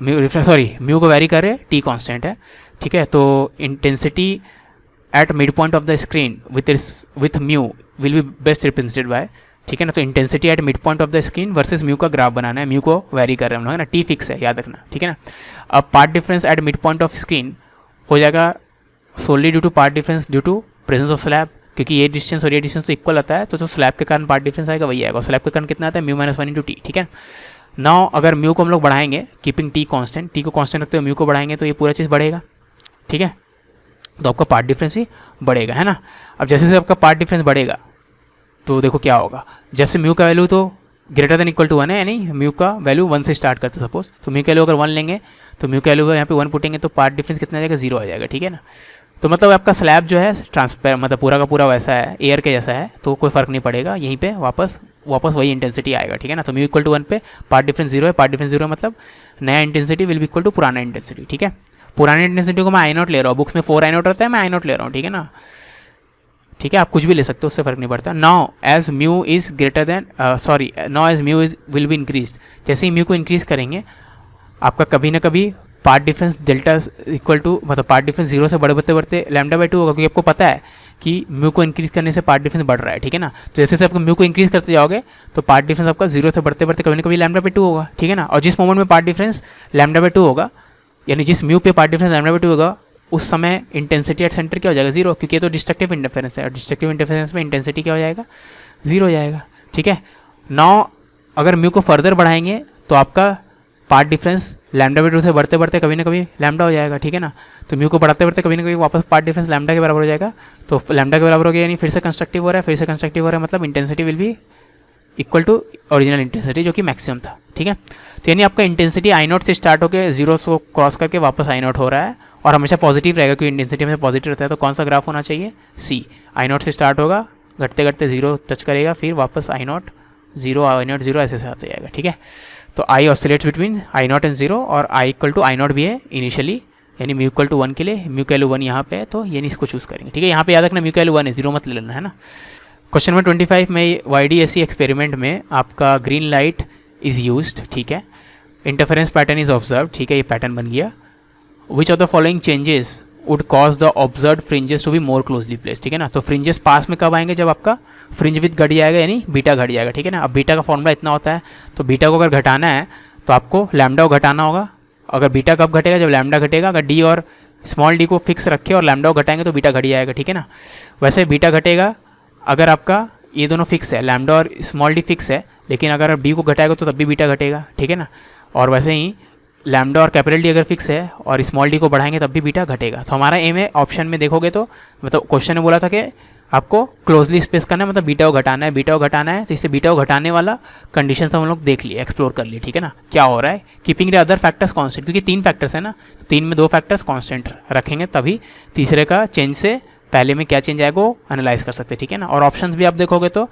S1: म्यू को वैरी कर रहे, टी कांस्टेंट है, ठीक है। तो intensity at mid point of the screen with mu will be best represented by, ठीक है ना। तो intensity at mid point of the screen versus mu का ग्राफ बनाना है, म्यू को वैरी कर रहे हैं हम लोग, है ना, टी फिक्स है, याद रखना, ठीक है ना। अब path difference at mid point of screen हो जाएगा solely due to path difference due to presence of slab, क्योंकि ये डिस्टेंस और ये डिस्टेंस तो इक्वल आता है, तो जो स्लैब के कारण पार्ट डिफरेंस आएगा वही आएगा, और स्लैब के कारण कितना आता है, म्यू -1 इंटू टी, ठीक है। नाउ अगर म्यू को हम लोग बढ़ाएंगे, कीपिंग टी कांस्टेंट, टी को कांस्टेंट रखते हुए म्यू को बढ़ाएंगे तो ये पूरा चीज़ बढ़ेगा, ठीक है। तो आपका पार्ट डिफरेंस ही बढ़ेगा, है ना। अब जैसे जैसे आपका पार्ट डिफरेंस बढ़ेगा तो देखो क्या होगा, जैसे म्यू का वैल्यू तो ग्रेटर देन इक्वल टू 1 है, यानी म्यू का वैल्यू 1 से स्टार्ट करते हैं सपोज, तो म्यू का वैल्यू अगर 1 लेंगे तो म्यू का वैल्यू यहाँ पे 1 पुटेंगे तो पार्ट डिफरेंस कितना आ जाएगा, 0 आ जाएगा, ठीक है ना। तो मतलब आपका स्लैब जो है ट्रांसपेरेंट, मतलब पूरा का पूरा वैसा है, एयर के जैसा है, तो कोई फ़र्क नहीं पड़ेगा, यहीं पे वापस वही इंटेंसिटी आएगा, ठीक है ना। तो म्यू इक्वल टू 1 पे पार्ट डिफरेंस 0 है, पार्ट डिफरेंस 0 है मतलब नया intensity will be equal to पुराना इंटेंसिटी, ठीक है। पुरानी इंटेंसिटी को मैं I0 ले रहा हूँ, बुक्स में 4 I0 रहता है, मैं I0 ले रहा हूँ, ठीक है ना, ठीक है। आप कुछ भी ले सकते हो, उससे फ़र्क नहीं पड़ता। Now as mu is greater than now as mu is will be increase, जैसे ही म्यू को इंक्रीज़ करेंगे आपका कभी ना कभी part difference delta equal to, मतलब पार्ट डिफरेंस 0 से बढ़ते बढ़ते λ/2 होगा, क्योंकि आपको पता है कि म्यू को इंक्रीज़ करने से पार्ट डिफरेंस बढ़ रहा है, ठीक है ना। तो जैसे जैसे आपको म्यू को इंक्रीज़ करते जाओगे तो पार्ट डिफरेंस आपका 0 से बढ़ते बढ़ते कभी ना कभी λ/2 होगा, ठीक है ना। और जिस मोमेंट में पार्ट डिफरेंस λ/2 होगा, यानी जिस म्यू पे पार्ट डिफरेंस λ/2 होगा, उस समय इंटेंसिटी एट सेंटर क्या हो जाएगा, 0, क्योंकि ये तो डिस्ट्रक्टिव इंटरफेरेंस है, और डिस्ट्रक्टिव इंटरफेरेंस में इंटेंसिटी क्या हो जाएगा, 0 हो जाएगा, ठीक है। नाउ अगर म्यू को फर्दर बढ़ाएंगे तो आपका पार्ट डिफरेंस λ/2 से बढ़ते बढ़ते कभी ना कभी लैम्डा हो जाएगा, ठीक है ना। तो म्यू को बढ़ाते बढ़ते कभी ना कभी वापस पार्ट डिफरेंस लैम्डा के बराबर हो जाएगा, तो लैम्डा के बराबर हो गया, यानी फिर से कंस्ट्रक्टिव हो रहा है, फिर से कंस्ट्रक्टिव हो रहा है, मतलब intensity will be equal to original intensity जो कि मैक्सिमम था, ठीक है। तो यानी आपका इंटेंसिटी I0 से स्टार्ट होकर 0 को क्रॉस करके वापस I0 हो रहा है, और हमेशा पॉजिटिव रहेगा, क्योंकि इंटेंसिटी हमेशा पॉजिटिव रहता है। तो कौन सा ग्राफ होना चाहिए, सी। I0 से स्टार्ट होगा, घटते घटते 0 टच करेगा, फिर वापस I0 0 ऐसे से आते जाएगा, ठीक है। तो I oscillates between I0 and 0, और I इक्वल टू I0 भी है इनिशियली, यानी म्यू इक्वल टू 1 के लिए, म्यू का वैल्यू 1 यहाँ पे है, तो यानी इसको चूज़ करेंगे, ठीक है। यहाँ पे याद रखना म्यू का वैल्यू 1 है, 0 मत ले लेना, है ना। क्वेश्चन नंबर 25 में YDSC एक्सपेरिमेंट में आपका ग्रीन लाइट इज़ यूज्ड, ठीक है। इंटरफेरेंस पैटर्न इज ऑब्जर्व, ठीक है, ये पैटर्न बन गया। Which of the following changes would cause the observe fringes to be more closely placed, ठीक है ना। तो फ्रिंजेस पास में कब आएंगे, जब आपका फ्रिंज विथ घट जाएगा, यानी बीटा घट जाएगा, ठीक है ना। अब बीटा का फॉर्मूला इतना होता है, तो बीटा को अगर घटाना है तो आपको लैम्डा को घटाना होगा, अगर बीटा कब घटेगा, जब लैम्डा घटेगा। अगर डी और स्मॉल डी को फिक्स रखे और लैम्डा को घटाएंगे तो बीटा घट जाएगा, ठीक है ना। वैसे बीटा घटेगा अगर आपका ये दोनों फिक्स है, लैम्डा और स्मॉल डी फिक्स है, लेकिन अगर आप डी को घटाएगा तो तब भी बीटा घटेगा, ठीक है ना। और वैसे ही लैम्डा और कैपिटल डी अगर फिक्स है और स्मॉल डी को बढ़ाएंगे तब भी बीटा घटेगा। तो हमारा एम है, ऑप्शन में देखोगे तो मतलब क्वेश्चन ने बोला था कि आपको क्लोजली स्पेस करना है, मतलब बीटा को घटाना है, बीटा को घटाना है। तो इससे बीटा को घटाने वाला कंडीशन हम लोग देख लिए, एक्सप्लोर कर लिए, ठीक है ना, क्या हो रहा है। Keeping the other factors constant, क्योंकि 3 फैक्टर्स है ना, तो 3 में 2 फैक्टर्स कांस्टेंट रखेंगे तभी तीसरे का चेंज से पहले में क्या चेंज आएगा वो एनालाइज कर सकते हैं, ठीक है ना। और ऑप्शंस भी आप देखोगे तो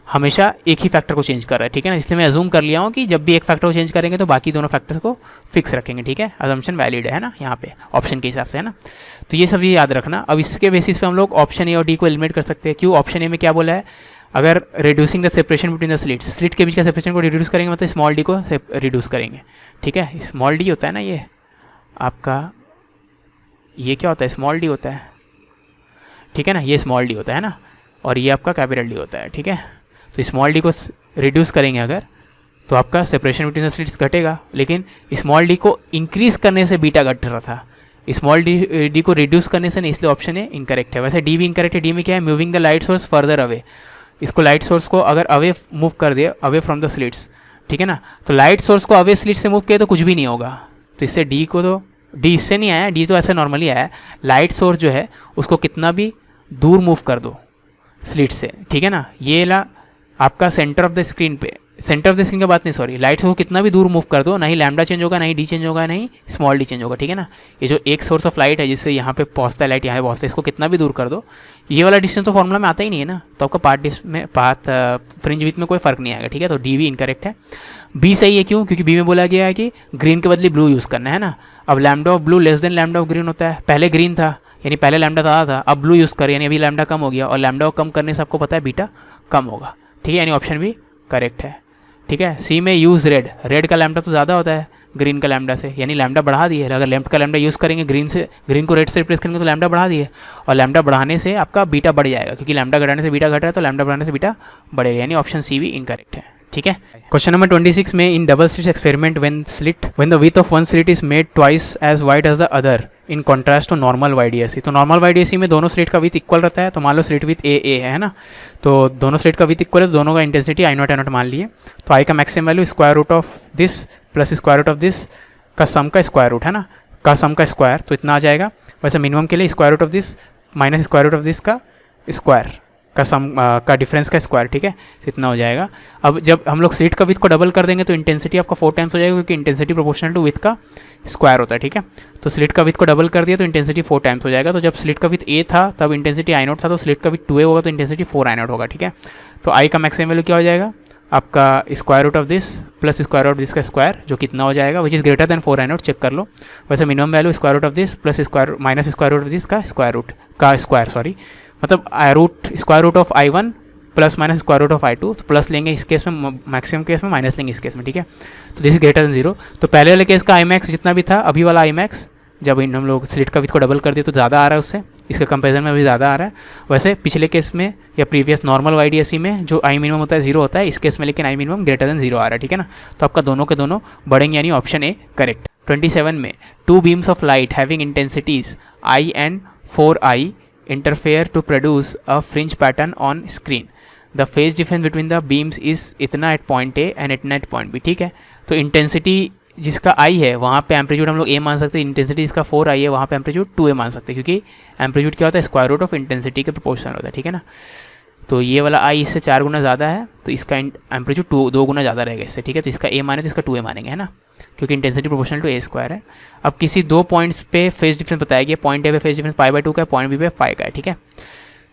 S1: हमेशा एक ही फैक्टर को चेंज कर रहा है, ठीक है ना। इसलिए मैं अज्यूम कर लिया हूँ कि जब भी एक फैक्टर को चेंज करेंगे तो बाकी दोनों फैक्टर्स को फिक्स रखेंगे, ठीक है। अजम्पशन वैलिड है ना यहाँ पे ऑप्शन के हिसाब से, है ना। तो ये सब ये याद रखना। अब इसके बेसिस पे हम लोग ऑप्शन ए और डी को एलिमिनेट कर सकते हैं। क्यों? ऑप्शन ए में क्या बोला है, अगर reducing the separation between the slits, slit के बीच का सेपरेशन को रिड्यूस करेंगे मतलब स्मॉल डी को रिड्यूस करेंगे, ठीक है। स्मॉल डी होता है ना ये आपका, ये क्या होता है, स्मॉल डी होता है, ठीक है ना। ये स्मॉल डी होता है ना, और ये आपका कैपिटल डी होता है, ठीक है। तो स्मॉल डी को रिड्यूस करेंगे अगर तो आपका सेपरेशन बिटवीन द स्लिट्स घटेगा, लेकिन स्मॉल डी को इंक्रीज करने से बीटा घट रहा था, स्मॉल डी को रिड्यूस करने से नहीं, इसलिए ऑप्शन ए इनकरेक्ट है। वैसे डी भी इनकरेक्ट है। डी में क्या है, moving the light source further away, इसको लाइट सोर्स को अगर अवे मूव कर दिए, अवे फ्रॉम द स्लिट्स, ठीक है ना। तो लाइट सोर्स को अवे स्लिट से मूव किया तो कुछ भी नहीं होगा, तो इससे डी को, तो डी इससे नहीं आया, डी तो ऐसे नॉर्मली आया है। लाइट सोर्स जो है उसको कितना भी दूर मूव कर दो स्लिट से, ठीक है ना। ये ला आपका सेंटर ऑफ द स्क्रीन पे, सेंटर ऑफ द स्क्रीन की बात नहीं, सॉरी, लाइट सोर्स को कितना भी दूर मूव कर दो, ना ही लैम्डा चेंज होगा, ना ही डी चेंज होगा, ना ही स्मॉल डी चेंज होगा, ठीक है ना। ये जो एक सोर्स ऑफ लाइट है जिससे यहाँ पे पहुँचता है लाइट, यहाँ पे पहुँचता है, इसको कितना भी दूर कर दो, ये वाला डिस्टेंस तो फॉर्मूला में आता ही नहीं है ना, तो आपका पाथ फ्रिंज विड्थ में कोई फर्क नहीं आएगा, ठीक है। तो डी भी इनकरेक्ट है। बी सही है, क्यों? क्योंकि बी में बोला गया है कि ग्रीन के बदले ब्लू यूज़ करना है ना। अब lambda of blue less than lambda of green होता है, पहले ग्रीन था यानी पहले लैम्डा ज़्यादा था, अब ब्लू यूज़ कर यानी अभी लैम्डा कम हो गया, और लैम्डा को कम करने से आपको पता है बीटा कम होगा, ठीक है। यानी ऑप्शन भी करेक्ट है, ठीक है। सी में यूज़ रेड, रेड का लैम्डा तो ज़्यादा होता है ग्रीन का लैम्डा से, यानी लैम्डा बढ़ा दिए। अगर लेफ्ट का लैम्डा यूज़ करेंगे ग्रीन को रेड से रिप्लेस करेंगे तो लैम्डा बढ़ा दिए, और लैम्डा बढ़ाने से आपका बीटा बढ़ जाएगा, क्योंकि लैम्डा घटाने से बीटा घट रहा है तो लैम्डा बढ़ाने से बीटा बढ़ेगा, यानी ऑप्शन सी भी इनकरेक्ट है, ठीक है। क्वेश्चन नंबर 26 में, in double slit experiment when the width of one slit is made twice as wide as the other in contrast to normal YDSC. तो नॉर्मल वाईडीएससी में दोनों स्लिट का विड्थ इक्वल रहता है, तो मान लो स्लिट विथ ए है ना, तो दोनों स्लिट का विड्थ इक्वल है, तो दोनों का इंटेंसिटी I0 मान लिए। तो आई का maximum value square root of this plus square root of this का सम का स्क्वायर रूट है ना, का सम का स्क्वायर, तो इतना आ जाएगा। वैसे मिनिमम के लिए square root of this minus square root of this का स्क्वायर का सम का डिफरेंस का स्क्वायर, ठीक है, तो इतना हो जाएगा। अब जब हम लोग स्लिट का विड्थ को डबल कर देंगे तो इंटेंसिटी आपका 4 टाइम्स हो जाएगा, क्योंकि इंटेंसिटी प्रोपोर्शनल टू विड्थ का स्क्वायर होता है, ठीक है। तो स्लिट का विड्थ को डबल कर दिया तो इंटेंसिटी 4 टाइम्स हो जाएगा। तो जब स्लिट का विड्थ ए था तब इंटेंसिटी I0 था, तो स्लिट का विड्थ 2a होगा तो इंटेंसिटी 4 I0 होगा, ठीक है। तो आई का मैक्सिमम वैल्यू क्या हो जाएगा आपका square root of this plus square root of this का स्क्वायर, जो कितना हो जाएगा, which is greater than 4 I0, check कर लो। वैसे minimum value square root of this plus square minus square root of this का स्क्वायर सॉरी, मतलब square root of I1 plus minus square root of I2, तो plus लेंगे इस case में, maximum case में माइनस लेंगे इस केस में, ठीक है। तो दिस इज ग्रेटर देन 0। तो पहले वाले केस का I max जितना भी था, अभी वाला I max जब हम लोग स्लिट का विड्थ को डबल कर दिए तो ज़्यादा आ रहा है उससे, इसके कंपेरिजन में भी ज़्यादा आ रहा है। वैसे पिछले केस में या प्रीवियस नॉर्मल वाईडीएससी में जो I मिनिमम होता है 0 होता है, इस केस में लेकिन I मिनिमम ग्रेटर देन 0 आ रहा है, ठीक है ना। तो आपका दोनों के दोनों बढ़ेंगे, यानी ऑप्शन ए करेक्ट। 27 में, 2 beams of light having intensities I and 4I interfere to produce a fringe pattern on screen. The phase difference between the beams is इतना at point A and इतना at point B, ठीक है। तो intensity जिसका I है वहाँ पे amplitude हम लोग A मान सकते हैं, इंटेंसिटी जिसका 4I है वहाँ पे एम्पलीट्यूड 2A मान सकते हैं, क्योंकि एम्पलीट्यूड क्या होता है, स्क्वायर रूट ऑफ इंटेंसिटी के प्रोपोर्शनल होता है, ठीक है ना। तो ये वाला I इससे 4 गुना ज़्यादा है, तो इसका एम्पलीट्यूड 2 गुना ज़्यादा रहेगा इससे, ठीक है। तो इसका A माने तो इसका 2A मानेंगे, है ना, क्योंकि intensity proportional to A square है। अब किसी 2 पॉइंट्स पे फेज डिफरेंस बताया गया, पॉइंट A पे फेज डिफरेंस π/2 का है, पॉइंट B पे 5 का है, ठीक है।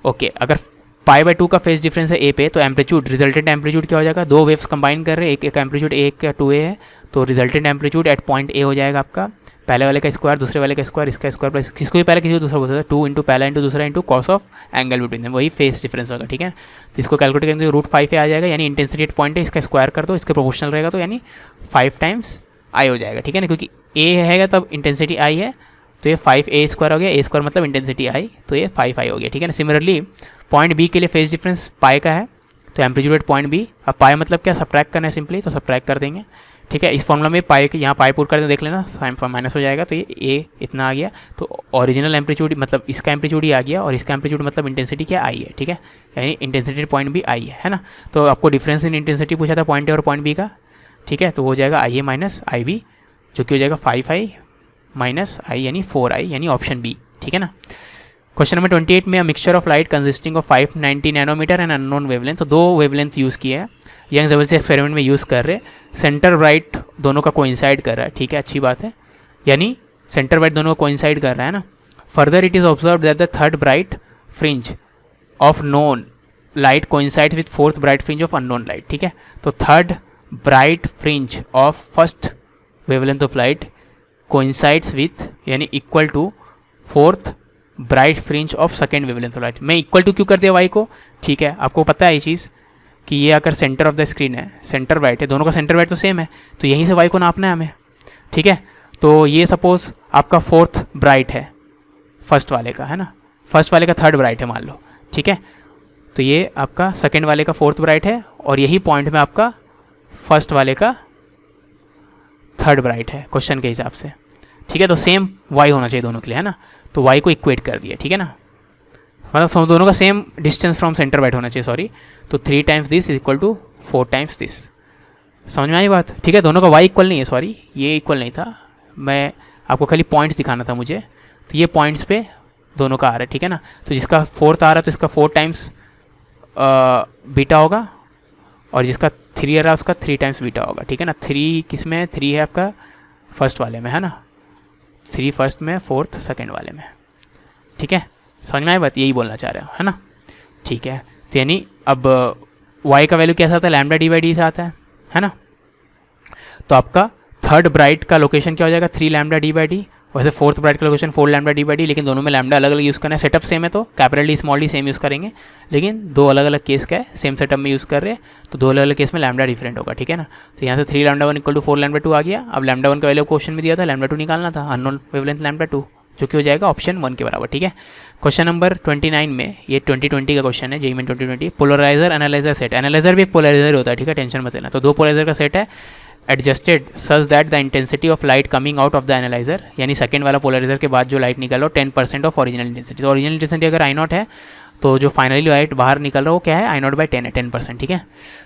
S1: ओके, अगर π/2 का फेज डिफरेंस है A पे, तो एम्पलीट्यूड रिजल्टेंट एम्पलीट्यूड क्या हो जाएगा, 2 वेव्स कंबाइन कर रहे हैं, एक एम्पलीट्यूड A का 2A है, तो resultant amplitude at point A हो जाएगा आपका पहले वाले का स्क्वायर, दूसरे वाले का स्क्वायर, इसका स्क्वायर प्लस किसको भी पहले किसी को दूसरा बोलता है, 2 इंटू पहला इंटू दूसरा into cos of angle between them, वही फेस डिफरेंस होगा, ठीक है। तो इसको कैलकुलेट करेंगे तो √5 आ जाएगा, यानी इंटेंसिटी एट पॉइंट है, इसका स्क्वायर कर दो, इसके प्रोपोर्शनल रहेगा, तो यानी 5 टाइम्स I हो जाएगा, ठीक है ना, क्योंकि A है तब इंटेंसिटी I है, तो ये 5A स्क्वायर हो गया, A स्क्वायर मतलब इंटेंसिटी I, तो ये 5I हो गया, ठीक है ना। सिमिलरली पॉइंट B के लिए फेज डिफरेंस पाई का है, तो एम्पलीट्यूड एट पॉइंट B, अब पाई मतलब क्या, सब्ट्रैक्ट करना है सिंपली, तो सब्ट्रैक्ट कर देंगे, ठीक है। इस फॉर्मूला में पाई यहाँ पाई पुट कर दे, देख लेना, साइन माइनस हो जाएगा, तो ये ए इतना आ गया, तो ओरिजिनल एम्पलीट्यूड मतलब इसका एम्पलीट्यूड ही आ गया, और इसका एम्पलीट्यूड मतलब इंटेंसिटी क्या आई है, ठीक है, यानी इंटेंसिटी पॉइंट भी आई है ना। तो आपको डिफरेंस इन इंटेंसिटी पूछा था पॉइंट ए और पॉइंट बी का, ठीक है, तो हो जाएगा आई ए माइनस आई बी, जो कि हो जाएगा 5i माइनस आई यानी 4i, यानी ऑप्शन बी, ठीक है ना। क्वेश्चन नंबर 28 में mixture of light consisting of 590 nanometre and unknown wavelength, तो 2 वेवलेंथ यूज़ किए हैं, यंग जबरदस्ती एक्सपेरिमेंट में यूज़ कर रहे, सेंटर ब्राइट दोनों का कोइंसाइड कर रहा है, ठीक है, अच्छी बात है, यानी सेंटर ब्राइट दोनों का कोइंसाइड कर रहा है ना। Further it is observe that the third bright fringe of known light coincide with fourth bright fringe of unknown light, ठीक है, तो third bright fringe of first wavelength of light coincides with यानी equal to fourth bright fringe of second wavelength of light. मैं equal to क्यों कर दिया Y को, ठीक है, आपको पता है ये चीज़ कि ये अगर सेंटर ऑफ द स्क्रीन है, सेंटर ब्राइट है, दोनों का सेंटर ब्राइट तो सेम है, तो यहीं से वाई को नापना है हमें, ठीक है। तो ये सपोज आपका फोर्थ ब्राइट है फर्स्ट वाले का, है ना, फर्स्ट वाले का थर्ड ब्राइट है मान लो, ठीक है, तो ये आपका सेकेंड वाले का फोर्थ ब्राइट है, और यही पॉइंट में आपका फर्स्ट वाले का थर्ड ब्राइट है क्वेश्चन के हिसाब से, ठीक है। तो सेम वाई होना चाहिए दोनों के लिए, है ना, तो वाई को इक्वेट कर दिया, ठीक है ना, मतलब दोनों का same distance from centre bright होना चाहिए, सॉरी, तो 3 times this is equal to 4 times this, समझ में आई बात, ठीक है। दोनों का वाई इक्वल नहीं है, सॉरी ये इक्वल नहीं था, मैं आपको खाली पॉइंट्स दिखाना था मुझे, तो ये पॉइंट्स पे दोनों का आ रहा है, ठीक है ना, तो जिसका फोर्थ आ रहा है तो इसका 4 टाइम्स बीटा होगा, और जिसका 3 आ रहा है उसका 3 टाइम्स बीटा होगा, ठीक है ना। 3 किस में है, 3 है आपका फर्स्ट वाले में, है ना, 3 फर्स्ट में, 4th सेकेंड वाले में, ठीक है, समझ में आई बात, यही बोलना चाह रहे हो, है ना, ठीक है। तो यानी अब y का वैल्यू कैसा आता है, लैम्डा डी बाई डी से आता है ना, तो आपका थर्ड ब्राइट का लोकेशन क्या हो जाएगा, 3 लैम्डा डी बाई डी, वैसे फोर्थ ब्राइट का location 4 lambda D by D, लेकिन दोनों में लैम्डा अलग अलग यूज़ करना है, सेटअप सेम है तो capital D small D same use करेंगे, लेकिन 2 अलग अलग केस का है, सेम सेटअप में यूज़ कर रहे हैं, तो 2 अलग अलग केस में लैम्डा डिफरेंट होगा, ठीक है ना। तो यहाँ से 3 लैम्डा 1 इक्वल टू 4 लैम्डा 2 आ गया, अब लैम्डा 1 का वैल्यू क्वेश्चन में दिया था, लैम्डा 2 निकालना था, अननोन वेवलेंथ लैम्डा 2, जो कि हो जाएगा ऑप्शन 1 के बराबर, ठीक है। क्वेश्चन नंबर 29 में, ये 2020 का क्वेश्चन है, जेईई में 2020, पोलराइजर एनालाइजर सेट, एनालाइजर भी एक पोलराइजर होता है, ठीक है, टेंशन मत लेना, तो 2 पोलराइजर का सेट है, adjusted such that the intensity of light coming out of the analyser, यानी सेकंड वाला पोलराइजर के बाद जो लाइट निकल रहा हो 10% ऑफ ओरिजिनल इंटेंसिटी, तो ओरिजिनल इंटेंसिटी अगर आई नॉट है तो जो फाइनली लाइट बाहर निकल रहा हो क्या है, आई नॉट बाई 10 है, 10%, ठीक है।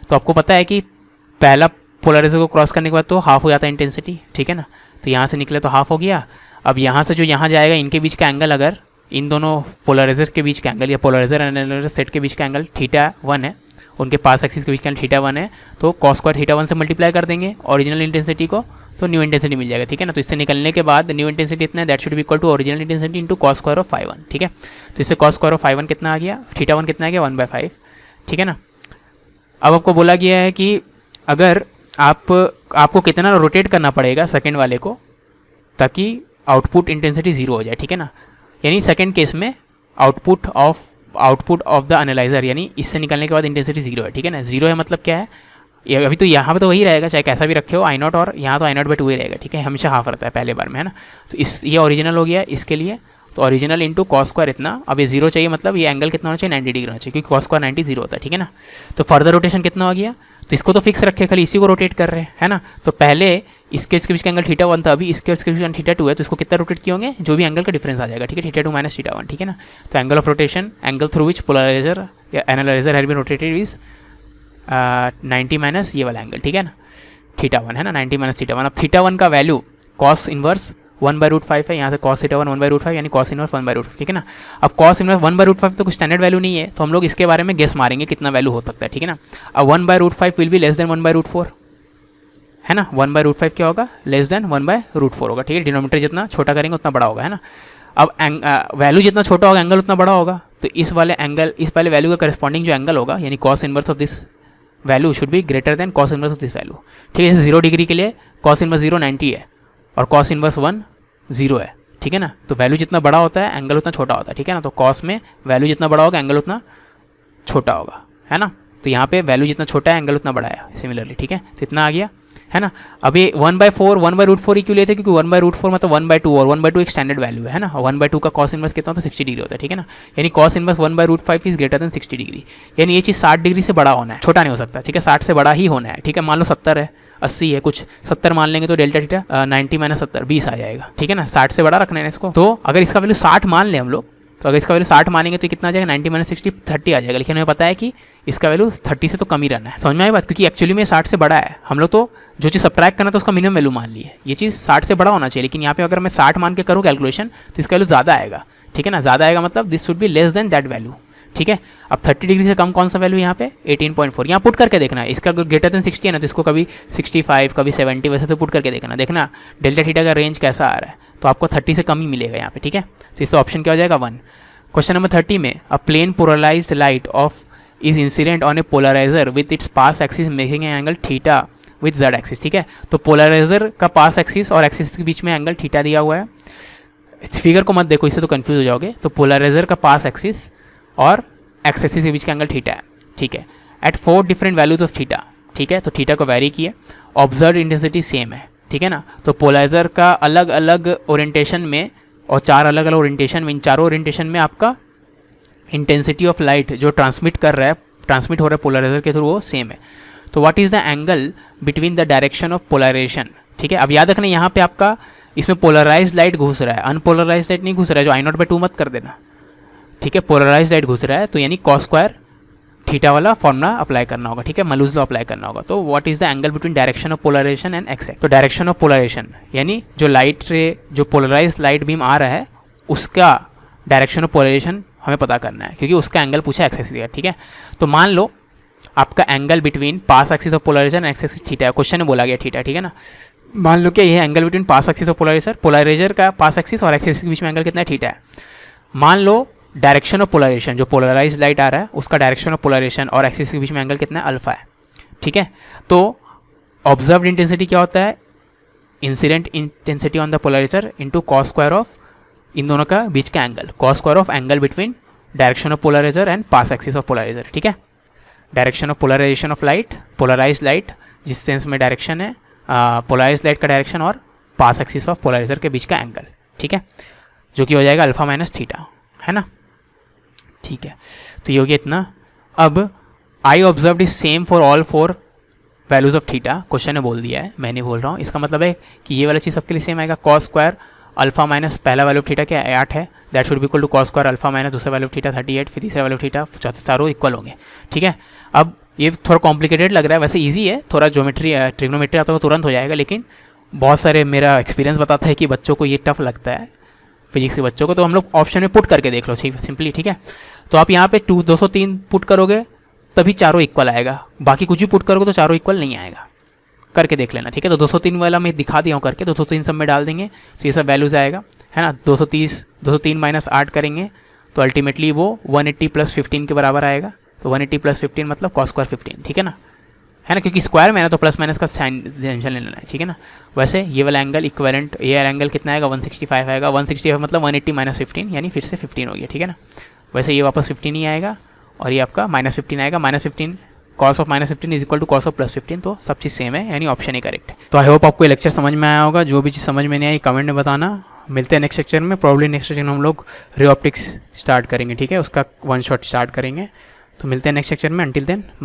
S1: तो आपको पता है कि पहला पोलराइजर को क्रॉस करने के बाद तो हाफ हो जाता है इंटेंसिटी, ठीक है ना, तो यहाँ से निकले तो हाफ हो गया, अब यहाँ से जो यहाँ जाएगा इनके बीच का एंगल, अगर इन दोनों पोलराइजर के बीच का एंगल या पोलराइजर एनालाइजर सेट के बीच का एंगल θ1 है, उनके पास एक्सिस के बीच का θ1 है, तो cos स्क्वायर θ1 से मल्टीप्लाई कर देंगे ओरिजिनल इंटेंसिटी को, तो न्यू इंटेंसिटी मिल जाएगा, ठीक है ना। तो इससे निकलने के बाद न्यू इंटेंसिटी इतना है, that should be equal to original intensity into cos square of φ1, ठीक है। तो इससे cos स्क्वायर ऑफ φ1 कितना आ गया, θ1 कितना आ गया 1/5, ठीक है ना। अब आपको बोला गया है कि अगर आपको कितना रोटेट करना पड़ेगा सेकेंड वाले को ताकि आउटपुट इंटेंसिटी 0 हो जाए, ठीक है ना, यानी सेकेंड केस में आउटपुट ऑफ द एनालाइजर, यानी इससे निकलने के बाद इंटेंसिटी 0 है, ठीक है ना। 0 है मतलब क्या है, ये अभी तो यहाँ पे तो वही रहेगा, चाहे कैसा भी रखे हो आई नॉट, और यहाँ तो आई नॉट बाई 2 ही रहेगा, ठीक है, हमेशा हाफ रहता है पहले बार में, है ना। तो ये ओरिजिनल हो गया इसके लिए, तो ओरिजिनल इंटू cos स्क्वायर इतना, अब ये 0 चाहिए, मतलब ये एंगल कितना होना चाहिए 90 डिग्री होना चाहिए, क्योंकि cos स्क्वायर 90 0 होता है, ठीक है ना। तो फर्दर रोटेशन कितना हो गया, तो इसको तो फिक्स रखे, खाली इसी को रोटेट कर रहे हैं, है ना। तो पहले इसके बीच का एंगल θ1 था, अभी इसके बीच θ2 है, तो इसको कितना रोटेट किए होंगे, जो भी एंगल का डिफरेंस आ जाएगा, ठीक है, θ2 माइनस θ1, ठीक है ना। तो angle of rotation, angle through which polariser या analyser has been rotated is 90 minus ये वाला एंगल, ठीक है ना, θ1 है ना, 90 माइनस θ1। अब θ1 का वैल्यू cos इनवर्स 1/√5 है, यहाँ से cos θ1 1/√5 यानी cos इनवर्स 1/√5, ठीक है ना। अब cos इनवर्स 1/√5 तो कुछ स्टैंडर्ड वैल्यू नहीं है, तो हम लोग इसके बारे में गेस मारेंगे कितना वैल्यू हो सकता है, ठीक है ना। अब 1/√5 विल बी लेस देन 1/√4, है ना, 1/√5 क्या होगा, लेस देन 1/√4 होगा, ठीक है। डिनोमिनेटर जितना छोटा करेंगे उतना बड़ा होगा, है ना। अब वैल्यू जितना छोटा होगा एंगल उतना बड़ा होगा, तो इस वाले वैल्यू का करस्पॉन्डिंग जो एंगल होगा, यानी cos inverse of this value should be greater than cos inverse of this value, ठीक है। जैसे 0 डिग्री के लिए cos इनवर्स 0 90 है और cos इनवर्स 1 0 है, ठीक है ना। तो वैल्यू जितना बड़ा होता है एंगल उतना छोटा होता है, ठीक है ना। तो cos में वैल्यू जितना बड़ा होगा एंगल उतना छोटा होगा, है ना। तो यहाँ पे वैल्यू जितना छोटा है एंगल उतना बड़ा है, सिमिलरली, ठीक है। तो इतना आ गया, है ना। अब ये 1/4 1/√4 ही क्यों लेते हैं, क्योंकि 1/√4 मतलब 1/2, और 1/2 एक स्टैंडर्ड वैल्यू है ना। 1/2 का cos इनवर्स कितना होता है 60 डिग्री होता है, ठीक है ना। यानी cos inverse 1/√5 is greater than 60 degree, यानी ये चीज़ 60 डिग्री से बड़ा होना है, छोटा नहीं हो सकता, ठीक है, 60 से बड़ा ही होना है, ठीक है। मान लो 70 है, 80 है, कुछ 70 मान लेंगे तो डेल्टा थीटा 90 माइनस 70 20 आ जाएगा, ठीक है ना। 60 से बड़ा रखना है इसको। तो अगर इसका वैल्यू 60 मान लें हम लोग, तो अगर इसका वैल्यू 60 मानेंगे तो कितना आ जाएगा, 90 माइनस 60 30 आ जाएगा। लेकिन हमें पता है कि इसका वैल्यू 30 से तो कम ही रहना है। समझ में आई बात, क्योंकि एक्चुअली में 60 से बड़ा है। हम लोग तो जो चीज़ सब्ट्रैक्ट करना था उसका मिनिमम वैल्यू मान ली है, ये चीज़ 60 से बड़ा होना चाहिए। लेकिन यहाँ पे अगर मैं 60 मान के करूँ कैलकुलेशन तो इसका वैल्यू ज़्यादा आएगा, ठीक है ना। ज़्यादा आएगा मतलब this should be less than that value, ठीक है। अब 30 डिग्री से कम कौन सा वैल्यू यहाँ पे 18.4, यहाँ पुट करके देखना है। इसका ग्रेटर देन 60 है ना, तो इसको कभी 65 कभी 70 वैसे तो पुट करके देखना डेल्टा थीटा का रेंज कैसा आ रहा है। तो आपको 30 से कम ही मिलेगा यहाँ पे, ठीक है। तो इसका ऑप्शन क्या हो जाएगा 1। क्वेश्चन नंबर 30 में a plane polarised light of is incident on a polariser with its pass axis making angle theta with Z axis, ठीक है। तो पोलराइजर का पास एक्सिस और एक्सिस के बीच में एंगल थीटा दिया हुआ है। फिगर को मत देखो, इससे तो कंफ्यूज हो जाओगे। तो पोलराइजर का पास एक्सिस और एक्स एक्सिस के बीच का एंगल थीटा है, ठीक है। At 4 different values of theta, ठीक है। तो थीटा को वैरी किए, ऑब्जर्व इंटेंसिटी सेम है, ठीक है ना। तो पोलराइजर का अलग अलग ओरिएंटेशन में और 4 अलग अलग ओरिएंटेशन में, इन चारों ओरिएंटेशन में आपका इंटेंसिटी ऑफ लाइट जो ट्रांसमिट हो रहा है पोलराइजर के थ्रू, वो सेम है। तो what is the angle between the direction of polarisation, ठीक है। अब याद रखना यहाँ पे आपका इसमें पोलराइज लाइट घुस रहा है, अनपोलराइज लाइट नहीं घुस रहा है, जो I0/2 मत कर देना, ठीक है। पोलराइज लाइट घुस रहा है तो यानी cos स्क्वायर थीटा वाला फॉर्मूला अप्लाई करना होगा, ठीक है। मलूज लॉ अप्लाई करना होगा। तो what is the angle between direction of polarisation and x x. तो डायरेक्शन ऑफ पोलराइजेशन यानी जो लाइट रे जो पोलराइज लाइट बीम आ रहा है उसका डायरेक्शन ऑफ पोलराइजेशन हमें पता करना है, क्योंकि उसका एंगल पूछा एक्स एक्सिस का, ठीक है। तो मान लो आपका angle between pass axis of polarisation and x axis theta है, क्वेश्चन में बोला गया थीटा, ठीक है ना। मान लो कि ये angle between pass axis of polariser का पास एक्सिस और एक्स एक्सिस के बीच में एंगल कितना है, थीटा है। मान लो डायरेक्शन ऑफ पोलराइजेशन जो पोलराइज लाइट आ रहा है उसका डायरेक्शन ऑफ पोलराइजेशन और एक्सिस के बीच में एंगल कितना है, अल्फा है, ठीक है। तो ऑब्जर्व्ड इंटेंसिटी क्या होता है, incident intensity on the polarizer into cos square of इन दोनों का बीच का angle, cos square of angle between direction of polarizer and pass axis of polarizer, ठीक है। Direction of polarization of light, polarize light जिस सेंस में direction है, पोलराइज लाइट का डायरेक्शन और पास एक्सिस ऑफ पोलराइजर के बीच का एंगल, ठीक है, जो कि हो जाएगा अल्फा माइनस थीटा, है ना, ठीक है। तो ये हो गया इतना। अब I observe is same for all 4 values of theta, question ने बोल दिया है, मैं नहीं बोल रहा हूँ। इसका मतलब है कि ये वाला चीज़ सबके लिए सेम आएगा। cos स्क्वायर अल्फा माइनस पहला वैल्यू ऑफ थीटा क्या 8 है, that should be equal to cos square alpha minus दूसरा वैल्यू ऑफ थीटा 38, फिर तीसरा वैल्यू ऑफ थीटा, चारों इक्वल होंगे, ठीक है। अब ये थोड़ा कॉम्प्लिकेटेड लग रहा है, वैसे ईजी है, थोड़ा ज्योमेट्री ट्रिग्नोमेट्री आता है तो तुरंत हो जाएगा, लेकिन बहुत सारे मेरा एक्सपीरियंस बताता है कि बच्चों को ये टफ लगता है फिजिक्स के बच्चों को। तो हम लोग ऑप्शन में पुट करके देख लो सिंपली, ठीक है। तो आप यहाँ पे 203 पुट करोगे तभी चारों इक्वल आएगा, बाकी कुछ भी पुट करोगे तो चारों इक्वल नहीं आएगा, करके देख लेना, ठीक है। तो 203 वाला मैं दिखा दिया हूँ करके, 203 सब में डाल देंगे तो ये सब वैल्यूज़ आएगा, है ना। 203 माइनस 8 करेंगे तो अल्टीमेटली वो 180 प्लस 15 के बराबर आएगा। तो 180 प्लस 15 मतलब cos स्क्वायर 15, ठीक है ना, क्योंकि स्क्वायर में है ना तो प्लस माइनस का साइन टेंशन ले लेना है, ठीक है ना। वैसे ये वाला एंगल इक्विवेलेंट, ये एंगल कितना आएगा 165 आएगा, 165 मतलब 180 माइनस 15 यानी फिर से 15 हो गया, ठीक है ना। वैसे ये वापस 15 ही आएगा और ये आपका -15 आएगा, -15 cos of -15 is equal to cos of +15, तो सब चीज़ सेम है, यानी ऑप्शन ही करेक्ट है। तो आई होप आपको ये लेक्चर समझ में आया होगा। जो भी चीज़ समझ में नहीं आई कमेंट में बताना। मिलते हैं नेक्स्ट लेक्चर में, प्रॉब्ली नेक्स्ट लेक्चर में हम लोग रे ऑप्टिक्स स्टार्ट करेंगे, ठीक है, उसका 1 शॉट स्टार्ट करेंगे। तो मिलते हैं नेक्स्ट लेक्चर में, अंटिल देन बाय।